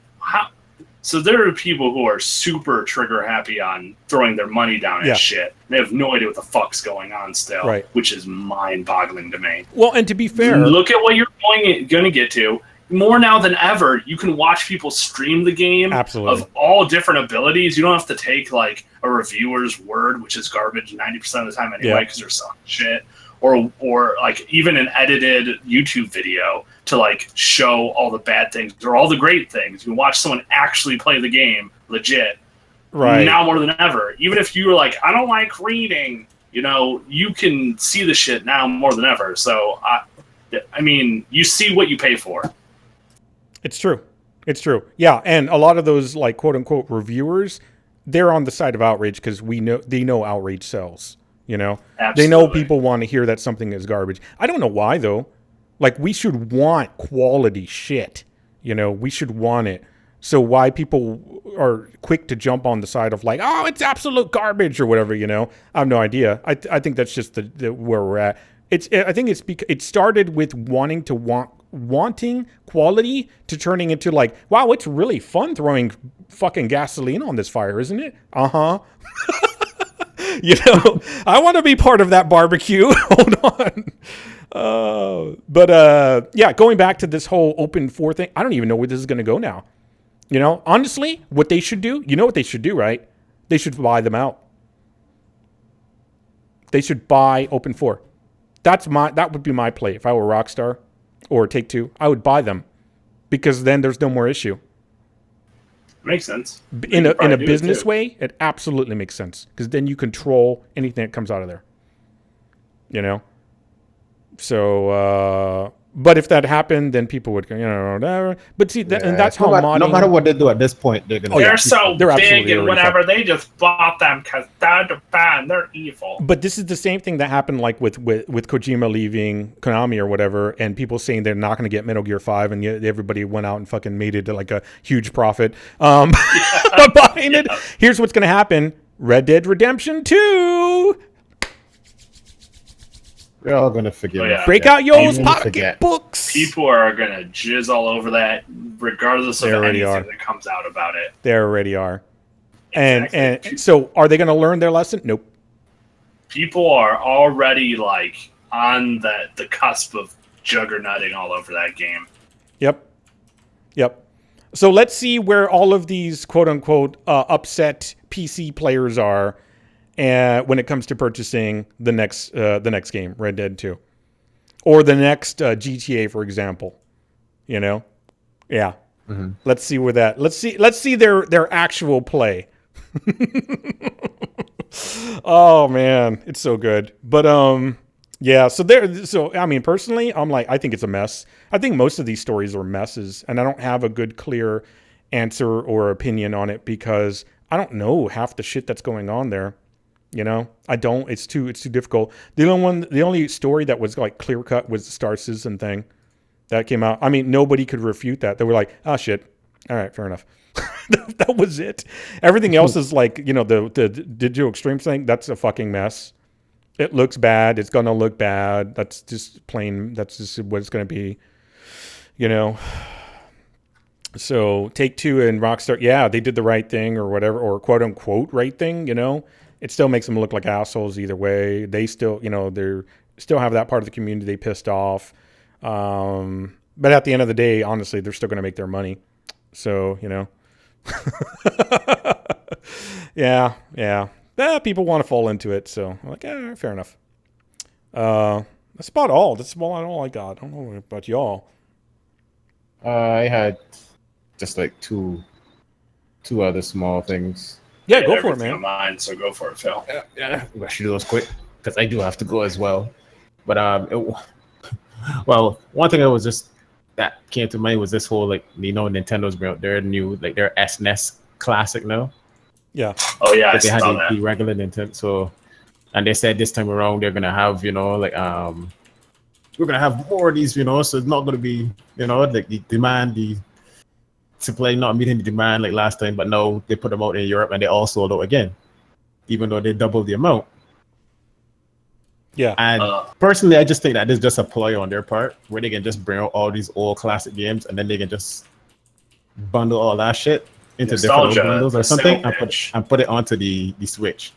So there are people who are super trigger happy on throwing their money down at shit. They have no idea what the fuck's going on still, which is mind-boggling to me. Well, and to be fair, look at what you're going to get to. More now than ever, you can watch people stream the game of all different abilities. You don't have to take like a reviewer's word, which is garbage 90% of the time anyway, because they're selling shit, or like even an edited YouTube video to like show all the bad things or all the great things. You can watch someone actually play the game legit. Right. Now more than ever. Even if you were like, I don't like reading, you know, you can see the shit now more than ever. So, I mean, you see what you pay for. It's true. It's true. Yeah, and a lot of those like quote unquote reviewers, they're on the side of outrage because they know outrage sells. You know, They know people want to hear that something is garbage. I don't know why though. Like we should want quality shit. You know, we should want it. So why people are quick to jump on the side of like, oh, it's absolute garbage or whatever. You know, I have no idea. I think that's just the where we're at. I think it started with wanting quality to turning into like, wow, it's really fun throwing fucking gasoline on this fire, isn't it? You know, I want to be part of that barbecue. Hold on. Yeah, going back to this whole open 4 thing, I don't even know where this is going to go now. You know, honestly, what they should do, you know what they should do, right? They should buy them out. They should buy open 4. That would be my play. If I were Rockstar or Take-Two, I would buy them because then there's no more issue. Makes sense. In a business way, it absolutely makes sense because then you control anything that comes out of there. You know? So, But if that happened, then people would, whatever. But see, and that's how modding. No matter what they do at this point, they're gonna. They're so big and whatever. They just bought them because they're evil. But this is the same thing that happened, like with Kojima leaving Konami or whatever, and people saying they're not going to get Metal Gear 5, and yet everybody went out and fucking made it like a huge profit behind it. Here's what's going to happen: Red Dead Redemption 2. We're all gonna forget. Break out your pocketbooks. People are gonna jizz all over that, regardless of anything that comes out about it. They already are. Exactly. And so, are they gonna learn their lesson? Nope. People are already like on the cusp of juggernauting all over that game. Yep. So let's see where all of these quote unquote upset PC players are. And when it comes to purchasing the next game, Red Dead 2, or the next GTA, for example, yeah. Mm-hmm. Let's see where that. Let's see their actual play. Oh man, it's so good. But yeah. So I mean, personally, I'm like, I think it's a mess. I think most of these stories are messes, and I don't have a good, clear answer or opinion on it because I don't know half the shit that's going on there. I don't. It's too difficult. The only story that was like clear cut was the Star Citizen thing that came out. I mean, nobody could refute that. They were like, "Oh shit, all right, fair enough." That was it. Everything else is like, the Digital Extremes thing. That's a fucking mess. It looks bad. It's gonna look bad. That's just plain. That's just what it's gonna be. So Take-Two and Rockstar, yeah, they did the right thing or whatever, or quote unquote right thing. It still makes them look like assholes either way. They still, they're still have that part of the community they pissed off. But at the end of the day, honestly, they're still going to make their money. So, yeah. People want to fall into it. So I'm like, fair enough. That's about all. That's about all I got. I don't know about y'all. I had just like two other small things. Yeah, go for it, man. Mine, so go for it, Phil. Yeah. I should do those quick because I do have to go as well. But well, one thing that came to mind was this whole Nintendo's bring out their new their SNES Classic now. Yeah. Oh yeah, they had the regular Nintendo. So, and they said this time around they're gonna have we're gonna have more of these, so it's not gonna be the demand the supply not meeting the demand like last time, but now they put them out in Europe and they all sold out again, even though they doubled the amount. Yeah. And personally, I just think that this is just a ploy on their part where they can just bring out all these old classic games and then they can just bundle all that shit into different bundles or something and put it onto the Switch.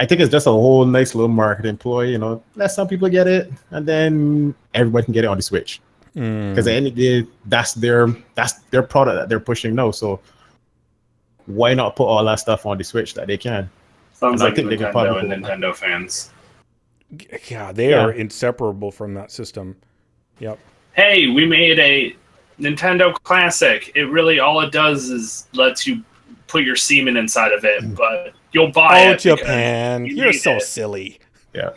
I think it's just a whole nice little marketing ploy, let some people get it and then everybody can get it on the Switch. Because at the end of the day, that's their product that they're pushing now. So why not put all that stuff on the Switch that they can? Sounds like Nintendo and Nintendo fans. Yeah, they are inseparable from that system. Yep. Hey, we made a Nintendo Classic. It really all it does is lets you put your semen inside of it, but you'll buy it. Oh, Japan, you're so silly. Yeah.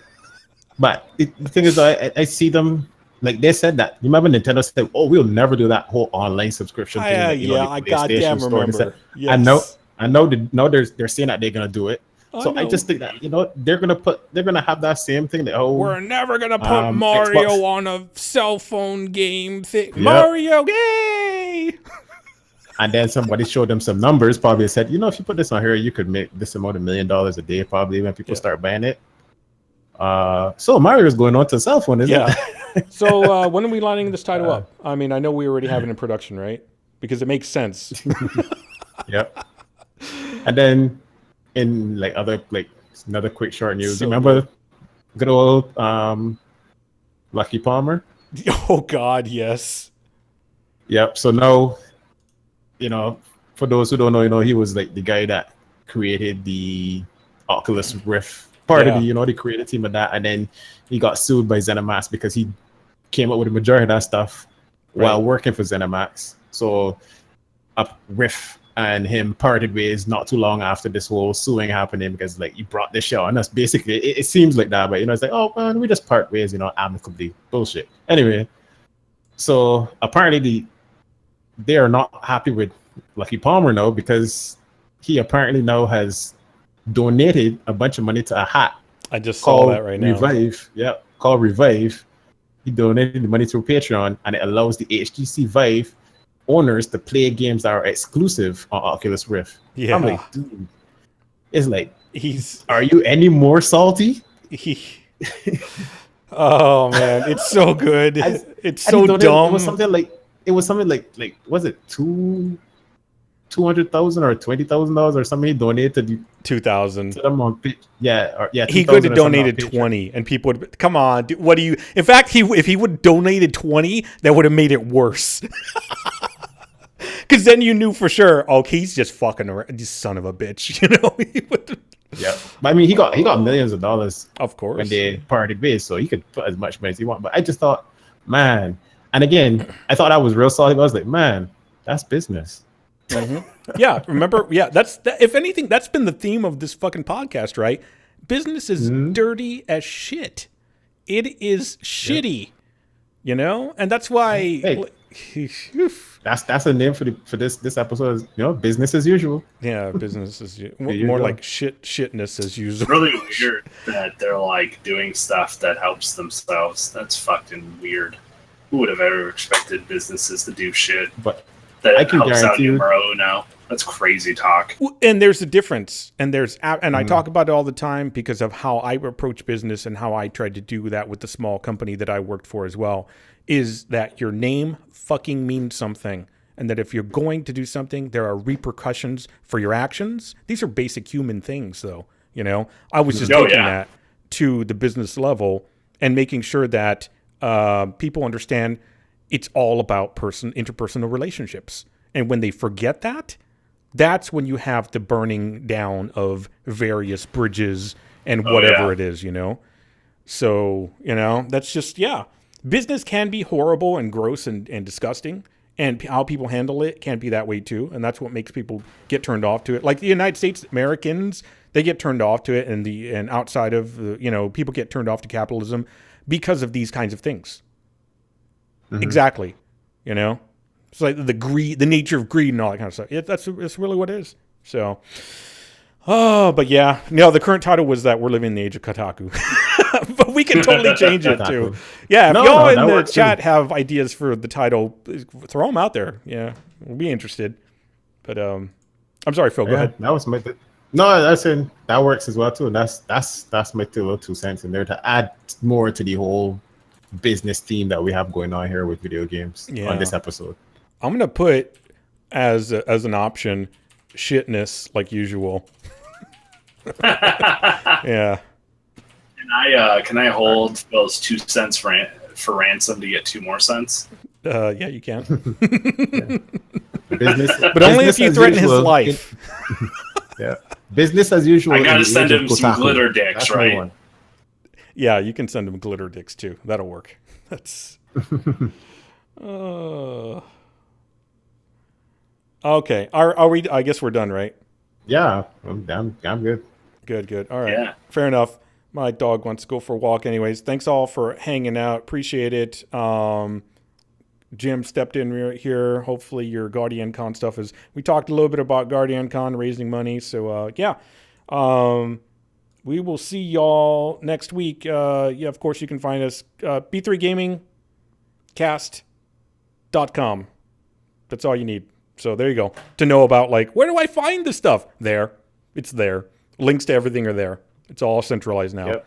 But the thing is, I see them. Like they said that. You remember Nintendo said, "Oh, we'll never do that whole online subscription thing." I goddamn remember. Yes. I know. They're saying that they're gonna do it. So I just think that they're gonna have that same thing. That we're never gonna put Mario Xbox on a cell phone game thing. Yep. Mario, yay! And then somebody showed them some numbers. Probably said, if you put this on here, you could make this amount of $1 million a day. Probably when people start buying it. So Mario's going on to cell phone, isn't it? So when are we lining this title up? I mean, I know we already have it in production, right? Because it makes sense. Yep. And then in another quick short news, remember good old Lucky Palmer? Oh God, yes. Yep. So now, for those who don't know, he was like the guy that created the Oculus Rift. Part of the creative team of that, and then he got sued by ZeniMax because he came up with the majority of that stuff while working for ZeniMax. So Rift and him parted ways not too long after this whole suing happening because like you brought this show on us. Basically, it seems like that, but you know, it's like, oh man, we just part ways, you know, amicably. Bullshit. Anyway, so apparently they are not happy with Lucky Palmer now because he apparently now has donated a bunch of money to a hat. I just saw that right now. Revive, yeah, called Revive. He donated the money through Patreon, and it allows the HTC Vive owners to play games that are exclusive on Oculus Rift. Yeah. I'm like, dude, it's like, are you any more salty? Oh man, it's so good. It's so dumb. It was something like was it $200,000 or $20,000 or something? He donated $2,000 to them on yeah. He could have donated 20, and people would come on. What do you? In fact, if he would have donated 20, that would have made it worse. Because then you knew for sure, oh, he's just fucking around, this son of a bitch, you know. Yeah, but I mean, he got millions of dollars, of course, when they parted ways, so he could put as much money as he want. But I just thought, man, and again, I thought I was real solid. But I was like, man, that's business. Mm-hmm. Yeah, remember? Yeah, if anything, that's been the theme of this fucking podcast, right? Business is dirty as shit. It is shitty, you know, and that's why. Hey. That's a name for this episode. Is, you know, business as usual. Yeah, business as usual. More like shitness as usual. It's really weird that they're like doing stuff that helps themselves. That's fucking weird. Who would have ever expected businesses to do shit that I can helps out guarantee numero now? That's crazy talk. And there's a difference, and I talk about it all the time because of how I approach business and how I tried to do that with the small company that I worked for as well. Is that your name fucking means something, and that if you're going to do something, there are repercussions for your actions. These are basic human things, though. You know, I was just taking that to the business level and making sure that people understand it's all about interpersonal relationships. And when they forget that, that's when you have the burning down of various bridges and whatever it is, you know. So, you know, that's just, business can be horrible and gross and disgusting, and how people handle it can be that way too. And that's what makes people get turned off to it. Like the United States, Americans, they get turned off to it, and outside of people get turned off to capitalism because of these kinds of things. Mm-hmm. Exactly, you know. It's like the greed, the nature of greed, and all that kind of stuff. That's really what it is. So. But yeah, no, the current title was that we're living in the age of Kotaku. But we can totally change it too. Yeah, if y'all in the chat have ideas for the title, throw them out there. Yeah, we'll be interested. But I'm sorry, Phil, go ahead. That was my that works as well too. And that's my little 2 cents in there to add more to the whole business theme that we have going on here with video games on this episode. I'm gonna put as an option shitness like usual. Yeah. Can I hold Phil's 2 cents for ransom to get 2 more cents? Yeah, you can. But only if you threaten his life. Yeah. Business as usual. I gotta send him some glitter dicks, right? Yeah, you can send him glitter dicks too. That'll work. That's. Okay. Are we? I guess we're done, right? Yeah, I'm good. Good. All right. Yeah. Fair enough. My dog wants to go for a walk anyways. Thanks all for hanging out. Appreciate it. Jim stepped in here. Hopefully your Guardian Con stuff is... We talked a little bit about Guardian Con, raising money. So, yeah. We will see y'all next week. Of course, you can find us b3gamingcast.com. That's all you need. So there you go. To know about, where do I find this stuff? There. It's there. Links to everything are there. It's all centralized now. Yep.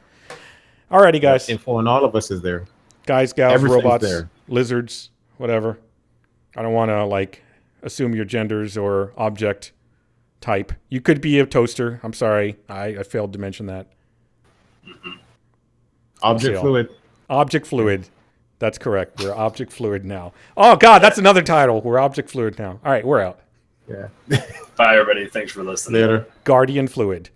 Alrighty, guys. Info on all of us is there. Guys, gals, robots, lizards, whatever. I don't want to, assume your genders or object type. You could be a toaster. I'm sorry. I failed to mention that. ObjectFluid. ObjectFluid. That's correct. We're ObjectFluid now. Oh, God, that's another title. We're ObjectFluid now. All right, we're out. Yeah. Bye, everybody. Thanks for listening. Later. Guardian Fluid.